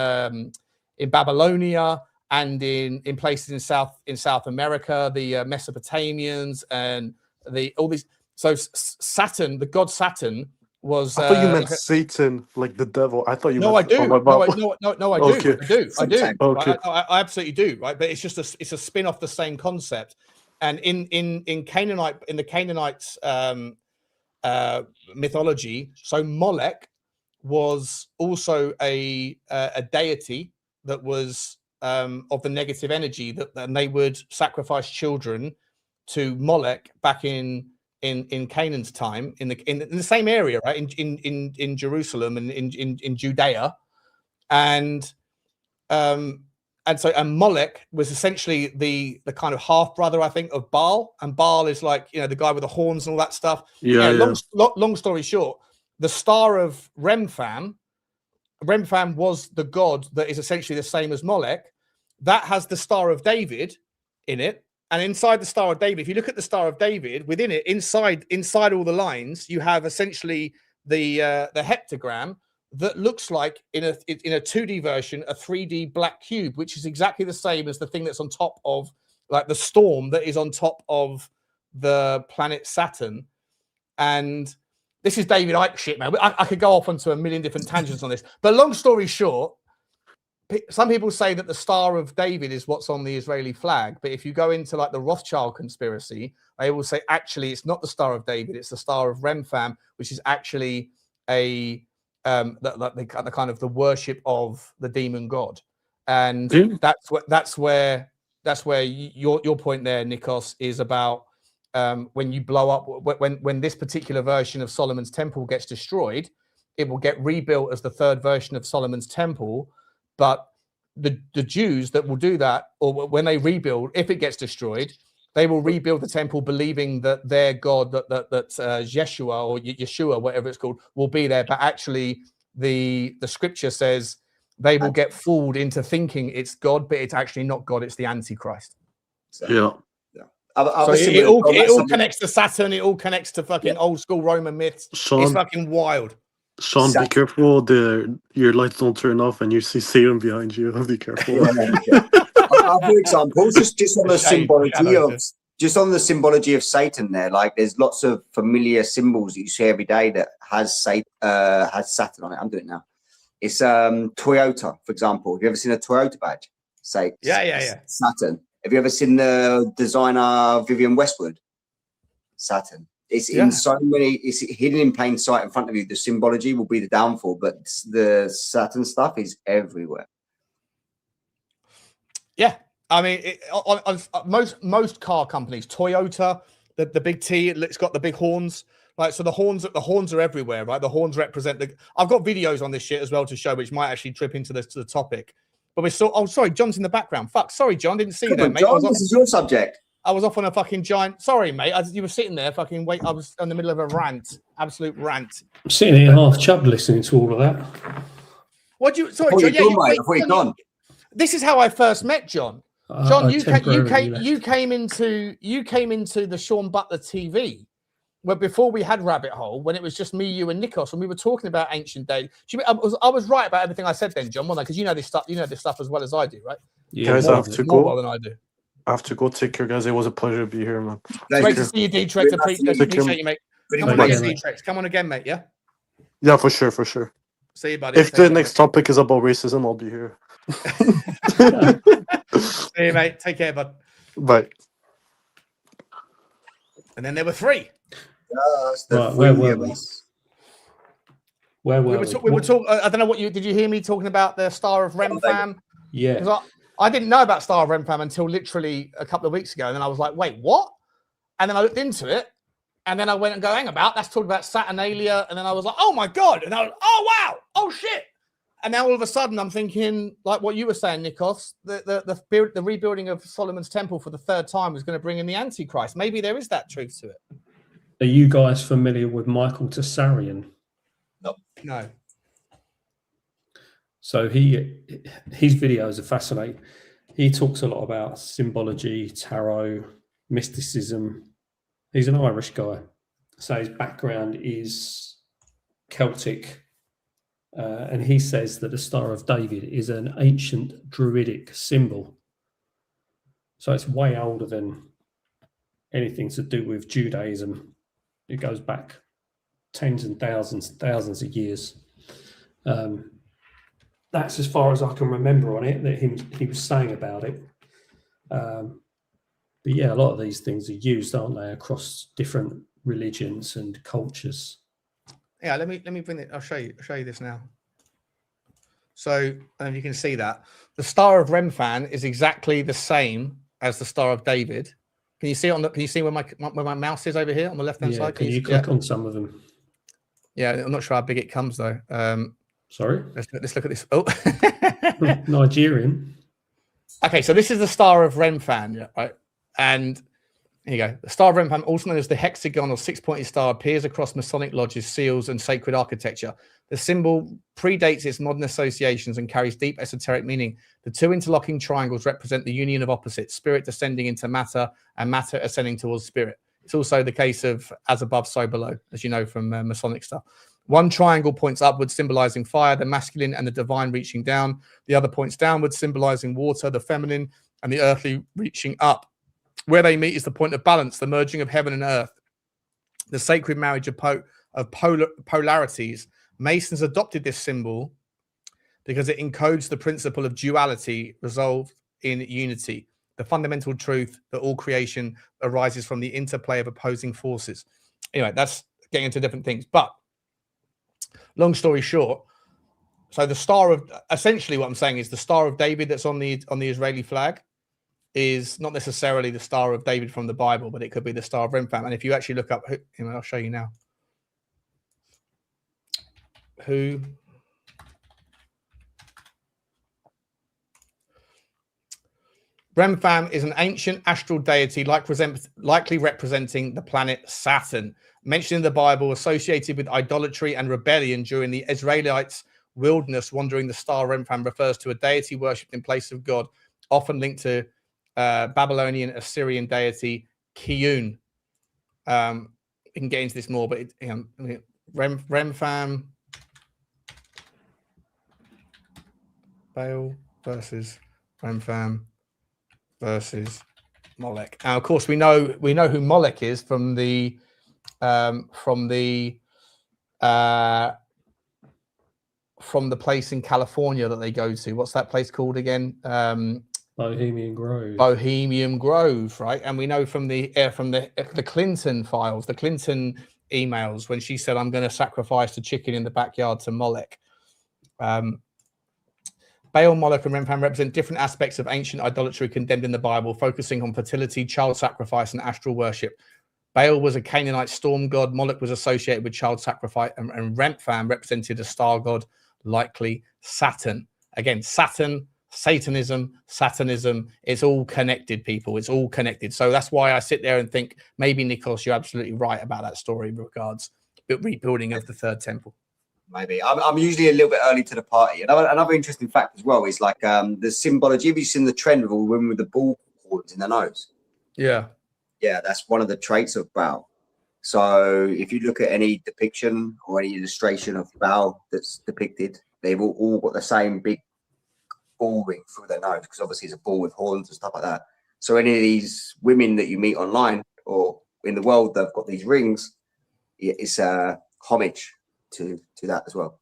Speaker 6: Babylonia and in places in South America, the Mesopotamians and all these. So Saturn, the god Saturn, was.
Speaker 10: I thought you meant Satan, like the devil. I thought you.
Speaker 6: No,
Speaker 10: meant,
Speaker 6: I do. No, I do.
Speaker 10: Okay.
Speaker 6: I do.
Speaker 10: Okay.
Speaker 6: Right? I absolutely do. Right, but it's just a spin off the same concept. And in the Canaanites mythology, so Molech was also a deity that was the negative energy and they would sacrifice children to Molech back in Canaan's time in the same area, right? In Jerusalem and in Judea, and Molech was essentially the kind of half brother, I think, of Baal, and Baal is like, you know, the guy with the horns and all that stuff. Long story short, the star of Remphan was the god that is essentially the same as Molech. That has the Star of David in it, and inside the Star of David, if you look at the Star of David, within it, inside all the lines, you have essentially the heptagram that looks like in a 2D version a 3D black cube, which is exactly the same as the thing that's on top of, like, the storm that is on top of the planet Saturn. And this is David Icke shit, man. I could go off onto a million different tangents on this, but long story short, some people say that the Star of David is what's on the Israeli flag, but if you go into like the Rothschild conspiracy, they will say actually it's not the Star of David, it's the Star of Remphan, which is actually the kind of the worship of the demon god, and that's where your point there, Nikos, is about when you blow up, when this particular version of Solomon's temple gets destroyed, it will get rebuilt as the third version of Solomon's temple. But the Jews that will do that, or when they rebuild, if it gets destroyed, they will rebuild the temple believing that their God, that Yeshua or Yeshua, whatever it's called, will be there. But actually, the scripture says they will get fooled into thinking it's God, but it's actually not God. It's the Antichrist.
Speaker 7: So
Speaker 6: it all connects to Saturn. It all connects to fucking old school Roman myths. It's fucking wild.
Speaker 10: Sean, be careful. Your lights don't turn off and you see Satan behind you. Be careful.
Speaker 7: Other examples, just on the symbology of Satan there, like there's lots of familiar symbols that you see every day that has Saturn on it. I'm doing it now. It's Toyota, for example. Have you ever seen a Toyota badge?
Speaker 6: Yeah.
Speaker 7: Saturn. Have you ever seen the designer Vivienne Westwood? Saturn. It's in so many. It's hidden in plain sight in front of you. The symbology will be the downfall, but the Saturn stuff is everywhere.
Speaker 6: Yeah, I mean, on most car companies, Toyota, the big T, it's got the big horns. Right, so the horns are everywhere, right? The horns represent the. I've got videos on this shit as well to show, which might actually trip into the topic. But we saw. Oh, sorry, John's in the background. Fuck, sorry, John, didn't see you there, mate.
Speaker 7: John, this is your subject.
Speaker 6: I was off on a fucking giant. Sorry, mate. You were sitting there, fucking wait. I was in the middle of a rant, absolute rant.
Speaker 8: I'm sitting here half chubbed listening to all of that.
Speaker 6: What you? Sorry, John. This is how I first met John. John, you came into the Sean Butler TV, where before we had Rabbit Hole, when it was just me, you, and Nikos, and we were talking about ancient days. I was right about everything I said then, John, wasn't I? Because you know this stuff. You know this stuff as well as I do, right?
Speaker 10: Yeah, guys, I have to go.
Speaker 6: More than I do.
Speaker 10: I have to go. Take care, guys. It was a pleasure to be here, man.
Speaker 6: Great to see you, D-Trex. Appreciate you, mate. Come on again, D-Trex. Come on again, mate. Yeah.
Speaker 10: Yeah, for sure.
Speaker 6: See you, buddy.
Speaker 10: If the next topic is about racism, I'll be here.
Speaker 6: See you, mate. Take care, bud.
Speaker 10: Bye.
Speaker 6: And then there were three.
Speaker 8: Where were we?
Speaker 6: We were talking. I don't know what did you hear me talking about the Star of Remphan?
Speaker 8: Yeah.
Speaker 6: Because I didn't know about Star of Remphan until literally a couple of weeks ago, and then I was like, "Wait, what?" And then I looked into it, and then I went and go, "Hang about, that's talking about Saturnalia," and then I was like, "Oh my god!" And I was, "Oh wow! Oh shit!" And now all of a sudden, I'm thinking, like what you were saying, Nikos, the rebuilding of Solomon's temple for the third time was going to bring in the Antichrist. Maybe there is that truth to it.
Speaker 8: Are you guys familiar with Michael Tsarian?
Speaker 6: No.
Speaker 8: So his videos are fascinating. He talks a lot about symbology, tarot, mysticism. He's an Irish guy. So his background is Celtic. And he says that the Star of David is an ancient druidic symbol. So it's way older than anything to do with Judaism. It goes back tens and thousands of years. That's as far as I can remember on it, that he was saying about it. But yeah, a lot of these things are used, aren't they, across different religions and cultures.
Speaker 6: Yeah, let me bring it. I'll show you this now. So you can see that the Star of Remphan is exactly the same as the Star of David. Can you see it on the? Can you see where my mouse is over here on the left hand
Speaker 8: Yeah,
Speaker 6: side?
Speaker 8: can you click on some of them?
Speaker 6: Yeah, I'm not sure how big it comes though.
Speaker 8: Sorry,
Speaker 6: let's look at this. Oh,
Speaker 8: Nigerian.
Speaker 6: Okay, so this is the Star of Remphan, right? And here you go. The Star of Remphan, also known as the hexagon or six-pointed star, appears across Masonic lodges, seals, and sacred architecture. The symbol predates its modern associations and carries deep esoteric meaning. The two interlocking triangles represent the union of opposites, spirit descending into matter and matter ascending towards spirit. It's also the case of as above, so below, as you know from Masonic stuff. One triangle points upwards, symbolizing fire, the masculine and the divine reaching down. The other points downwards, symbolizing water, the feminine and the earthly reaching up. Where they meet is the point of balance, the merging of heaven and earth, the sacred marriage of polarities. Masons adopted this symbol because it encodes the principle of duality resolved in unity, the fundamental truth that all creation arises from the interplay of opposing forces. Anyway, that's getting into different things. But long story short, so the Star of, essentially what I'm saying is the Star of David that's on the Israeli flag is not necessarily the Star of David from the Bible, but it could be the Star of Remphan. And if you actually look up, I'll show you now. Remphan is an ancient astral deity likely representing the planet Saturn, mentioned in the Bible, associated with idolatry and rebellion during the Israelites' wilderness wandering. The star Remphan refers to a deity worshipped in place of God, often linked to Babylonian Assyrian deity Kiyun. We can get into this more, but Remphan, Baal versus Remphan versus Molech. Now, of course, we know who Molech is from the place in California that they go to. What's that place called again?
Speaker 8: Bohemian Grove.
Speaker 6: Bohemian Grove, right? And we know from the Clinton files, the Clinton emails, when she said, "I'm going to sacrifice the chicken in the backyard to Molech." Baal, Moloch, and Remphan represent different aspects of ancient idolatry condemned in the Bible, focusing on fertility, child sacrifice, and astral worship. Baal was a Canaanite storm god. Moloch was associated with child sacrifice, and Remphan represented a star god, likely Saturn. Again, Saturn, Satanism, Satanism, it's all connected, people. It's all connected. So that's why I sit there and think maybe, Nikos, you're absolutely right about that story in regards to rebuilding of the third temple.
Speaker 7: Maybe I'm usually a little bit early to the party. Another interesting fact as well is like the symbology. Have you seen the trend of all women with the bull horns in their nose?
Speaker 6: Yeah,
Speaker 7: that's one of the traits of Baal. So if you look at any depiction or any illustration of Baal that's depicted, they've all got the same big bull ring through their nose, because obviously it's a bull with horns and stuff like that. So any of these women that you meet online or in the world that've got these rings, it's a homage to that as well.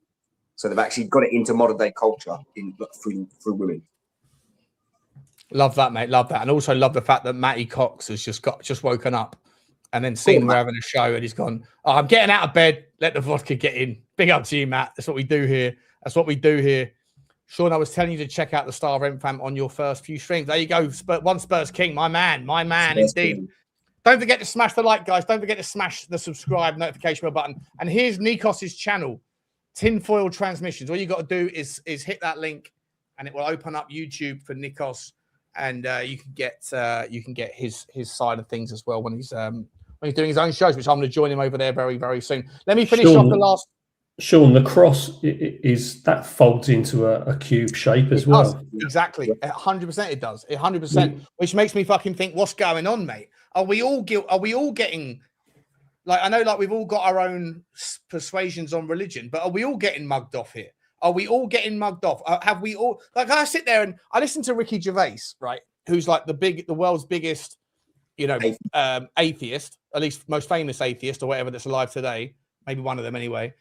Speaker 7: So they've actually got it into modern day culture through women.
Speaker 6: Love that, mate. Love that. And also love the fact that Matty Cox has just woken up and then seen we're having a show and he's gone, "Oh, I'm getting out of bed. Let the vodka get in." Big up to you, Matt. That's what we do here. That's what we do here. Sean, I was telling you to check out the Star of Remphan on your first few streams. There you go. One Spurs King, my man Spurs indeed. King. Don't forget to smash the like, guys. Don't forget to smash the subscribe notification bell button. And here's Nikos's channel, Tinfoil Transmissions. All you got to do is hit that link, and it will open up YouTube for Nikos, and you can get his side of things as well when he's doing his own shows, which I'm going to join him over there very, very soon. Let me finish off the last.
Speaker 8: Sean, the cross is that folds into a cube shape as well.
Speaker 6: Exactly, 100% it does. 100%, which makes me fucking think, what's going on, mate? Are we all getting, like, I know, like, we've all got our own persuasions on religion, but are we all getting mugged off here? Are we all getting mugged off? Have we all, like, I sit there and I listen to Ricky Gervais, right? Who's like the world's biggest, atheist, at least most famous atheist or whatever that's alive today. Maybe one of them anyway.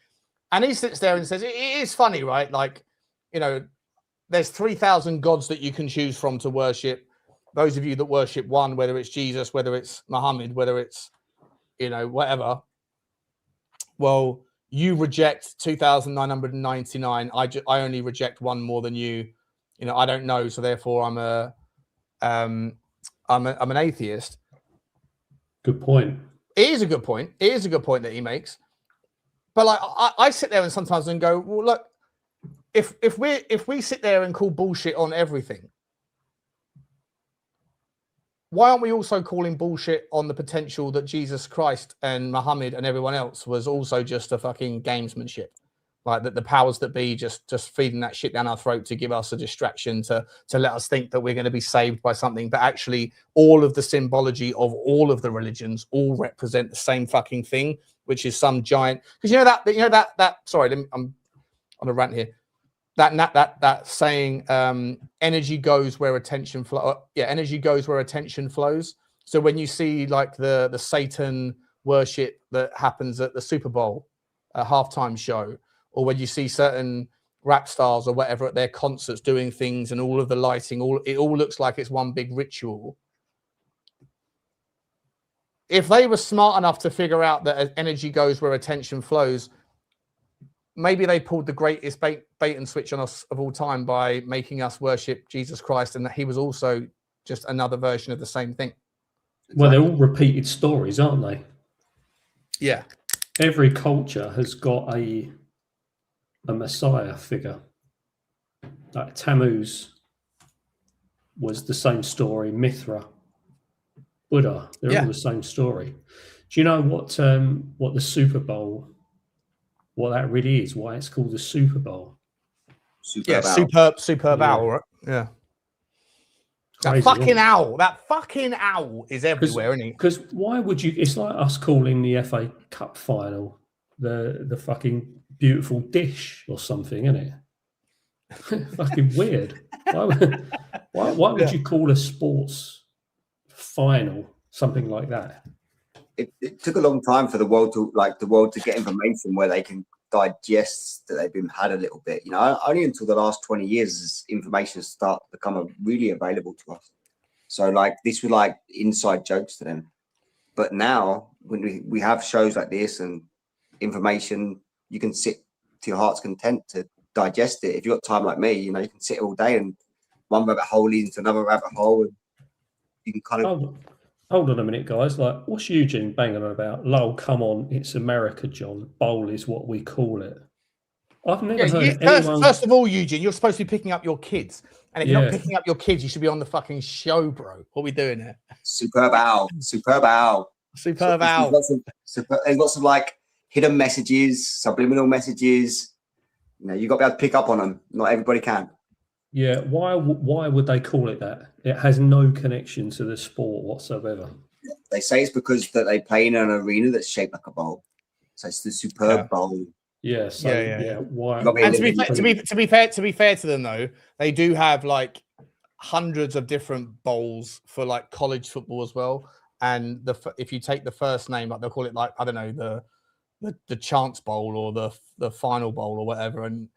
Speaker 6: And he sits there and says, it is funny, right? Like, there's 3,000 gods that you can choose from to worship. Those of you that worship one, whether it's Jesus, whether it's Muhammad, whether it's, whatever. Well, you reject 2,999. I only reject one more than you. You know, I don't know, so therefore I'm an atheist.
Speaker 8: Good point.
Speaker 6: It is a good point. It is a good point that he makes. But like, I sit there and sometimes and go, well, look, if we sit there and call bullshit on everything, why aren't we also calling bullshit on the potential that Jesus Christ and Muhammad and everyone else was also just a fucking gamesmanship? Like that the powers that be just feeding that shit down our throat to give us a distraction to let us think that we're going to be saved by something. But actually all of the symbology of all of the religions all represent the same fucking thing, which is some giant, because that sorry, I'm on a rant here. That saying, energy goes where attention flows. Yeah, energy goes where attention flows. So when you see like the Satan worship that happens at the Super Bowl halftime show, or when you see certain rap stars or whatever at their concerts doing things and all of the lighting, it all looks like it's one big ritual. If they were smart enough to figure out that energy goes where attention flows, maybe they pulled the greatest bait and switch on us of all time by making us worship Jesus Christ, and that he was also just another version of the same thing.
Speaker 8: Well, they're all repeated stories, aren't they?
Speaker 6: Yeah.
Speaker 8: Every culture has got a messiah figure. Like Tammuz was the same story. Mithra, Buddha, they're all the same story. Do you know what the Super Bowl, what that really is? Why it's called the Super Bowl?
Speaker 6: Superb owl, right? Yeah.
Speaker 8: Crazy,
Speaker 6: that fucking owl is everywhere, isn't he?
Speaker 8: Because why would you? It's like us calling the FA Cup final the fucking beautiful dish or something, isn't it? Fucking weird. Why would you call a sports final something like that?
Speaker 7: It took a long time for the world to get information where they can digest that they've been had a little bit. You know, only until the last 20 years has information start to become really available to us. So like this was like inside jokes to them. But now when we have shows like this and information, you can sit to your heart's content to digest it. If you've got time like me, you know, you can sit all day and one rabbit hole leads to another rabbit hole, and you can kind of
Speaker 8: hold on a minute, guys. Like, what's Eugene banging on about? Lol, come on, it's America, John. Bowl is what we call it. I've never heard anyone...
Speaker 6: First of all, Eugene, you're supposed to be picking up your kids. And if you're not picking up your kids, you should be on the fucking show, bro. What are we doing here?
Speaker 7: Superb owl. Superb owl.
Speaker 6: Superb owl.
Speaker 7: There's lots of like hidden messages, subliminal messages. You know, you've got to be able to pick up on them. Not everybody can.
Speaker 8: Yeah, why would they call it that? It has no connection to the sport whatsoever.
Speaker 7: They say it's because that they play in an arena that's shaped like a bowl. So it's the Superb Bowl.
Speaker 8: Yeah, so why?
Speaker 6: And to be fair to them though, they do have like hundreds of different bowls for like college football as well. And if you take the first name, like they'll call it like, I don't know, the chance bowl or the final bowl or whatever, and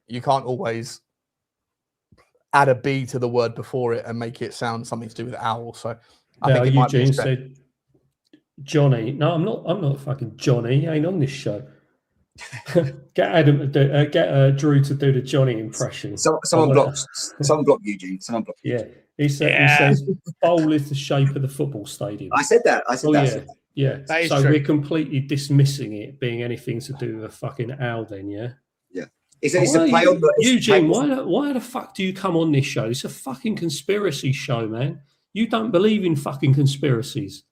Speaker 6: you can't always add a B to the word before it and make it sound something to do with owl. So I think Eugene said
Speaker 8: Johnny. No, I'm not fucking Johnny. He ain't on this show. Get Adam to do, get Drew to do the Johnny impression.
Speaker 7: Someone blocked Eugene. Someone blocked.
Speaker 8: Yeah, he says bowl is the shape of the football stadium.
Speaker 7: I said that.
Speaker 8: Yeah. So true. We're completely dismissing it being anything to do with a fucking owl. Then, yeah.
Speaker 7: It's a play on
Speaker 8: Eugene, why the fuck do you come on this show? It's a fucking conspiracy show, man. You don't believe in fucking conspiracies.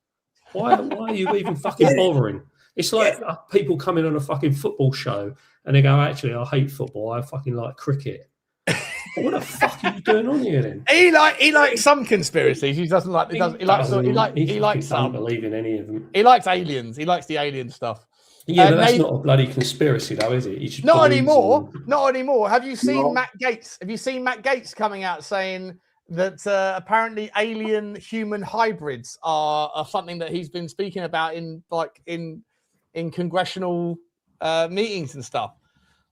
Speaker 8: Why are you even fucking bothering? It's like people coming on a fucking football show and they go, actually, I hate football. I fucking like cricket. What the fuck are you doing on here then?
Speaker 6: He likes some conspiracies. He doesn't like. He likes some.
Speaker 8: Don't believe in any of them.
Speaker 6: He likes aliens. He likes the alien stuff.
Speaker 8: Yeah, but that's not a bloody conspiracy, though, is it?
Speaker 6: Not anymore. Not anymore. Have you seen Matt Gaetz? Have you seen Matt Gaetz coming out saying that apparently alien human hybrids are something that he's been speaking about in congressional meetings and stuff?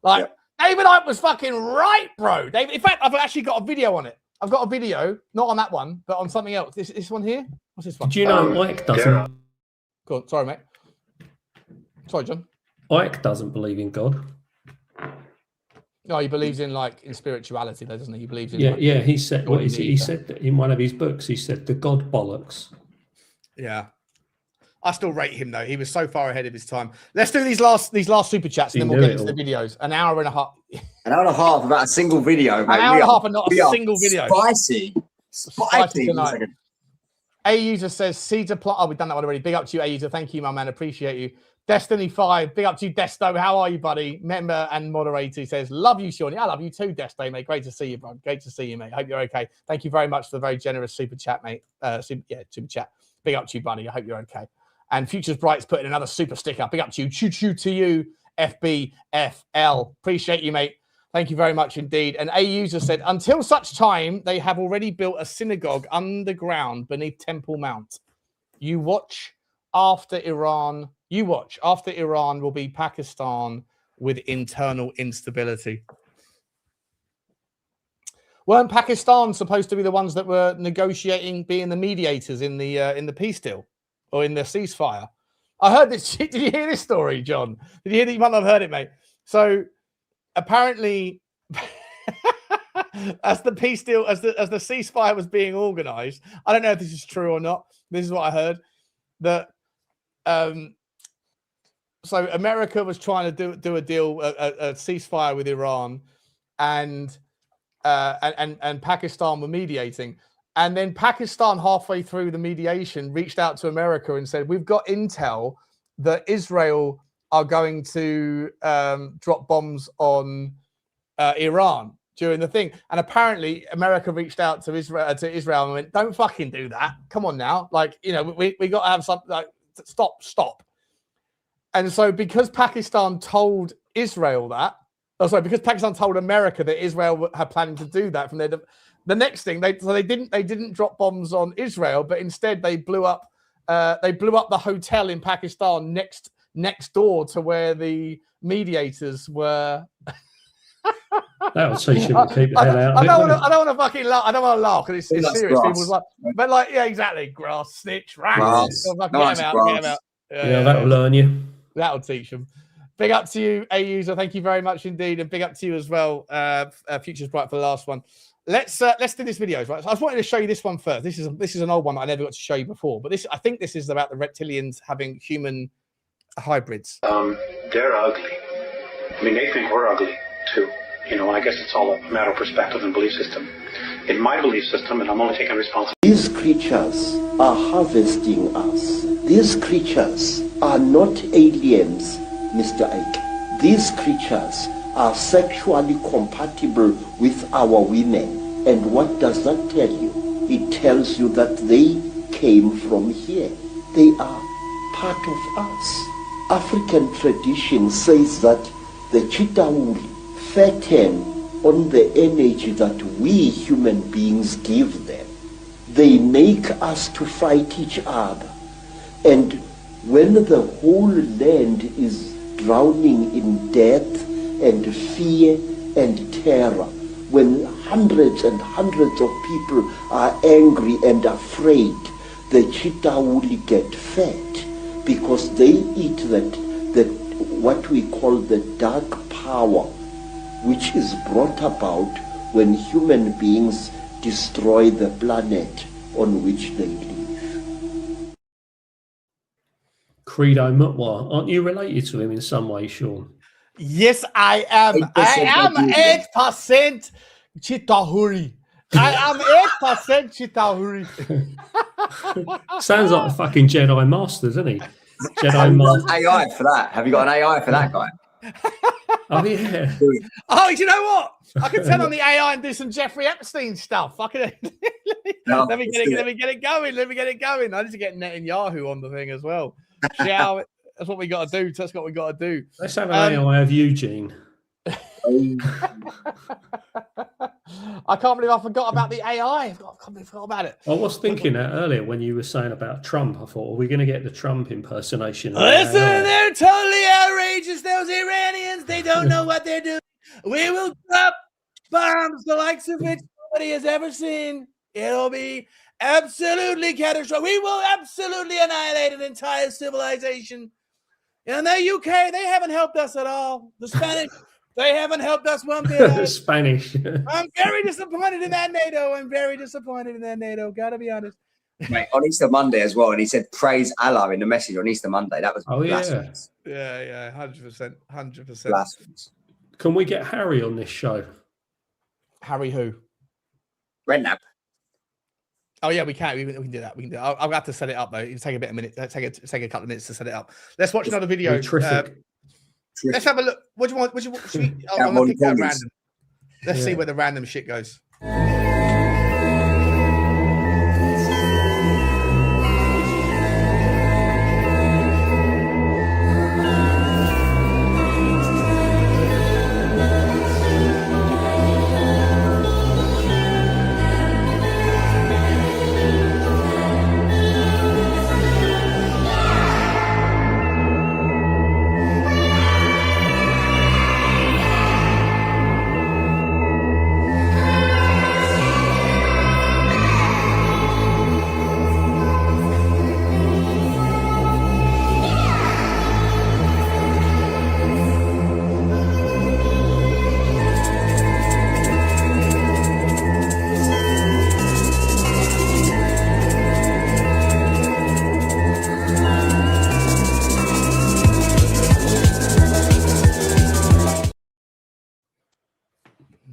Speaker 6: Like David Icke was fucking right, bro. In fact, I've actually got a video on it. I've got a video, not on that one, but on something else. This one here. What's this one?
Speaker 8: Do you know Icke doesn't?
Speaker 6: Go on. Sorry, mate. Sorry, John.
Speaker 8: Ike doesn't believe in God.
Speaker 6: No, he believes in in spirituality, though, doesn't he? He believes in
Speaker 8: Yeah. He said,
Speaker 6: what
Speaker 8: what is it? He said that in one of his books. He said the God bollocks.
Speaker 6: Yeah. I still rate him though. He was so far ahead of his time. Let's do these last super chats, and then we'll get into the videos. An hour and a half.
Speaker 7: An hour and a half about a single video, mate.
Speaker 6: An hour and a half and not a single video.
Speaker 7: Spicy
Speaker 6: tonight. A user says seeds apply. Oh, we've done that one already. Big up to you, A user. Thank you, my man. Appreciate you. Destiny 5. Big up to you, Desto. How are you, buddy? Member and moderator. He says, love you, Shawnee. I love you too, Desto, mate. Great to see you, bro. Great to see you, mate. Hope you're okay. Thank you very much for the very generous super chat, mate. Super chat. Big up to you, buddy. I hope you're okay. And Futures Bright's putting another super sticker. Big up to you. Choo choo to you, FBFL. Appreciate you, mate. Thank you very much indeed. And a user said, until such time, they have already built a synagogue underground beneath Temple Mount. You watch after Iran will be Pakistan with internal instability. Weren't Pakistan supposed to be the ones that were negotiating, being the mediators in the peace deal or in the ceasefire? I heard this. Did you hear this story, John? Did you hear that? You might not have heard it, mate. So apparently, as the peace deal, as the ceasefire was being organized, I don't know if this is true or not. This is what I heard. That so America was trying to do a deal, a ceasefire with Iran, and Pakistan were mediating. And then Pakistan, halfway through the mediation, reached out to America and said, we've got intel that Israel are going to drop bombs on Iran during the thing. And apparently America reached out to Israel and went, don't fucking do that. Come on now. Like, you know, we got to have something like, stop. And so because Pakistan told Israel that, because Pakistan told America that Israel had planning to do that from there, the next thing they didn't drop bombs on Israel, but instead they blew up the hotel in Pakistan next door to where the mediators were.
Speaker 8: That would teach him to keep the hell out of it.
Speaker 6: I don't want to fucking laugh. I don't want to laugh because it's serious. People's like, but like, yeah, exactly. Grass, snitch, rats. Get them out.
Speaker 8: Yeah, that'll learn you.
Speaker 6: That'll teach them. Big up to you, A user. Thank you very much indeed, and big up to you as well. Futures Bright for the last one. Let's do this video, right? So I just wanted to show you this one first. This is an old one that I never got to show you before, but I think this is about the reptilians having human hybrids.
Speaker 11: They're ugly. I mean, they think we're ugly too. You know, I guess it's all a matter of perspective and belief system. In my belief system, and I'm only taking responsibility.
Speaker 12: These creatures are harvesting us. These creatures are not aliens, Mr. Ike. These creatures are sexually compatible with our women. And what does that tell you? It tells you that they came from here. They are part of us. African tradition says that the Chitauri fatten on the energy that we human beings give them. They make us to fight each other. And when the whole land is drowning in death and fear and terror, when hundreds and hundreds of people are angry and afraid, the Chitauri get fat because they eat that what we call the dark power, which is brought about when human beings destroy the planet on which they live.
Speaker 8: Credo Mutwa, aren't you related to him in some way, Sean?
Speaker 6: Yes, I am. I am 8% Chitahuri. I am 8% Chitahuri.
Speaker 8: Sounds like a fucking Jedi Master, doesn't he? Jedi Master.
Speaker 7: AI for that. Have you got an AI for that guy?
Speaker 8: Oh yeah.
Speaker 6: Oh, you know what? I can turn on the AI and do some Jeffrey Epstein stuff. Let me get it going. I need to get Netanyahu on the thing as well. That's what we got to do. That's what we got to do.
Speaker 8: Let's have an AI of Eugene.
Speaker 6: I can't believe I forgot about the AI. I can't believe I forgot about it.
Speaker 8: I was thinking that earlier when you were saying about Trump. I thought, are we going to get the Trump impersonation?
Speaker 6: Listen, they're totally outrageous. Those Iranians, they don't know what they're doing. We will drop bombs the likes of which nobody has ever seen. It'll be absolutely catastrophic. We will absolutely annihilate an entire civilization. And the UK, they haven't helped us at all. The Spanish, they haven't helped us one bit.
Speaker 8: Spanish.
Speaker 6: I'm very disappointed in that NATO. I'm very disappointed in that NATO. Gotta be honest.
Speaker 7: Mate, on Easter Monday as well, and he said praise Allah in the message on Easter Monday. That was
Speaker 8: blasphemous.
Speaker 6: Yeah, 100%, 100%.
Speaker 7: Blasphemous.
Speaker 8: Can we get Harry on this show?
Speaker 6: Harry who?
Speaker 7: Redknapp.
Speaker 6: Oh yeah, we can. We can do that. We can do that. I'll have to set it up though. It'll take a bit of minute. Take a couple of minutes to set it up. Let's watch another video. Let's have a look. What do you want? I'm gonna pick that random. Let's see where the random shit goes.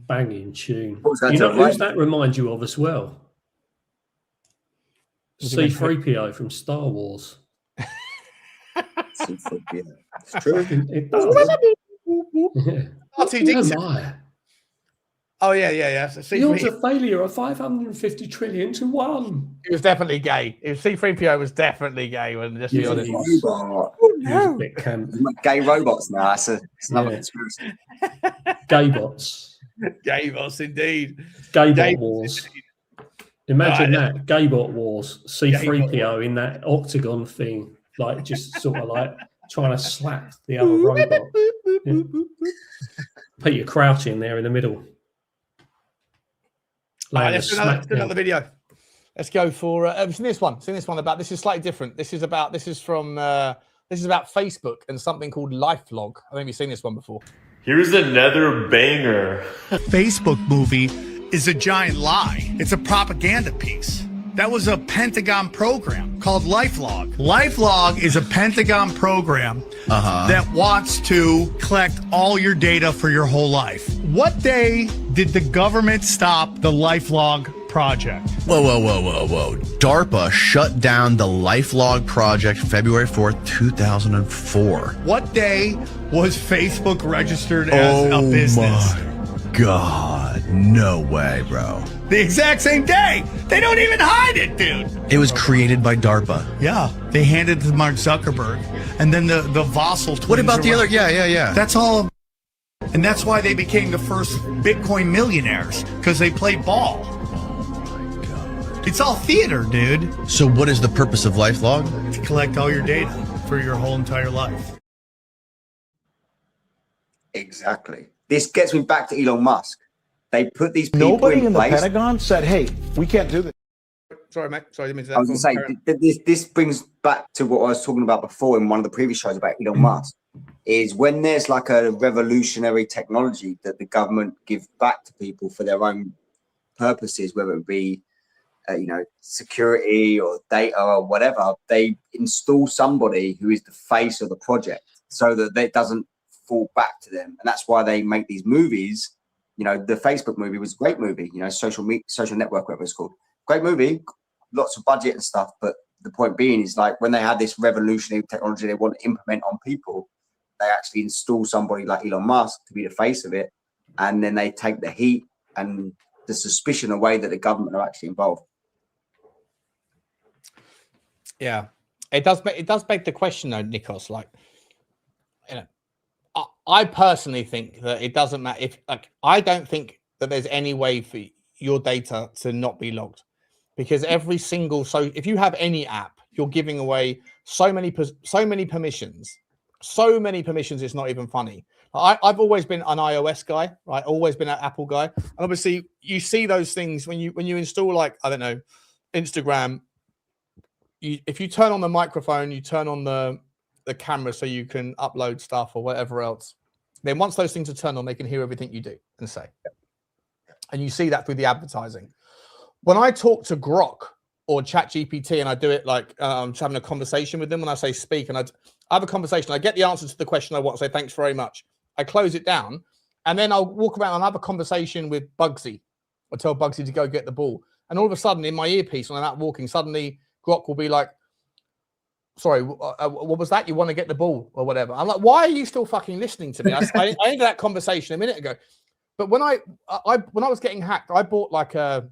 Speaker 8: Banging tune. You know who's that remind you of as well? C-3PO from Star Wars.
Speaker 7: C-3PO. It's true.
Speaker 8: It does.
Speaker 6: R2D2. Oh yeah. So
Speaker 8: You're a failure of 550 trillion to 1.
Speaker 6: It was definitely gay. C-3PO was definitely gay. When just be honest.
Speaker 7: Oh,
Speaker 8: no. Bit camp.
Speaker 7: Gay robots now. It's another conspiracy.
Speaker 8: Gay bots.
Speaker 6: Gay bots, indeed.
Speaker 8: Gay bot wars. Imagine that. Gay bot wars. C-3PO in that octagon thing, like just sort of like trying to slap the other robot. Yeah. Peter crouching there in the middle.
Speaker 6: Let's do another video. Let's go for. I've seen this one. About this is slightly different. This is about Facebook and something called LifeLog. I think you've seen this one before.
Speaker 13: Here's another banger.
Speaker 14: Facebook movie is a giant lie. It's a propaganda piece. That was a Pentagon program called LifeLog. LifeLog is a Pentagon program that wants to collect all your data for your whole life. What day did the government stop the LifeLog project?
Speaker 15: Whoa. DARPA shut down the LifeLog project February 4th, 2004.
Speaker 14: What day was Facebook registered as a business?
Speaker 15: Oh my God. No way, bro.
Speaker 14: The exact same day. They don't even hide it, dude.
Speaker 15: It was created by DARPA.
Speaker 14: Yeah. They handed it to Mark Zuckerberg. And then the Vossel twins.
Speaker 15: What about the other? Yeah.
Speaker 14: That's all. And that's why they became the first Bitcoin millionaires, because they played ball. It's all theater, dude.
Speaker 15: So what is the purpose of LifeLog?
Speaker 14: To collect all your data for your whole entire life.
Speaker 7: Exactly. This gets me back to Elon Musk. They put these people
Speaker 16: Nobody in the
Speaker 7: place.
Speaker 16: Pentagon said, hey, we can't do this.
Speaker 6: Sorry, mate. Sorry, I didn't mean to.
Speaker 7: I was going to say, this brings back to what I was talking about before in one of the previous shows about Elon Musk, is when there's like a revolutionary technology that the government give back to people for their own purposes, whether it be security or data or whatever, they install somebody who is the face of the project so that it doesn't fall back to them. And that's why they make these movies. The Facebook movie was a great movie, social network, whatever it's called. Great movie, lots of budget and stuff. But the point being is, like, when they have this revolutionary technology they want to implement on people, they actually install somebody like Elon Musk to be the face of it. And then they take the heat and the suspicion away that the government are actually involved.
Speaker 6: Yeah, it does beg the question, though, Nikos. Like, I personally think that it doesn't matter I don't think that there's any way for your data to not be logged, because if you have any app, you're giving away so many permissions. So many permissions, it's not even funny. I've always been an iOS guy, right? Always been an Apple guy, and obviously you see those things when you install, like, I don't know, Instagram. If you turn on the microphone, you turn on the the camera so you can upload stuff or whatever else. Then once those things are turned on, they can hear everything you do and say. And you see that through the advertising. When I talk to Grok or ChatGPT and I do it like I'm just having a conversation with them, when I say speak and I have a conversation, I get the answer to the question I want, say thanks very much. I close it down and then I'll walk around and have a conversation with Bugsy. I'll tell Bugsy to go get the ball. And all of a sudden in my earpiece, when I'm out walking, suddenly Grok will be like, sorry, what was that? You want to get the ball or whatever. I'm like, why are you still fucking listening to me? I ended that conversation a minute ago. But when I was getting hacked, I bought like a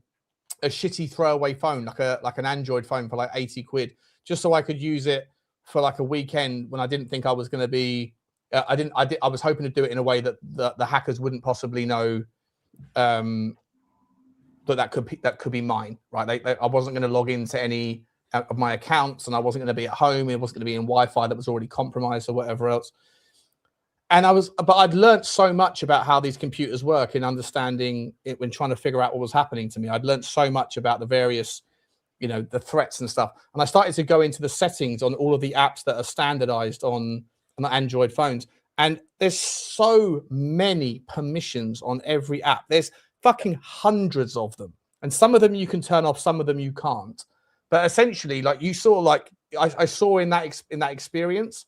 Speaker 6: shitty throwaway phone, like an Android phone for like 80 quid, just so I could use it for like a weekend when I didn't think I was going to be. I was hoping to do it in a way that the hackers wouldn't possibly know that could be mine, right? I wasn't going to log into any of my accounts, and I wasn't going to be at home. It wasn't going to be in Wi-Fi that was already compromised or whatever else. And but I'd learned so much about how these computers work in understanding it when trying to figure out what was happening to me. I'd learned so much about the various, the threats and stuff. And I started to go into the settings on all of the apps that are standardized on the Android phones. And there's so many permissions on every app. There's fucking hundreds of them. And some of them you can turn off, some of them you can't. But essentially, like you saw, like I saw in that experience,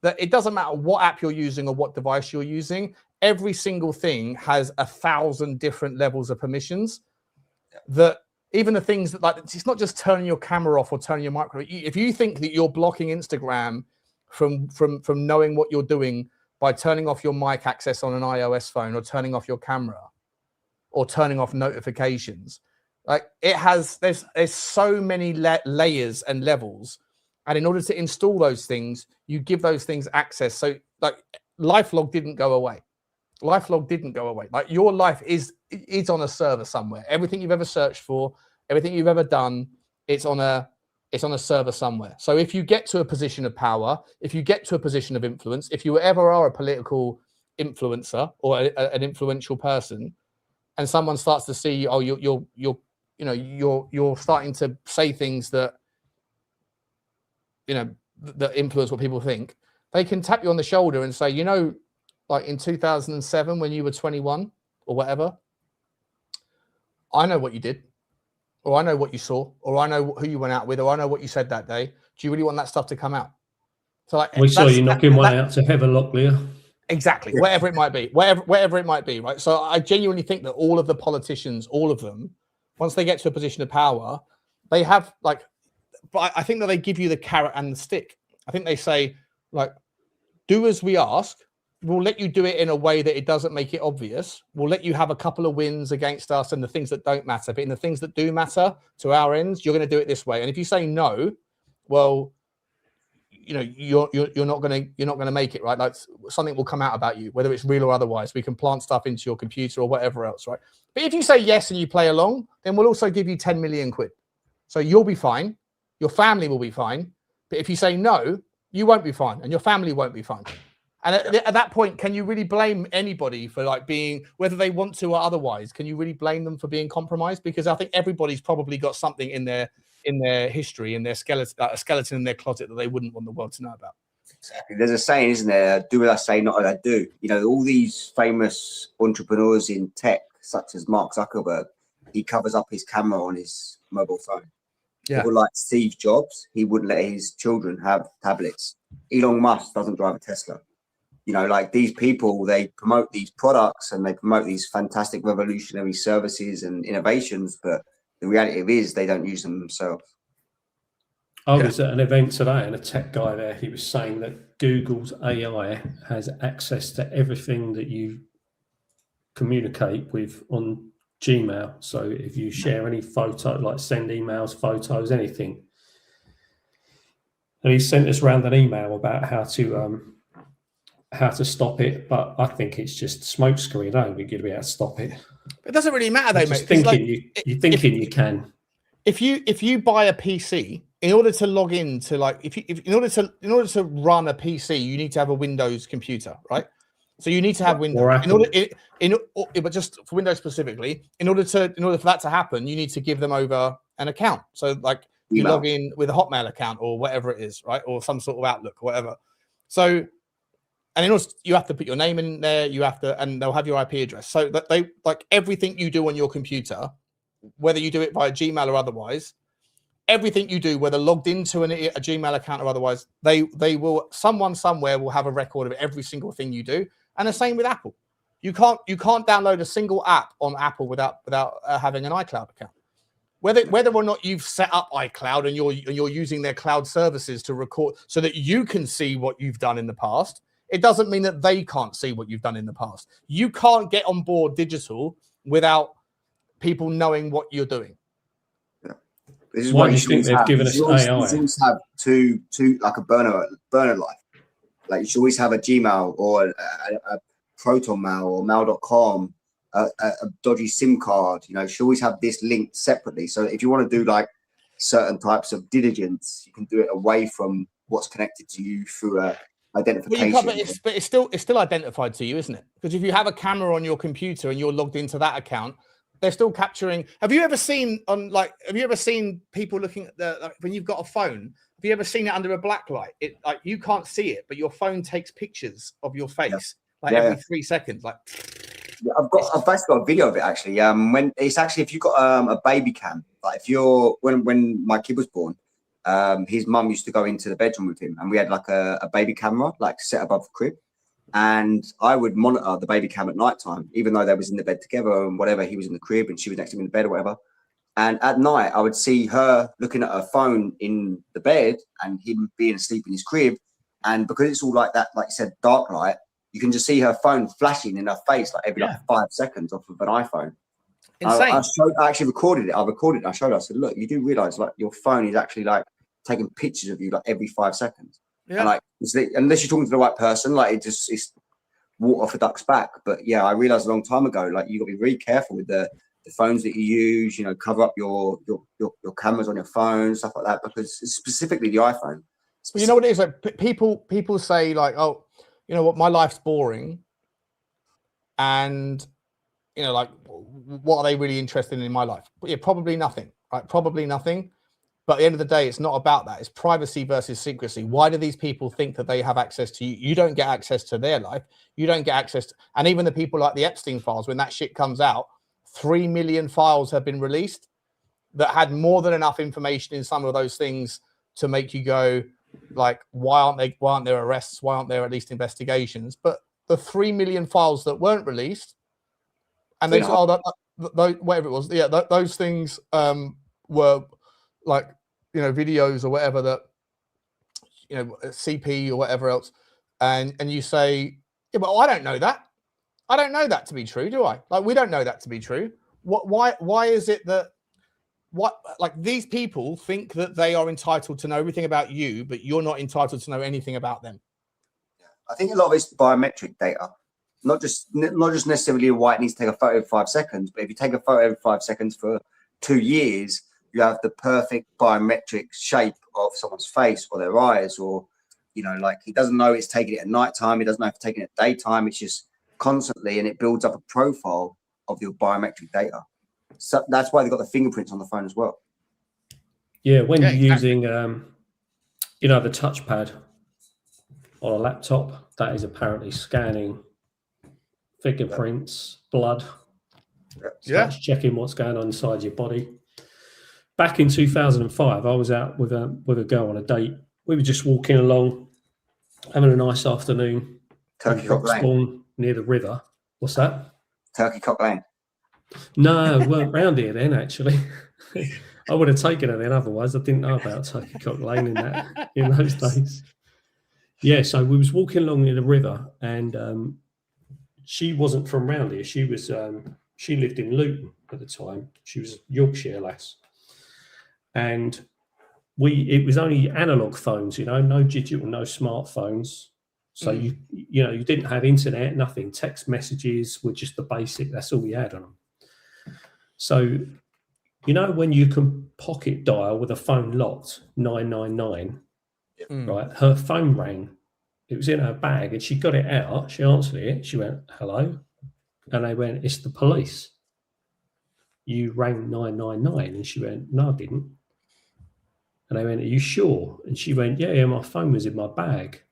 Speaker 6: that it doesn't matter what app you're using or what device you're using, every single thing has 1,000 different levels of permissions. That even the things that, like, it's not just turning your camera off or turning your micro. If you think that you're blocking Instagram from knowing what you're doing by turning off your mic access on an iOS phone or turning off your camera or turning off notifications, like there's so many layers and levels. And in order to install those things, you give those things access. So like LifeLog didn't go away. LifeLog didn't go away. Like your life is on a server somewhere. Everything you've ever searched for, everything you've ever done, it's on a server somewhere. So if you get to a position of power, if you get to a position of influence, if you ever are a political influencer or an influential person, and someone starts to see, oh, you're starting to say things that that influence what people think, they can tap you on the shoulder and say, like in 2007 when you were 21 or whatever, I know what you did, or I know what you saw, or I know who you went out with, or I know what you said that day. Do you really want that stuff to come out? So like,
Speaker 8: we saw you knocking one out to Heather Locklear.
Speaker 6: Exactly, whatever it might be, whatever it might be, right? So I genuinely think that all of the politicians, all of them, once they get to a position of power, they have like, but I think that they give you the carrot and the stick. I think they say, like, do as we ask. We'll let you do it in a way that it doesn't make it obvious. We'll let you have a couple of wins against us and the things that don't matter. But in the things that do matter to our ends, you're going to do it this way. And if you say no, well, you're not going to make it, right? Like something will come out about you, whether it's real or otherwise. We can plant stuff into your computer or whatever else, right? But if you say yes and you play along, then we'll also give you 10 million quid. So you'll be fine. Your family will be fine. But if you say no, you won't be fine and your family won't be fine. And at that point, can you really blame anybody for like being, whether they want to or otherwise, can you really blame them for being compromised? Because I think everybody's probably got something in their history, in their skeleton, a skeleton in their closet that they wouldn't want the world to know about.
Speaker 7: Exactly. There's a saying, isn't there? Do what I say, not what I do. All these famous entrepreneurs in tech, such as Mark Zuckerberg, he covers up his camera on his mobile phone.
Speaker 6: Yeah.
Speaker 7: People like Steve Jobs, he wouldn't let his children have tablets. Elon Musk doesn't drive a Tesla. Like these people, they promote these products and they promote these fantastic revolutionary services and innovations, but the reality is they don't use them themselves.
Speaker 8: I was at an event today and a tech guy there, he was saying that Google's AI has access to everything that you communicate with on Gmail. So if you share any photo, like send emails, photos, anything. And he sent us around an email about how to stop it, but I think it's just smokescreen. I don't think you'd be able to stop it.
Speaker 6: It doesn't really matter though, mate.
Speaker 8: You're thinking you can.
Speaker 6: If you buy a PC, in order to log into in order to run a PC, you need to have a Windows computer, right? So you need to have Windows. But just for Windows specifically, in order for that to happen, you need to give them over an account. So like you log in with a Hotmail account or whatever it is, right? Or some sort of Outlook or whatever. So, and then also you have to put your name in there. You have to, and they'll have your IP address. So that they like everything you do on your computer, whether you do it via Gmail or otherwise, everything you do, whether logged into a Gmail account or otherwise, they will, someone somewhere will have a record of every single thing you do. And the same with Apple. You can't download a single app on Apple without having an iCloud account. Whether or not you've set up iCloud and you're using their cloud services to record so that you can see what you've done in the past, it doesn't mean that they can't see what you've done in the past. You can't get on board digital without people knowing what you're doing.
Speaker 7: Yeah. This is
Speaker 8: Why
Speaker 7: what
Speaker 8: do you think they've given us AI?
Speaker 7: You should always have two like a burner life. Like you should always have a Gmail or a Proton Mail or Mail.com, a dodgy SIM card. You know, you should always have this linked separately. So if you want to do like certain types of diligence, you can do it away from what's connected to you through a identification.
Speaker 6: Well, but it's still identified to you, isn't it? Because if you have a camera on your computer and you're logged into that account, they're still capturing. Have you ever seen people looking at when you've got a phone? Have you ever seen it under a black light? It like you can't see it, but your phone takes pictures of your face every 3 seconds. Like
Speaker 7: I've basically got a video of it actually. When it's actually if you've got a baby cam, like if you're when my kid was born, his mum used to go into the bedroom with him, and we had like a baby camera like set above the crib, and I would monitor the baby cam at night time, even though they was in the bed together and whatever. He was in the crib and she was next to him in the bed or whatever. And at night, I would see her looking at her phone in the bed and him being asleep in his crib. And because it's all like that, like you said, dark light, you can just see her phone flashing in her face like every like 5 seconds off of an iPhone.
Speaker 6: Insane.
Speaker 7: I actually recorded it. I recorded it. I showed her. I said, look, you do realize like your phone is actually like taking pictures of you like every 5 seconds. Yeah. And like, unless you're talking to the right person, like it's water off a duck's back. But yeah, I realized a long time ago, like you got to be really careful with the phones that you use. You know, cover up your cameras on your phone, stuff like that, because specifically the iPhone.
Speaker 6: Well, you know what it is? Like people say like, oh, you know what, my life's boring, and you know, like, what are they really interested in my life? But yeah, probably nothing. Right? Probably nothing. But at the end of the day, it's not about that. It's privacy versus secrecy. Why do these people think that they have access to you? You don't get access to their life. You don't get access to, and even the people like the Epstein files, when that shit comes out, 3 million files have been released that had more than enough information in some of those things to make you go, like, why aren't there arrests? Why aren't there at least investigations? But the 3 million files that weren't released, and they whatever it was, those things were like, you know, videos or whatever that, you know, CP or whatever else, and you say, yeah, but I don't know that. I don't know that to be true, do I? Like, we don't know that to be true. Why is it that like these people think that they are entitled to know everything about you, but you're not entitled to know anything about them?
Speaker 7: I think a lot of it's biometric data, not just necessarily why it needs to take a photo every 5 seconds, but if you take a photo every 5 seconds for 2 years, you have the perfect biometric shape of someone's face or their eyes, or, you know, like he doesn't know it's taking it at nighttime. He doesn't know if it's taking it at daytime. It's just constantly, and it builds up a profile of your biometric data. So that's why they've got the fingerprints on the phone as well.
Speaker 8: Yeah, when you're using, you know, the touchpad on a laptop, that is apparently scanning fingerprints, blood. Starts checking what's going on inside your body. Back in 2005, I was out with a girl on a date. We were just walking along, having a nice afternoon.
Speaker 7: Turkey Cock Lane.
Speaker 8: Near the river. What's that?
Speaker 7: Turkey Cock Lane.
Speaker 8: No, we weren't round here then, actually. I would have taken her then, otherwise I didn't know about Turkey Cock Lane in those days. Yeah, so we was walking along in the river, and she wasn't from round here. She was she lived in Luton at the time. She was a Yorkshire lass. And it was only analog phones, you know, no digital, no smartphones. So you didn't have internet, nothing. Text messages were just the basic. That's all we had on them. So, you know, when you can pocket dial with a phone locked, 999, right? Her phone rang. It was in her bag, and she got it out. She answered it. She went, "Hello," and they went, "It's the police. You rang 999," and she went, "No, I didn't." And they went, "Are you sure?" And she went, yeah, my phone was in my bag.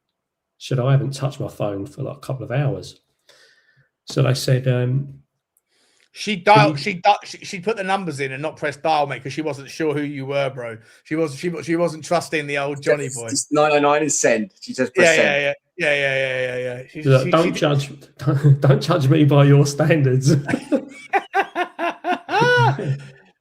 Speaker 8: Said, I haven't touched my phone for like a couple of hours. So they said,
Speaker 6: she put the numbers in and not press dial, mate, because she wasn't sure who you were, bro. She wasn't trusting the old Johnny boy.
Speaker 7: Just 909 and send. She just pressed send.
Speaker 6: Yeah.
Speaker 8: Don't judge me by your standards.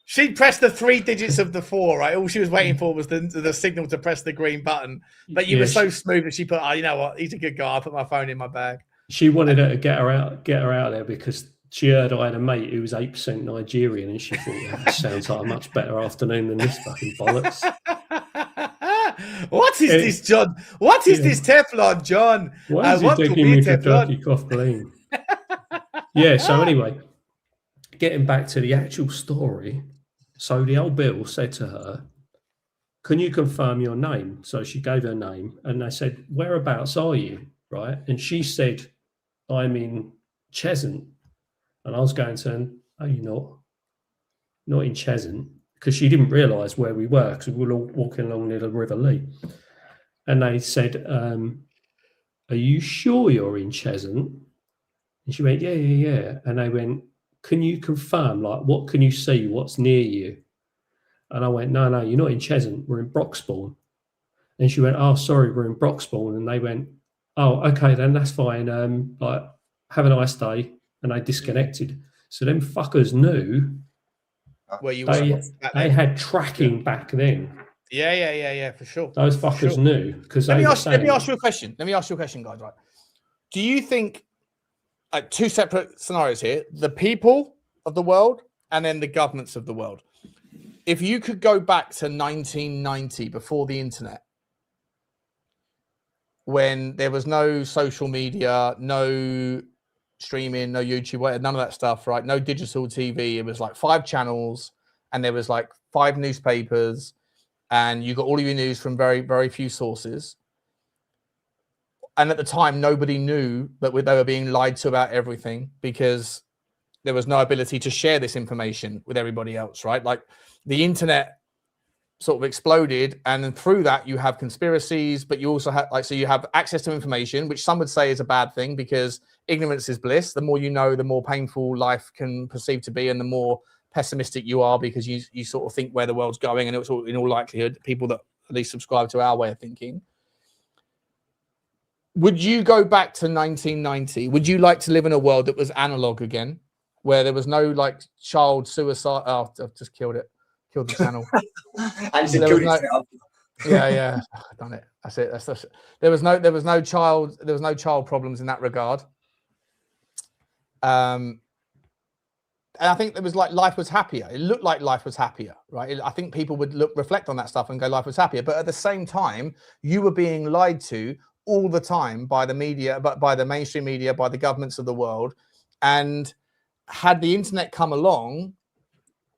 Speaker 6: She pressed the 3 digits of the 4, right? All she was waiting for was the signal to press the green button. But you were so smooth that she put, you know what? He's a good guy. I put my phone in my bag.
Speaker 8: She wanted her to get her out there because she heard I had a mate who was 8% Nigerian, and she thought, that sounds like a much better afternoon than this fucking bollocks.
Speaker 6: What is this, John? What is this Teflon, John?
Speaker 8: Why is he taking me to Turkey cough balloon? Yeah, so anyway, getting back to the actual story. So the old Bill said to her, can you confirm your name? So she gave her name, and they said, whereabouts are you? Right? And she said, I'm in Cheshunt. And I was going to her, are you not in Cheshunt? Because she didn't realise where we were, because we were all walking along near the River Lee. And they said, are you sure you're in Cheshunt? And she went, yeah. And they went, can you confirm, like, what can you see? What's near you? And I went, no, you're not in Cheshunt. We're in Broxbourne. And she went, oh, sorry, we're in Broxbourne. And they went, oh, okay, then that's fine. Like, have a nice day. And they disconnected. So them fuckers knew
Speaker 6: where you
Speaker 8: they,
Speaker 6: were.
Speaker 8: They had tracking back then.
Speaker 6: Yeah, for sure.
Speaker 8: Those fuckers knew. Because
Speaker 6: let me ask you a question. Guys. Right? Do you think, like, 2 separate scenarios here: the people of the world and then the governments of the world? If you could go back to 1990, before the internet, when there was no social media, no streaming, no YouTube, none of that stuff, right? No digital TV. It was like 5 channels, and there was like 5 newspapers, and you got all of your news from very, very few sources. And at the time, nobody knew that they were being lied to about everything, because there was no ability to share this information with everybody else, right? Like, the internet sort of exploded, and then through that you have conspiracies, but you also have, like, so you have access to information, which some would say is a bad thing, because ignorance is bliss. The more you know, the more painful life can perceive to be, and the more pessimistic you are, because you sort of think where the world's going, and it's all, in all likelihood, people that at least subscribe to our way of thinking. Would you go back to 1990? Would you like to live in a world that was analog again, where there was no, like, child suicide? Oh, I've just killed it. Killed the channel. Yeah, I've done it. That's it. There was no child problems in that regard. And I think it was like life was happier. It looked like life was happier, right? I think people would reflect on that stuff and go, life was happier. But at the same time, you were being lied to all the time by the media, but by the mainstream media, by the governments of the world. And had the internet come along,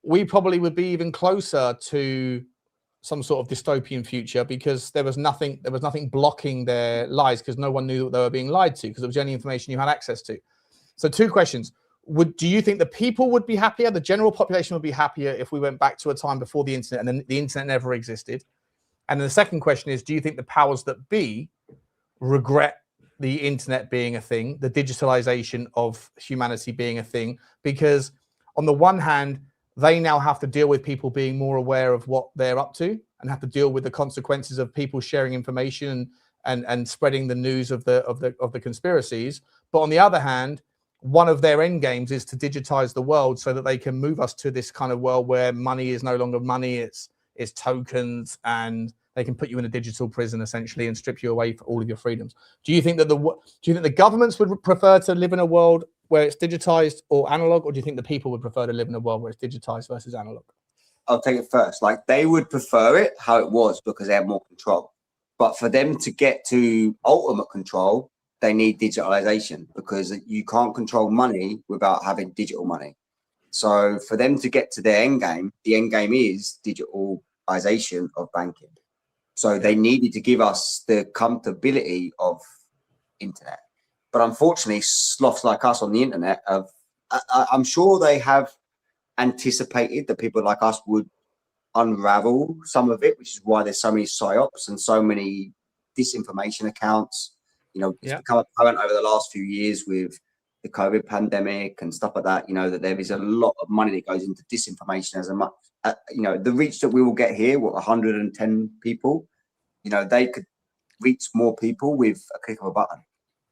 Speaker 6: we probably would be even closer to some sort of dystopian future, because there was nothing blocking their lies, because no one knew that they were being lied to, because it was the only information you had access to. So 2 questions. Do you think the people would be happier, the general population would be happier, if we went back to a time before the internet and then the internet never existed? And then the second question is, do you think the powers that be regret the internet being a thing, the digitalization of humanity being a thing? Because on the one hand, they now have to deal with people being more aware of what they're up to, and have to deal with the consequences of people sharing information and spreading the news of the conspiracies. But on the other hand, one of their end games is to digitize the world, so that they can move us to this kind of world where money is no longer money, it's tokens, and they can put you in a digital prison essentially and strip you away for all of your freedoms. Do you think that the governments would prefer to live in a world where it's digitized or analog, or do you think the people would prefer to live in a world where it's digitized versus analog?
Speaker 7: I'll take it first. Like, they would prefer it how it was, because they have more control. But for them to get to ultimate control, they need digitalization, because you can't control money without having digital money. So for them to get to their end game, the end game is digitalization of banking. So they needed to give us the comfortability of internet. But unfortunately, sloths like us on the internet I'm sure they have anticipated that people like us would unravel some of it, which is why there's so many psyops and so many disinformation accounts. You know, it's become apparent over the last few years with the COVID pandemic and stuff like that, you know, that there is a lot of money that goes into disinformation as a much, you know, the reach that we will get here, 110 people, you know, they could reach more people with a click of a button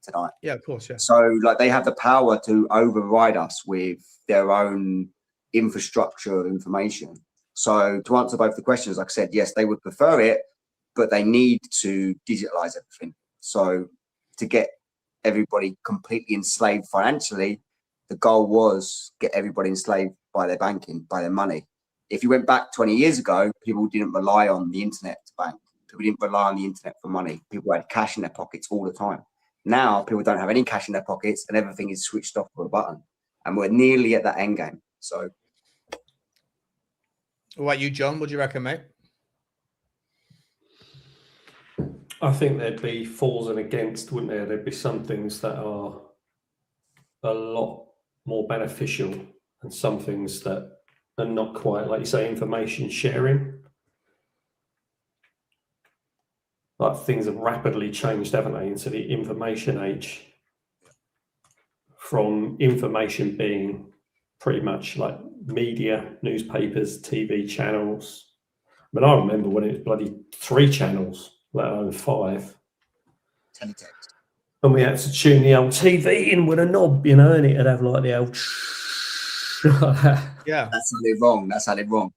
Speaker 7: tonight.
Speaker 6: Yeah, of course, yeah.
Speaker 7: So like they have the power to override us with their own infrastructure of information. So to answer both the questions, like I said, yes, they would prefer it, but they need to digitalize everything. So to get everybody completely enslaved financially, the goal was get everybody enslaved by their banking, by their money. If you went back 20 years ago, people didn't rely on the internet to bank. People didn't rely on the internet for money. People had cash in their pockets all the time. Now people don't have any cash in their pockets and everything is switched off with a button. And we're nearly at that end game. So
Speaker 6: what about you, John? What do you reckon, mate?
Speaker 8: I think there'd be fors and against, wouldn't there? There'd be some things that are a lot more beneficial and some things that are not quite, like you say, information sharing. Like things have rapidly changed, haven't they, into the information age. From information being pretty much like media, newspapers, TV channels. I mean, I remember when it was bloody 3 channels, let alone 5.
Speaker 7: Teletext.
Speaker 8: And we had to tune the old TV in with a knob, you know, and it'd have like the old
Speaker 6: yeah.
Speaker 7: That sounded wrong. That sounded wrong.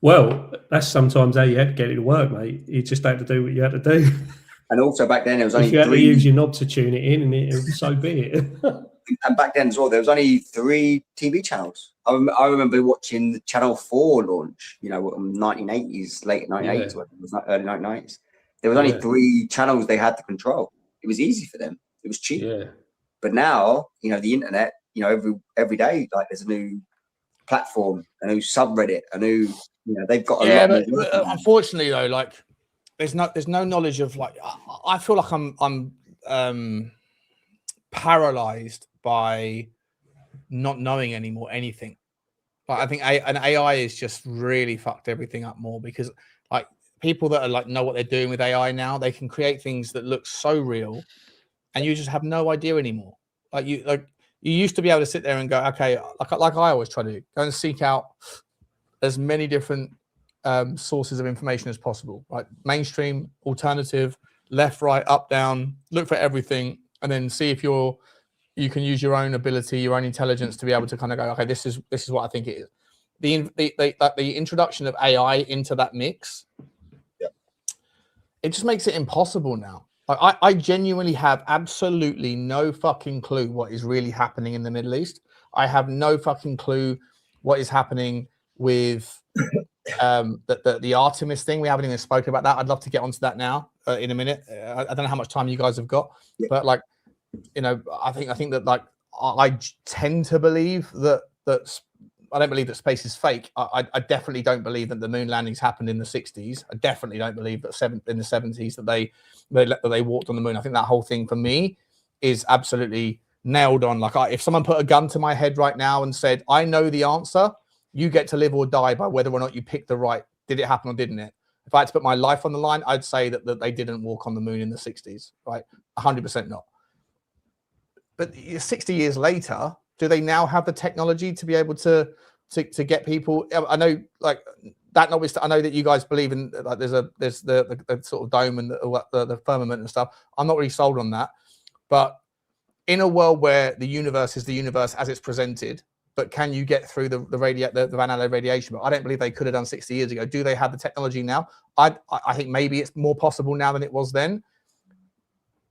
Speaker 8: Well, that's sometimes how you had to get it to work, mate. You just had to do what you had to do.
Speaker 7: And also back then, there was only
Speaker 8: if you had
Speaker 7: 3.
Speaker 8: to use your knob to tune it in, and so be it.
Speaker 7: And back then as well, there was only 3 TV channels. I remember watching the Channel 4 launch, you know, 1980s, late 1980s, it was not early 1990s. There was only 3 channels they had to control. It was easy for them. It was cheap.
Speaker 8: Yeah.
Speaker 7: But now, you know, the internet, you know, every day, like there's a new platform, a new subreddit, a new, you know, they've got a lot.
Speaker 6: But unfortunately though, like there's no knowledge of, like, I feel like I'm paralyzed by not knowing anymore anything. Like I think an AI is just really fucked everything up more, because like people that are like know what they're doing with AI now, they can create things that look so real, and you just have no idea anymore. Like you used to be able to sit there and go, okay, like I always try to do, go and seek out as many different sources of information as possible, right? Mainstream, alternative, left, right, up, down, look for everything, and then see if you can use your own ability, your own intelligence to be able to kind of go, okay, this is what I think it is. The introduction of AI into that mix, it just makes it impossible now. Like I genuinely have absolutely no fucking clue what is really happening in the Middle East. I have no fucking clue what is happening with the Artemis thing. We haven't even spoken about that. I'd love to get onto that now in a minute. I don't know how much time you guys have got, but like, you know, I think that like I tend to believe that I don't believe that space is fake. I definitely don't believe that the moon landings happened in the 60s. I definitely don't believe that in the 70s that they walked on the moon. I think that whole thing for me is absolutely nailed on. Like if someone put a gun to my head right now and said, I know the answer, you get to live or die by whether or not you picked the right, did it happen or didn't it? If I had to put my life on the line, I'd say that they didn't walk on the moon in the 60s, right? 100% not. But 60 years later, do they now have the technology to be able to get people? I know, like that. Obviously, I know that you guys believe in like there's the sort of dome and the firmament and stuff. I'm not really sold on that. But in a world where the universe is the universe as it's presented, but can you get through the Van Allen radiation? But I don't believe they could have done 60 years ago. Do they have the technology now? I think maybe it's more possible now than it was then.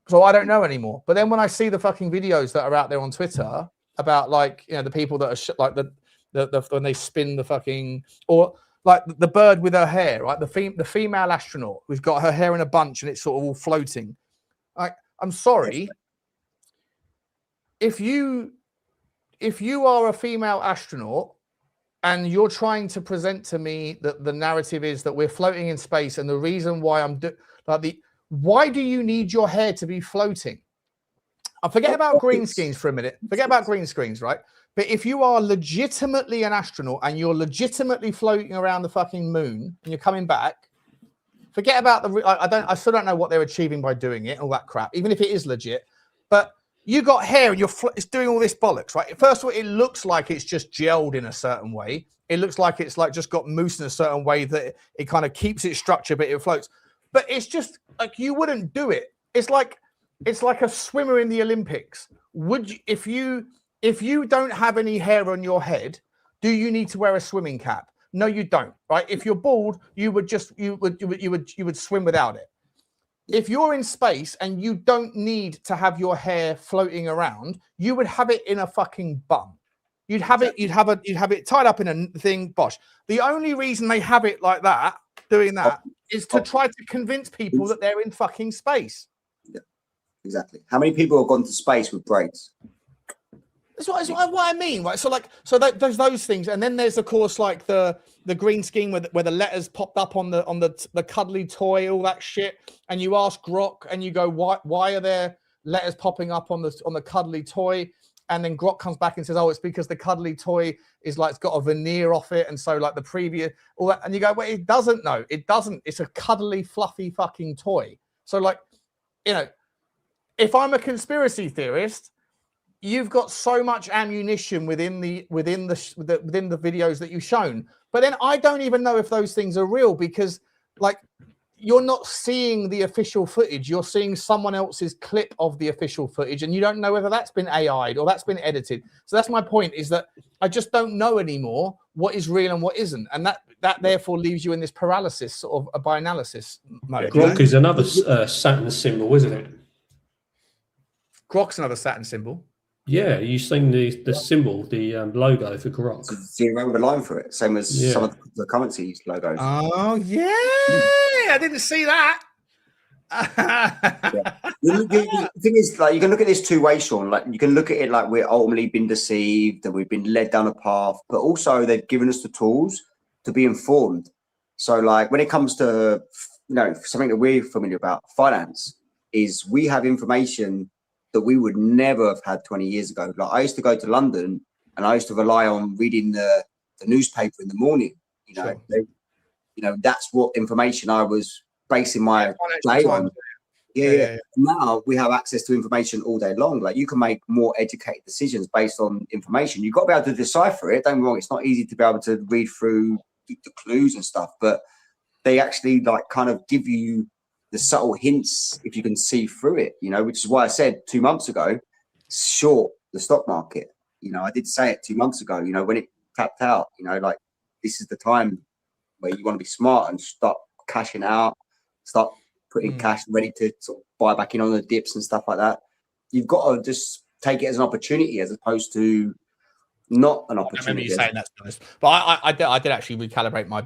Speaker 6: So I don't know anymore. But then when I see the fucking videos that are out there on Twitter about, like, you know, the people that are like the when they spin the fucking, or like the bird with her hair, right? The female astronaut who's got her hair in a bunch and it's sort of all floating. Like, I'm sorry, if you are a female astronaut and you're trying to present to me that the narrative is that we're floating in space, and the reason why why do you need your hair to be floating? I forget about green screens for a minute. Forget about green screens, right? But if you are legitimately an astronaut and you're legitimately floating around the fucking moon and you're coming back, Forget about I still don't know what they're achieving by doing it, all that crap, even if it is legit. But you got hair and it's doing all this bollocks, right? First of all, it looks like it's just gelled in a certain way. It looks like it's like just got mousse in a certain way that it kind of keeps its structure, but it floats. But it's just like you wouldn't do it. It's like a swimmer in the Olympics. Would you, if you don't have any hair on your head, do you need to wear a swimming cap? No, you don't. Right? If you're bald, you would swim without it. If you're in space and you don't need to have your hair floating around, you would have it in a fucking bun. You'd have it tied up in a thing. Bosh. The only reason they have it like that, doing that, is to try to convince people that they're in fucking space.
Speaker 7: Yeah, exactly. How many people have gone to space with braids?
Speaker 6: That's what I mean, right? So there's those things, and then there's of course like the green screen where the letters popped up on the cuddly toy, all that shit. And you ask Grok, and you go, why are there letters popping up on the cuddly toy? And then Grok comes back and says, oh, it's because the cuddly toy is like it's got a veneer off it, and so like the previous all that. And you go, well, it doesn't. No, it doesn't. It's a cuddly, fluffy fucking toy. So like, if I'm a conspiracy theorist, you've got so much ammunition within the videos that you've shown, but then I don't even know if those things are real, because like you're not seeing the official footage, you're seeing someone else's clip of the official footage, and you don't know whether that's been AI'd or that's been edited. So that's my point, is that I just don't know anymore what is real and what isn't, and that therefore leaves you in this paralysis sort of by analysis mode.
Speaker 8: Grok is another Saturn symbol, isn't it?
Speaker 6: Grok's another Saturn symbol.
Speaker 8: Yeah, you seen the symbol, the logo for Grok.
Speaker 7: Zero with a line for it, same as some of the currency logos.
Speaker 6: Oh yeah, I didn't see that.
Speaker 7: The thing is, like, you can look at this two ways, Sean. Like, you can look at it like we're ultimately been deceived and we've been led down a path, but also they've given us the tools to be informed. So, like, when it comes to something that we're familiar about, finance, is we have information that we would never have had 20 years ago. Like, I used to go to London and I used to rely on reading the newspaper in the morning. That's what information I was basing my day on. Yeah. Now we have access to information all day long. Like, you can make more educated decisions based on information. You've got to be able to decipher it. Don't get me wrong, it's not easy to be able to read through the clues and stuff, but they actually like kind of give you the subtle hints if you can see through it, which is why I said 2 months ago, short the stock market. I did say it 2 months ago, when it tapped out, like, this is the time where you want to be smart and start cashing out, start putting cash ready to sort of buy back in on the dips and stuff like that. You've got to just take it as an opportunity as opposed to not an opportunity.
Speaker 6: I remember you saying that, to be honest. But I did actually recalibrate my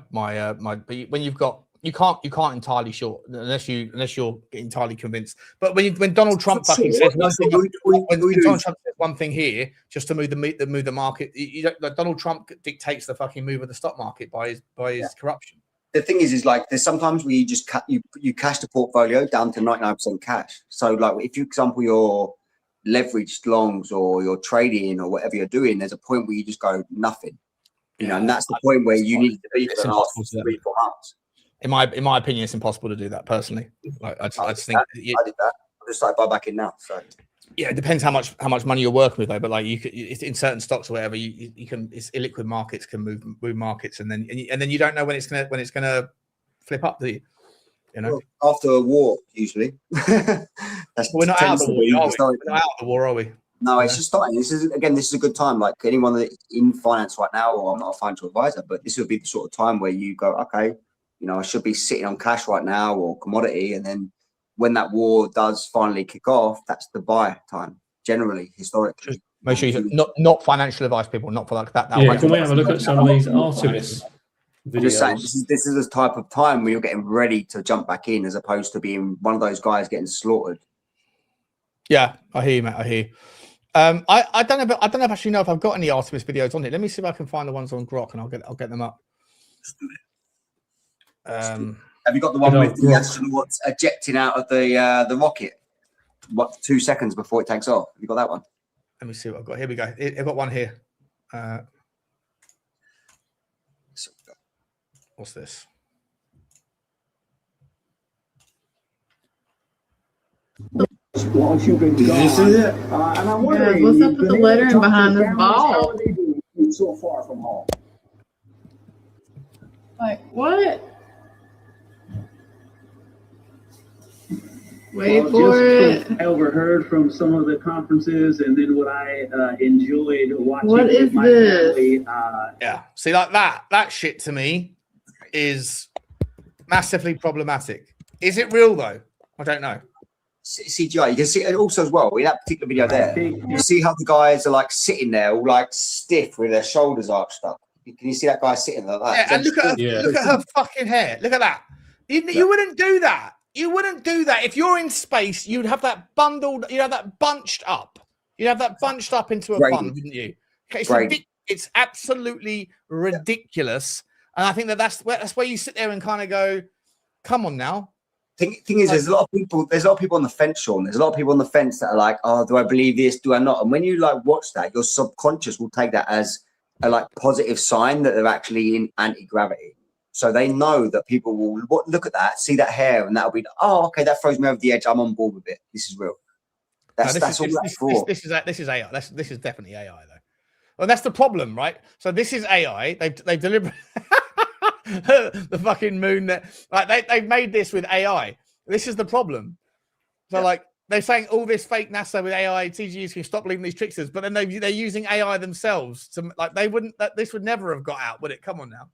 Speaker 6: when you've got, you can't entirely short unless you're entirely convinced. But when Donald Trump fucking says one thing, when Donald Trump says one thing here just to move the market, Donald Trump dictates the fucking move of the stock market by his corruption.
Speaker 7: The thing is like, there's sometimes where you just you cash the portfolio down to 99% cash. So like, if you, for example, you're leveraged longs or you're trading or whatever you're doing, there's a point where you just go nothing, and that's the point where you need to be for the last 3-4 months.
Speaker 6: In my opinion, it's impossible to do that personally. Like, I just think
Speaker 7: I did that. I just started buy back in now. So
Speaker 6: yeah, it depends how much money you're working with though. But like, you could, in certain stocks or whatever, you can, it's illiquid markets can move markets, and then you don't know when it's gonna flip up. Do you?
Speaker 7: Well, after a war, usually.
Speaker 6: We're not out of the war, are we? We're not out of the war, are we?
Speaker 7: No, it's just starting. This is a good time. Like, anyone that in finance right now, or I'm not a financial advisor, but this would be the sort of time where you go, okay, I should be sitting on cash right now or commodity. And then when that war does finally kick off, that's the buy time, generally, historically.
Speaker 6: Just make sure you not financial advice, people, not for like that.
Speaker 8: Yeah, can we have a look at some of these Artemis videos?
Speaker 7: I'm just saying, this is the type of time where you're getting ready to jump back in, as opposed to being one of those guys getting slaughtered.
Speaker 6: Yeah, I hear you, mate. I hear you. I don't know. I don't actually know if I've got any Artemis videos on it. Let me see if I can find the ones on Grok, and I'll get them up.
Speaker 7: Have you got the one with the astronauts ejecting out of the rocket? 2 seconds before it takes off? Have you got that one?
Speaker 6: Let me see what I've got. Here we go. I've got one here. What's this?
Speaker 17: Once you've been gone. Did you see that? And I'm wondering,
Speaker 18: what's up with the lettering behind this ball?
Speaker 17: How are they doing so far from home?
Speaker 18: Like, what? Wait for it.
Speaker 17: I overheard from some of the conferences, and then what I enjoyed watching.
Speaker 18: What is
Speaker 17: my
Speaker 18: this?
Speaker 17: family,
Speaker 6: Yeah. See, like that shit to me is massively problematic. Is it real though? I don't know.
Speaker 7: CGI. You can see it also as well in that particular video there. You see how the guys are like sitting there, all like stiff with their shoulders arched up. Can you see that guy sitting like that?
Speaker 6: Yeah, and look at her fucking hair. Look at that. You wouldn't do that. You wouldn't do that if you're in space. You'd have that bundled. You'd have that bunched up. You'd have that bunched up into a bun, wouldn't you? Okay, it's absolutely ridiculous, and I think that's where you sit there and kind of go, "Come on now."
Speaker 7: Thing is, there's a lot of people. There's a lot of people on the fence, Sean. There's a lot of people on the fence that are like, "Oh, do I believe this? Do I not?" And when you like watch that, your subconscious will take that as a like positive sign that they're actually in anti-gravity. So they know that people will look at that, see that hair, and that'll be, oh, okay, that throws me over the edge. I'm on board with it. This is real. That's all that's for. This
Speaker 6: is AI. This is definitely AI though. Well, that's the problem, right? So this is AI. They've delivered the fucking moon. They've made this with AI. This is the problem. So like they're saying all this fake NASA with AI, TGUs can stop believing these tricksters, but then they're using AI themselves to like this would never have got out, would it? Come on now.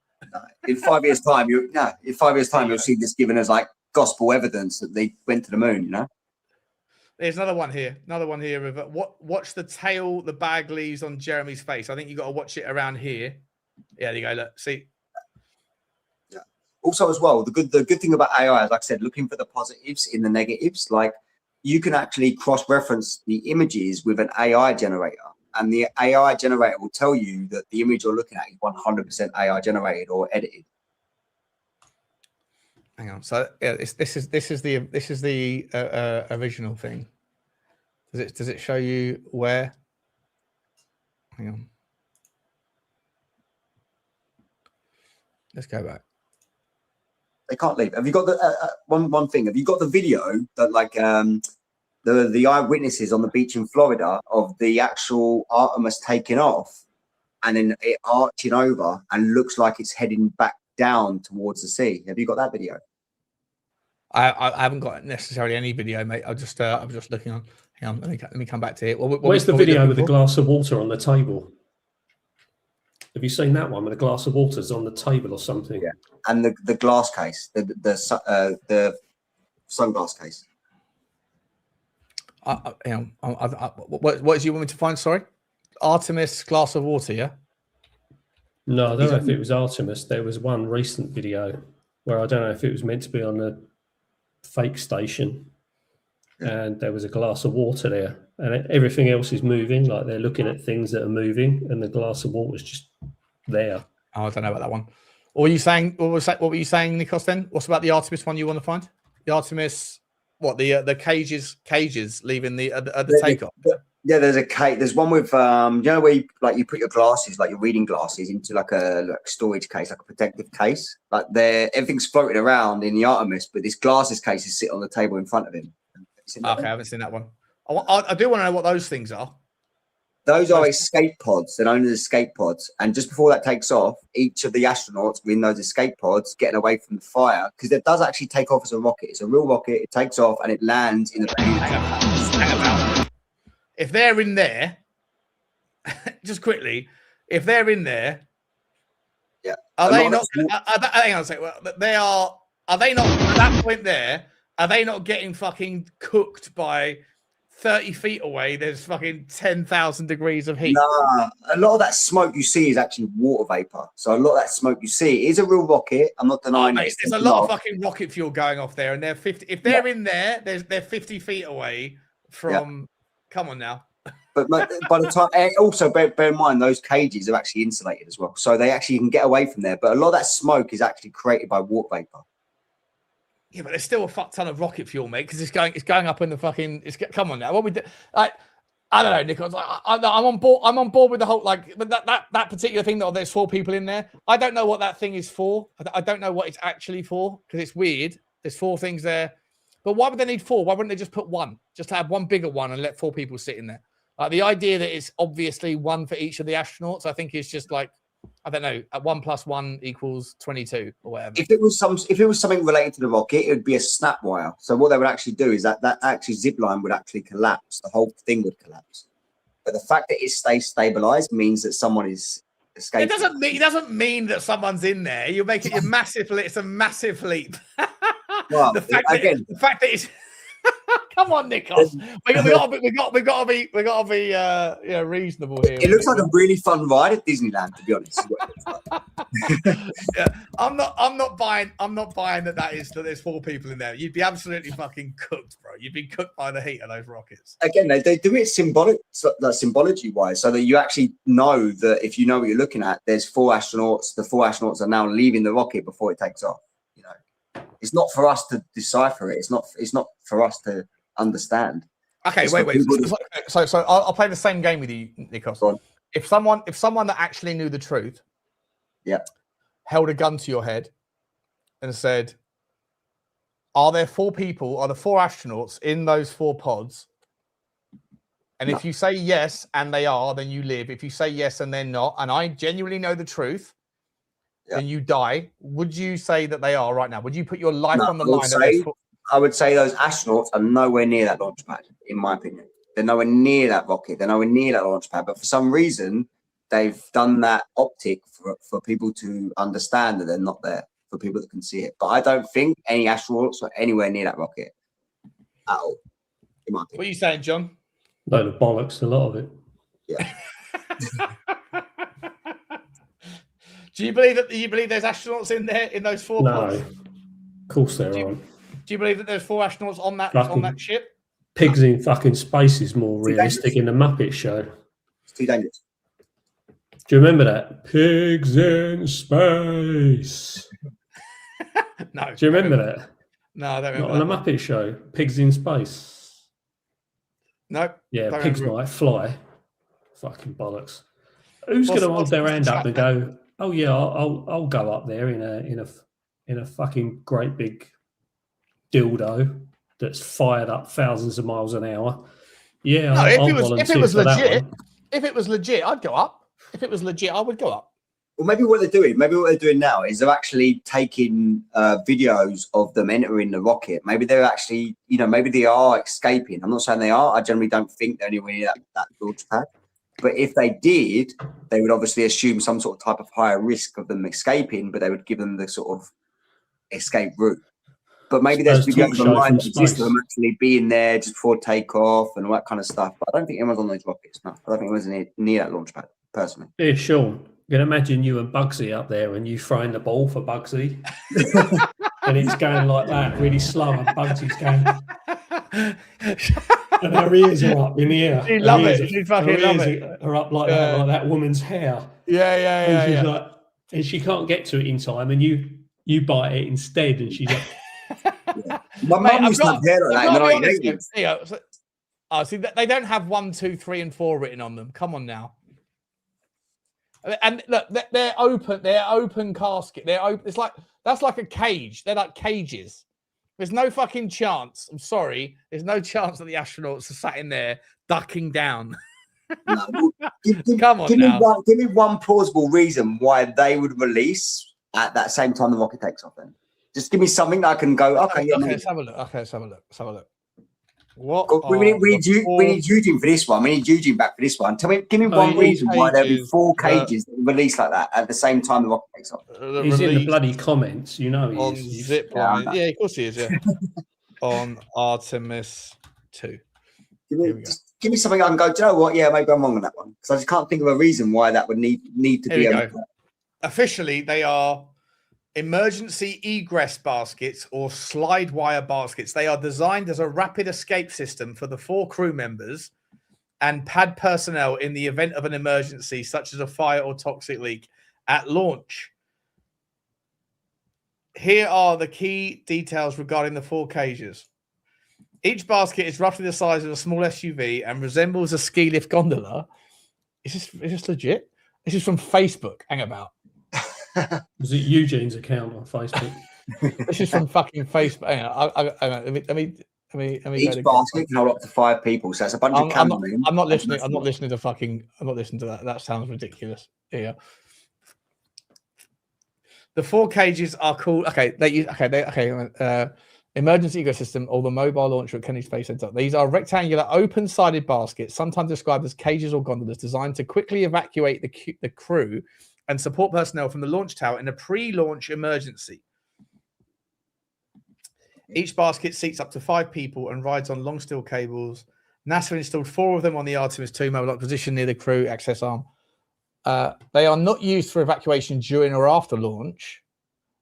Speaker 7: In 5 years' time, you'll see this given as like gospel evidence that they went to the moon. You know.
Speaker 6: There's another one here. Of watch the tail the bag leaves on Jeremy's face. I think you got to watch it around here. Yeah, there you go. Look, see.
Speaker 7: Yeah. Also, as well, the good thing about AI is, like I said, looking for the positives in the negatives. Like you can actually cross-reference the images with an AI generator. And the AI generator will tell you that the image you're looking at is 100% AI generated or edited.
Speaker 6: Hang on. So yeah, this is the original thing. Does it show you where? Hang on. Let's go back.
Speaker 7: They can't leave. Have you got the one thing? Have you got the video that like the eyewitnesses on the beach in Florida of the actual Artemis taking off and then it arching over and looks like it's heading back down towards the sea? Have you got that video?
Speaker 6: I haven't got necessarily any video, mate. I'm just looking on. Hang on, let me come back to it.
Speaker 8: Where's the video with the glass of water on the table? Have you seen that one with a glass of water's on the table or something?
Speaker 7: Yeah, and the glass case, the sunglass case.
Speaker 6: What do you want me to find? Sorry, Artemis glass of water. Yeah.
Speaker 8: No, I don't know if it was Artemis. There was one recent video where I don't know if it was meant to be on a fake station, and there was a glass of water there, and everything else is moving. Like they're looking at things that are moving, and the glass of water is just there.
Speaker 6: Oh, I don't know about that one. What were you saying? What were you saying, Nikos? Then what's about the Artemis one you want to find? The Artemis. What the cages leaving the takeoff?
Speaker 7: Yeah, there's a case. There's one with you know where you put your glasses, like your reading glasses, into like a storage case, like a protective case. Like everything's floating around in the Artemis, but this glasses case is sitting on the table in front of him.
Speaker 6: Okay, I haven't seen that one. I do want to know what those things are.
Speaker 7: Those are escape pods. They're known as escape pods. And just before that takes off, each of the astronauts in those escape pods getting away from the fire, because it does actually take off as a rocket. It's a real rocket. It takes off and it lands in a.
Speaker 6: Hang about. If they're in there, just quickly, if they're in there,
Speaker 7: yeah,
Speaker 6: are they not? Hang on a second. Are they not at that point there? Are they not getting fucking cooked by 30 feet away? There's fucking 10,000 degrees of heat.
Speaker 7: Nah, a lot of that smoke you see is actually water vapor. So a lot of that smoke you see is a real rocket. I'm not denying it.
Speaker 6: There's a lot of fucking rocket fuel going off there, and they're 50. If they're in there, they're 50 feet away from. Yeah. Come on now.
Speaker 7: But by the time, also bear in mind, those cages are actually insulated as well, so they actually can get away from there. But a lot of that smoke is actually created by water vapor.
Speaker 6: Yeah, but there's still a fuck ton of rocket fuel, mate, because it's going up in the fucking. Come on now, what we do? I don't know, Nick. I'm on board. I'm on board with the whole that particular thing that there's 4 people in there. I don't know what that thing is for. I don't know what it's actually for because it's weird. There's 4 things there. But why would they need 4? Why wouldn't they just put 1? Just have one bigger one and let 4 people sit in there. The idea that it's obviously 1 for each of the astronauts, I think is just like, I don't know, 1 + 1 = 22 or whatever.
Speaker 7: If it was something related to the rocket, it would be a snap wire. So what they would actually do is that actually zip line would actually collapse. The whole thing would collapse. But the fact that it stays stabilized means that someone is escaping.
Speaker 6: It doesn't mean that someone's in there. You make it a massive. It's a massive leap.
Speaker 7: Well,
Speaker 6: the fact that it's. Come on, Nikos. We got to be reasonable here.
Speaker 7: It looks like a really fun ride at Disneyland, to be honest.
Speaker 6: Yeah, I'm not buying that there's 4 people in there. You'd be absolutely fucking cooked, bro. You'd be cooked by the heat of those rockets.
Speaker 7: Again, they do it symbology wise, so that you actually know that if you know what you're looking at, there's 4 astronauts. The 4 astronauts are now leaving the rocket before it takes off. You know, it's not for us to decipher it. It's not for us to understand.
Speaker 6: Okay, wait. So I'll play the same game with you, Nikos. If someone that actually knew the truth, held a gun to your head and said, "Are there 4 people? Are the 4 astronauts in those 4 pods?" And if you say yes and they are, then you live. If you say yes and they're not, and I genuinely know the truth, then you die. Would you say that they are right now? Would you put your life on the line?
Speaker 7: I would say those astronauts are nowhere near that launch pad, in my opinion. They're nowhere near that rocket. They're nowhere near that launch pad. But for some reason, they've done that optic for people to understand that they're not there, for people that can see it. But I don't think any astronauts are anywhere near that rocket at all, in my opinion.
Speaker 6: What are you saying, John?
Speaker 8: Load of bollocks, a lot of it.
Speaker 7: Yeah.
Speaker 6: Do you believe there's astronauts in there in those 4 pods?
Speaker 8: No, of course there aren't.
Speaker 6: Do you believe that there's 4 astronauts on that ship?
Speaker 8: Pigs in fucking space is more realistic in the Muppet Show.
Speaker 7: It's too dangerous.
Speaker 8: Do you remember that? Pigs in space.
Speaker 6: No.
Speaker 8: Do you remember that?
Speaker 6: No, I don't remember.
Speaker 8: Not on a Muppet Show. Pigs in space.
Speaker 6: No.
Speaker 8: Yeah, pigs might fly. Fucking bollocks. Who's going to hold their hand up and go, "Oh yeah, I'll go up there in a fucking great big dildo that's fired up thousands of miles an hour." Yeah,
Speaker 6: no, if it was legit, I'd go up. If it was legit, I would go up.
Speaker 7: Well, maybe what they're doing now is they're actually taking videos of them entering the rocket. Maybe they're actually, maybe they are escaping. I'm not saying they are. I generally don't think they're anywhere near that launch pad. But if they did, they would obviously assume some sort of type of higher risk of them escaping, but they would give them the sort of escape route. But maybe there's videos online that exist of them actually being there just before takeoff and all that kind of stuff. But I don't think anyone's on those rockets. No, I don't think anyone's near that launch pad, personally.
Speaker 8: Yeah, Sean, you can imagine you and Bugsy up there and you throwing the ball for Bugsy. And it's going like that, really slow, and Bugsy's going. And her ears are up in the air.
Speaker 6: She love it. She fucking love it.
Speaker 8: Are up like that, like that woman's hair.
Speaker 6: Yeah.
Speaker 8: And she's like, and she can't get to it in time, and you bite it instead, and she's like.
Speaker 7: My mum used to have hair like that in the 1980s.
Speaker 6: See, they don't have 1, 2, 3, and 4 written on them. Come on now. And look, they're open. They're open casket. They're open. It's like that's like a cage. They're like cages. There's no fucking chance. I'm sorry. There's no chance that the astronauts are sat in there ducking down. Come on now.
Speaker 7: Give me one plausible reason why they would release at that same time the rocket takes off. Then just give me something that I can go. Okay,
Speaker 6: let's have a look. Let's have a look. What?
Speaker 7: We need Eugene for this one. We need Eugene back for this one. Give me one reason why there'd be 4 cages released like that at the same time the rocket takes off.
Speaker 8: He's in the bloody comments, he
Speaker 6: on
Speaker 8: is.
Speaker 6: Zipline. Yeah, of course he is. Yeah, on Artemis 2.
Speaker 7: Give me something I can go. Do you know what? Yeah, maybe I'm wrong on that one because I just can't think of a reason why that would need to be.
Speaker 6: Officially, they are emergency egress baskets or slide wire baskets. They are designed as a rapid escape system for the 4 crew members and pad personnel in the event of an emergency, such as a fire or toxic leak at launch. Here are the key details regarding the 4 cages. Each basket is roughly the size of a small SUV and resembles a ski lift gondola. Is this legit? This is from Facebook. Hang about.
Speaker 8: Was it Eugene's account on Facebook?
Speaker 6: This is from fucking Facebook. Hang on, let me
Speaker 7: Each basket can hold up to 5 people, so that's a bunch of cameramen.
Speaker 6: I'm not listening. I'm not listening to that. That sounds ridiculous. Yeah. The 4 cages are called. Emergency ecosystem or the mobile launcher at Kennedy Space Center. These are rectangular, open-sided baskets, sometimes described as cages or gondolas, designed to quickly evacuate the crew and support personnel from the launch tower in a pre-launch emergency. Each basket seats up to 5 people and rides on long steel cables. NASA installed 4 of them on the Artemis 2 mobile position near the crew access arm. They are not used for evacuation during or after launch.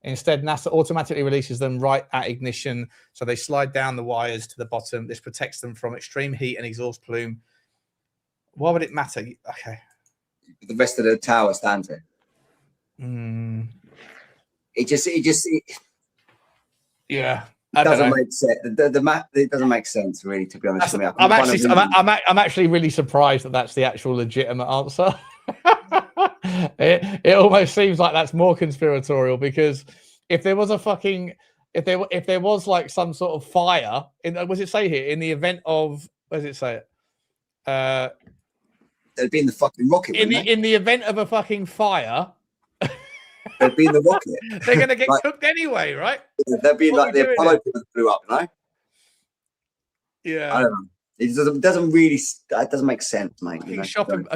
Speaker 6: Instead, NASA automatically releases them right at ignition, so they slide down the wires to the bottom. This protects them from extreme heat and exhaust plume. Why would it matter? Okay.
Speaker 7: The rest of the tower stands there. It doesn't make sense. It doesn't make sense, really, to be honest with me.
Speaker 6: I'm actually really surprised that that's the actual legitimate answer. It almost seems like that's more conspiratorial, because if there was a fucking if there was like some sort of fire in, what does it say here, in the event of, what does it say it?
Speaker 7: They'd be in the fucking rocket.
Speaker 6: In the event of a fucking fire,
Speaker 7: they'd be in the rocket.
Speaker 6: They're gonna get cooked anyway, right?
Speaker 7: Yeah, they'd be like the Apollo that blew up, no?
Speaker 6: Yeah.
Speaker 7: I don't know. It doesn't really. It doesn't make sense, mate.
Speaker 6: A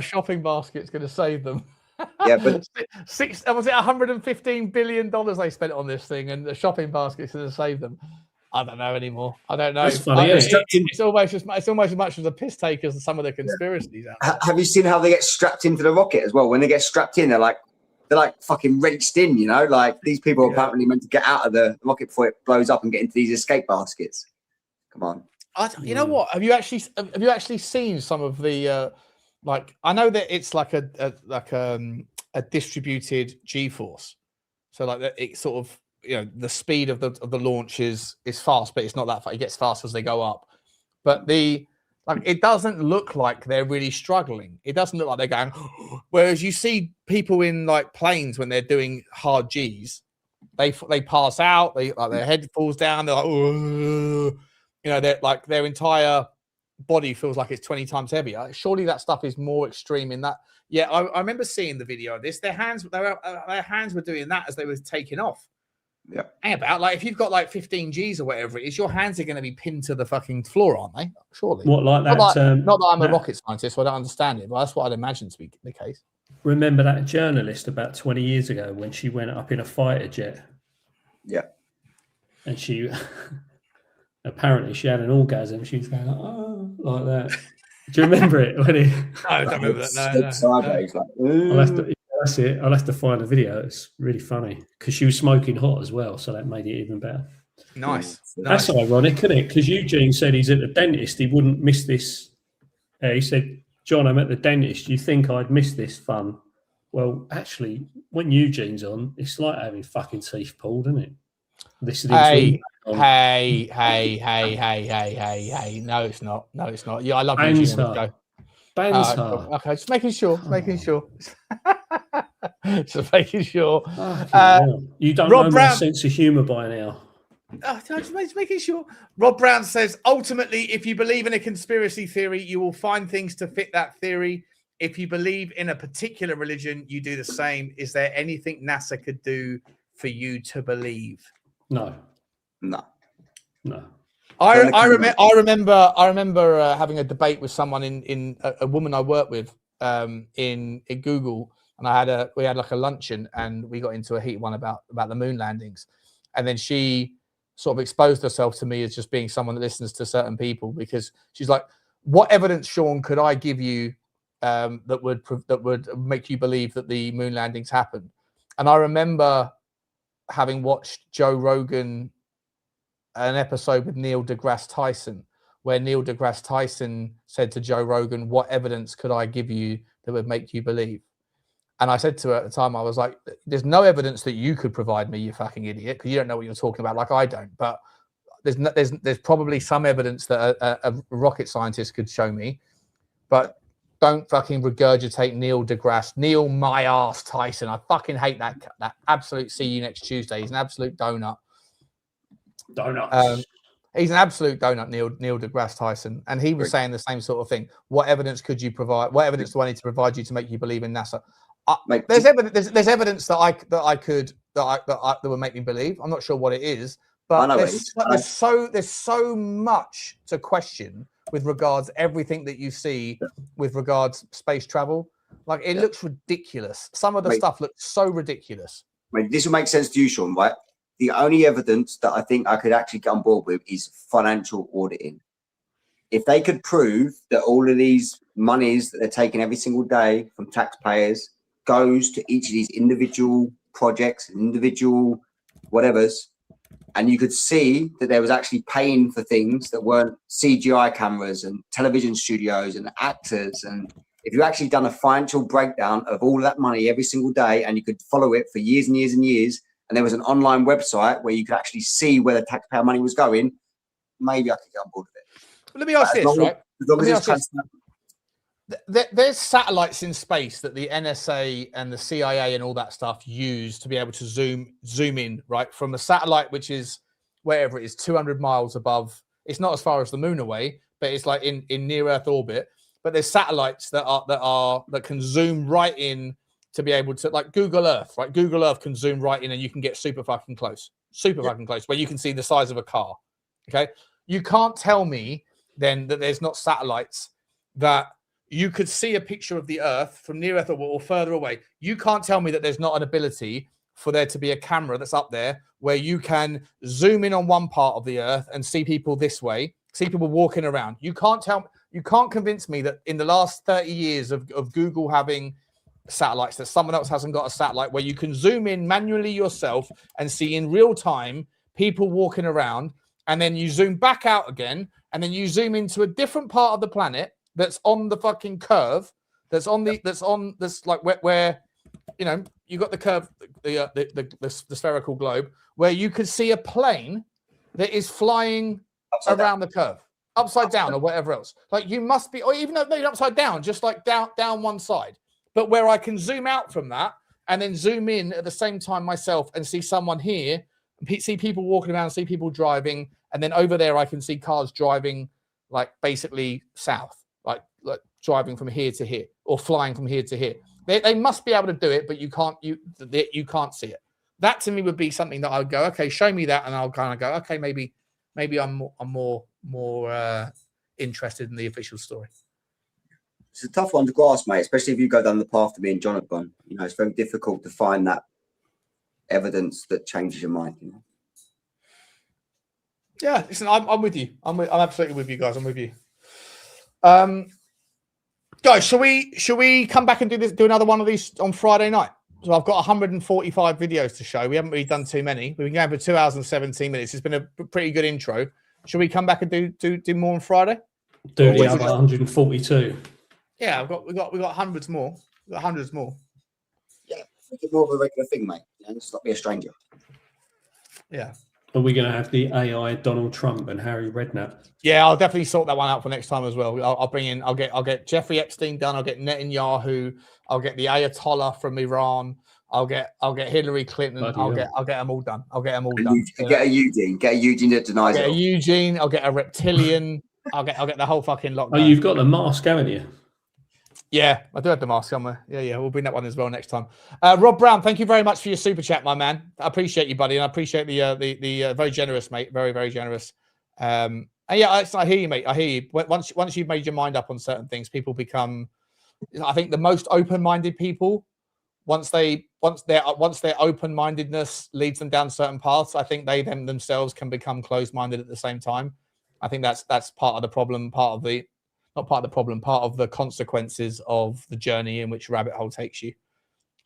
Speaker 6: shopping basket's going to save them.
Speaker 7: Yeah, but
Speaker 6: was it $115 billion they spent on this thing, and the shopping basket's going to save them? I don't know anymore. I don't know.
Speaker 8: That's funny.
Speaker 6: It's almost as much as a piss takers as some of the conspiracies out there.
Speaker 7: Have you seen how they get strapped into the rocket as well? When they get strapped in, they're like fucking wrenched in. You know, like these people are apparently meant to get out of the rocket before it blows up and get into these escape baskets. Come on.
Speaker 6: You know what? Have you actually seen some of the like? I know that it's like a distributed G-force, so like it sort of, you know, the speed of the launch is fast, but it's not that fast. It gets fast as they go up, but it doesn't look like they're really struggling. It doesn't look like they're going. Whereas you see people in like planes when they're doing hard Gs, they pass out. Their head falls down. They're like, oh. You know, their entire body feels like it's 20 times heavier. Surely that stuff is more extreme in that. Yeah, I remember seeing the video of this. Their hands were doing that as they were taking off.
Speaker 7: Yeah.
Speaker 6: Hang about, like, if you've got like 15 Gs or whatever it is, your hands are going to be pinned to the fucking floor, aren't they? Surely.
Speaker 8: What, like that?
Speaker 6: Not that I'm a rocket scientist, so I don't understand it, but that's what I'd imagine to be the case.
Speaker 8: Remember that journalist about 20 years ago when she went up in a fighter jet?
Speaker 7: Yeah.
Speaker 8: And she... Apparently, she had an orgasm. She was going like, oh, like that. Do you remember it? When he...
Speaker 6: I don't remember that. No.
Speaker 8: That's it. I'll have to find a video. It's really funny because she was smoking hot as well, so that made it even better.
Speaker 6: Nice.
Speaker 8: That's ironic, isn't it? Because Eugene said he's at the dentist. He wouldn't miss this. He said, "John, I'm at the dentist. You think I'd miss this fun?" Well, actually, when Eugene's on, it's like having fucking teeth pulled, isn't it?
Speaker 6: Hey. No, it's not. Yeah, I love you. Okay, just making sure. Just making sure.
Speaker 8: You don't know my sense of humour by now.
Speaker 6: Just making sure. Rob Brown says, ultimately, if you believe in a conspiracy theory, you will find things to fit that theory. If you believe in a particular religion, you do the same. Is there anything NASA could do for you to believe?
Speaker 8: No.
Speaker 6: I remember having a debate with someone in a woman I work with in Google, and we had like a luncheon, and we got into a heat one about the moon landings, and then she sort of exposed herself to me as just being someone that listens to certain people, because she's like, "What evidence, Sean, could I give you that would make you believe that the moon landings happened?" And I remember having watched Joe Rogan, an episode with Neil deGrasse Tyson, where Neil deGrasse Tyson said to Joe Rogan, "What evidence could I give you that would make you believe?" And I said to her at the time, I was like, "There's no evidence that you could provide me, you fucking idiot, because you don't know what you're talking about, like I don't. But there's probably some evidence that a rocket scientist could show me, but don't fucking regurgitate Neil my ass Tyson. I fucking hate that absolute. See you next Tuesday. He's an absolute donut."
Speaker 8: Donuts.
Speaker 6: He's an absolute donut, Neil deGrasse Tyson, and he was saying the same sort of thing. What evidence could you provide? What evidence do I need to provide you to make you believe in NASA? There's evidence. There's evidence that would make me believe. I'm not sure what it is, but there's so much to question with regards everything that you see with regards space travel. Like it looks ridiculous. Some of the stuff looks so ridiculous.
Speaker 7: This will make sense to you, Sean, right? The only evidence that I think I could actually get on board with is financial auditing. If they could prove that all of these monies that they're taking every single day from taxpayers goes to each of these individual projects and individual whatevers, and you could see that there was actually paying for things that weren't CGI cameras and television studios and actors, and if you actually done a financial breakdown of all of that money every single day and you could follow it for years and years and years, and there was an online website where you could actually see where the taxpayer money was going, maybe I could get on board with it.
Speaker 6: Let me ask this, right? There's satellites in space that the NSA and the CIA and all that stuff use to be able to zoom in, right? From a satellite, which is wherever it is, 200 miles above. It's not as far as the moon away, but it's like in near Earth orbit. But there's satellites that can zoom right in to be able to, like Google Earth, right? Google Earth can zoom right in and you can get super fucking close, fucking close, where you can see the size of a car. Okay. You can't tell me then that there's not satellites that you could see a picture of the Earth from near Earth or further away. You can't tell me that there's not an ability for there to be a camera that's up there where you can zoom in on one part of the Earth and see people this way, see people walking around. You can't convince me that in the last 30 years of Google having satellites that someone else hasn't got a satellite where you can zoom in manually yourself and see in real time people walking around, and then you zoom back out again, and then you zoom into a different part of the planet that's on the fucking curve, that's like where you know you got the curve, the spherical globe, where you could see a plane that is flying around the curve, upside down or whatever else. Like you must be, or even though maybe upside down, just like down one side. But where I can zoom out from that and then zoom in at the same time myself and see someone here, see people walking around, see people driving, and then over there I can see cars driving like basically south, like driving from here to here or flying from here to here. They must be able to do it, but you can't see it. That to me would be something that I would go, okay, show me that, and I'll kind of go, okay, maybe I'm more interested in the official story.
Speaker 7: It's a tough one to grasp, mate, especially if you go down the path that me and John have gone. You know, it's very difficult to find that evidence that changes your mind, you know.
Speaker 6: Yeah, listen, I'm with you. I'm absolutely with you guys. I'm with you. Guys, shall we come back and do another one of these on Friday night? So I've got 145 videos to show. We haven't really done too many. We've been going for 2 hours and 17 minutes. It's been a pretty good intro. Shall we come back and do more on Friday?
Speaker 8: Do the other 142.
Speaker 6: Yeah, we got hundreds more. We've got hundreds more.
Speaker 7: Yeah, make it more of a regular thing, mate. You know, just not be a stranger.
Speaker 6: Yeah.
Speaker 8: Are we going to have the AI Donald Trump and Harry Redknapp?
Speaker 6: Yeah, I'll definitely sort that one out for next time as well. I'll bring in. I'll get Jeffrey Epstein done. I'll get Netanyahu. I'll get the Ayatollah from Iran. I'll get Hillary Clinton. I'll get them all done. I'll get them all done.
Speaker 7: Get a Eugene. Get a Eugene that denies it.
Speaker 6: Get a Eugene. I'll get a reptilian. I'll get the whole fucking lot.
Speaker 8: Oh, you've got the mask, haven't you?
Speaker 6: Yeah, I do have the mask somewhere. Yeah, we'll bring that one as well next time. Rob Brown, thank you very much for your super chat, my man. I appreciate you, buddy, and I appreciate the very generous, mate. Very, very generous. And yeah, I hear you, mate. I hear you. Once you've made your mind up on certain things, people become. I think the most open-minded people, once their open-mindedness leads them down certain paths, I think they themselves can become closed-minded at the same time. I think that's part of the problem, part of the consequences of the journey in which rabbit hole takes you.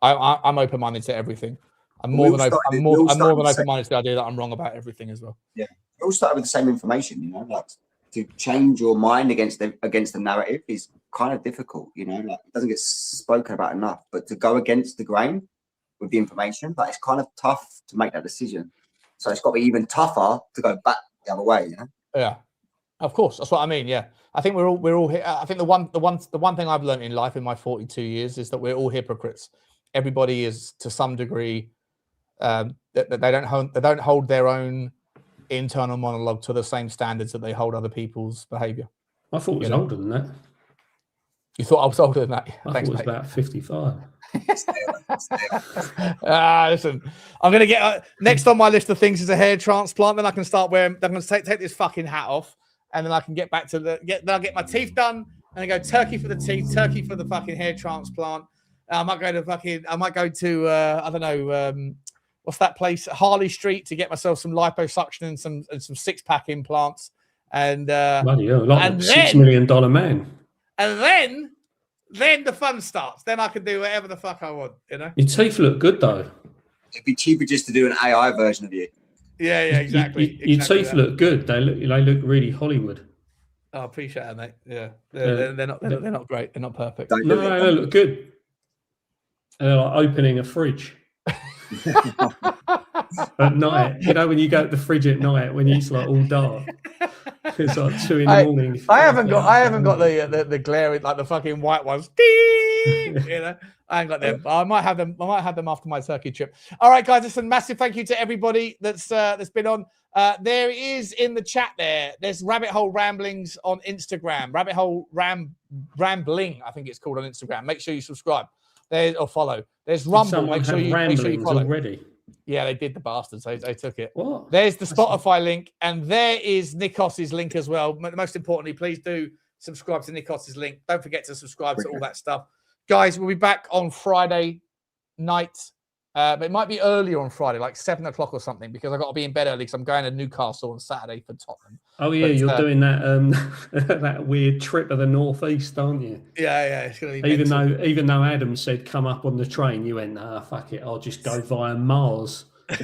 Speaker 6: I'm open-minded to everything. I'm more than open-minded to the idea that I'm wrong about everything as well.
Speaker 7: Yeah, it all started with the same information, you know. Like to change your mind against the narrative is kind of difficult, you know. Like it doesn't get spoken about enough. But to go against the grain with the information, like it's kind of tough to make that decision. So it's got to be even tougher to go back the other way, you know.
Speaker 6: Yeah, of course. That's what I mean. Yeah, I think we're all here. I think the one thing I've learned in life in my 42 years is that we're all hypocrites. Everybody is to some degree that they don't hold their own internal monologue to the same standards that they hold other people's behavior.
Speaker 8: I thought it was older than that.
Speaker 6: You thought I was older than that?
Speaker 8: I thought it was about 55.
Speaker 6: Listen, I'm gonna get next on my list of things is a hair transplant. Then I can start wearing. I'm gonna take this fucking hat off, and then I can get back to then I'll get my teeth done, and I go turkey for the teeth, turkey for the fucking hair transplant. I might go to I don't know what's that place, Harley Street, to get myself some liposuction and some 6-pack implants. And
Speaker 8: bloody hell, like $6 million man.
Speaker 6: And then the fun starts. Then I can do whatever the fuck I want, you know.
Speaker 8: Your teeth look good though.
Speaker 7: It'd be cheaper just to do an AI version of you.
Speaker 6: Yeah, exactly.
Speaker 8: Your teeth look good. They look really Hollywood.
Speaker 6: I appreciate it, mate. Yeah, they're not great. They're not perfect.
Speaker 8: No, they look good. And they're like opening a fridge at night. You know, when you go to the fridge at night when it's like all dark. It's like 2 in the morning.
Speaker 6: I haven't got the glaring, like the fucking white ones. You know, I ain't got them. I might have them after my Turkey trip. All right, guys, listen, massive thank you to everybody that's been on. There is in the chat there's Rabbit Hole Ramblings on Instagram. Rabbit Hole Rambling, I think it's called on Instagram. Make sure you subscribe or follow. There's Rumble. Make sure you follow.
Speaker 8: Already.
Speaker 6: Yeah, they did, the bastards. They took it.
Speaker 8: What?
Speaker 6: There's the Spotify link, and there is Nikos's link as well. Most importantly, please do subscribe to Nikos's link. Don't forget to subscribe to all that stuff. Guys, we'll be back on Friday night. But it might be earlier on Friday, like 7 o'clock or something, because I've got to be in bed early because I'm going to Newcastle on Saturday for Tottenham.
Speaker 8: Oh, yeah, you're doing that that weird trip of the northeast, aren't you?
Speaker 6: Yeah, it's going to be
Speaker 8: even though Adam said come up on the train, you went, fuck it, I'll just go via Mars.
Speaker 7: I'm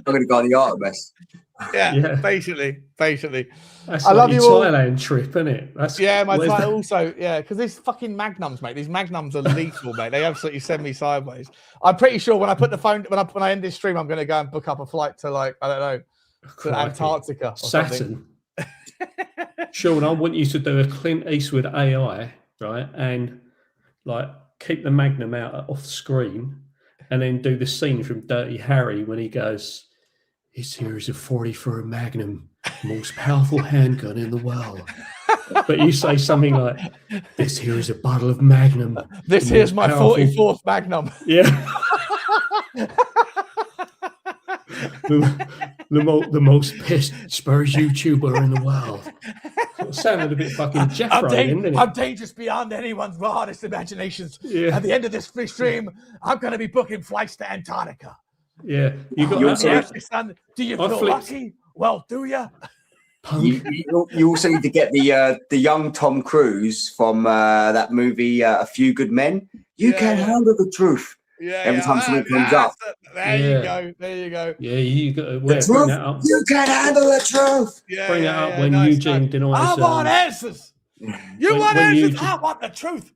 Speaker 7: going to go on the Artemis.
Speaker 6: Yeah, basically.
Speaker 8: That's
Speaker 6: I love
Speaker 8: your
Speaker 6: you all.
Speaker 8: Thailand trip, isn't it?
Speaker 6: Because these fucking magnums, mate. These magnums are lethal, mate. They absolutely send me sideways. I'm pretty sure when I end this stream, I'm going to go and book up a flight to, like, I don't know, to Antarctica or
Speaker 8: Saturn. Sean, I want you to do a Clint Eastwood AI, right, and like keep the magnum out off the screen, and then do the scene from Dirty Harry when he goes, "This here is a 44 Magnum, most powerful handgun in the world." But you say something like, "This here is a bottle of Magnum.
Speaker 6: This here's my 44th Magnum."
Speaker 8: Yeah. the most pissed Spurs YouTuber in the world. It sounded a bit fucking Jeffrey, didn't it?
Speaker 6: I'm dangerous beyond anyone's wildest imaginations.
Speaker 8: Yeah.
Speaker 6: At the end of this free stream, I'm going to be booking flights to Antarctica.
Speaker 8: Yeah, you got.
Speaker 6: Do you feel lucky? Well, do you?
Speaker 7: You also need to get the young Tom Cruise from that movie, A Few Good Men. You can handle the truth.
Speaker 6: Yeah,
Speaker 7: every time something comes up.
Speaker 6: There you go.
Speaker 8: Yeah, you got to
Speaker 7: bring that up. You can handle the truth.
Speaker 8: Bring that up when Eugene denies.
Speaker 6: I want answers. You want answers? I want the truth.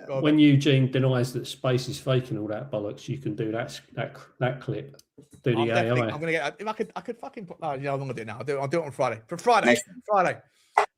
Speaker 8: When Eugene denies that space is fake and all that bollocks, you can do that clip. Do the AI.
Speaker 6: I'm gonna get. If I could fucking put. No, I'm not gonna do it now. I'll do it on Friday. For Friday.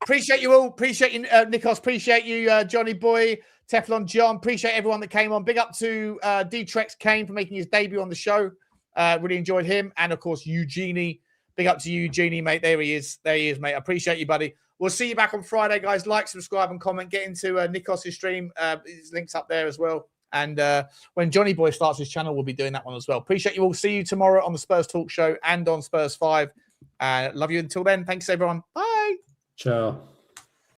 Speaker 6: Appreciate you all. Appreciate you, Nikos. Appreciate you, Johnny Boy, Teflon John. Appreciate everyone that came on. Big up to D-Trex Kane for making his debut on the show. Really enjoyed him, and of course Eugenie. Big up to you, Eugenie, mate. There he is, mate. I appreciate you, buddy. We'll see you back on Friday, guys. Like, subscribe, and comment. Get into Nikos' stream. His link's up there as well. And when Johnny Boy starts his channel, we'll be doing that one as well. Appreciate you all. See you tomorrow on the Spurs Talk Show and on Spurs 5. Love you until then. Thanks, everyone. Bye.
Speaker 8: Ciao.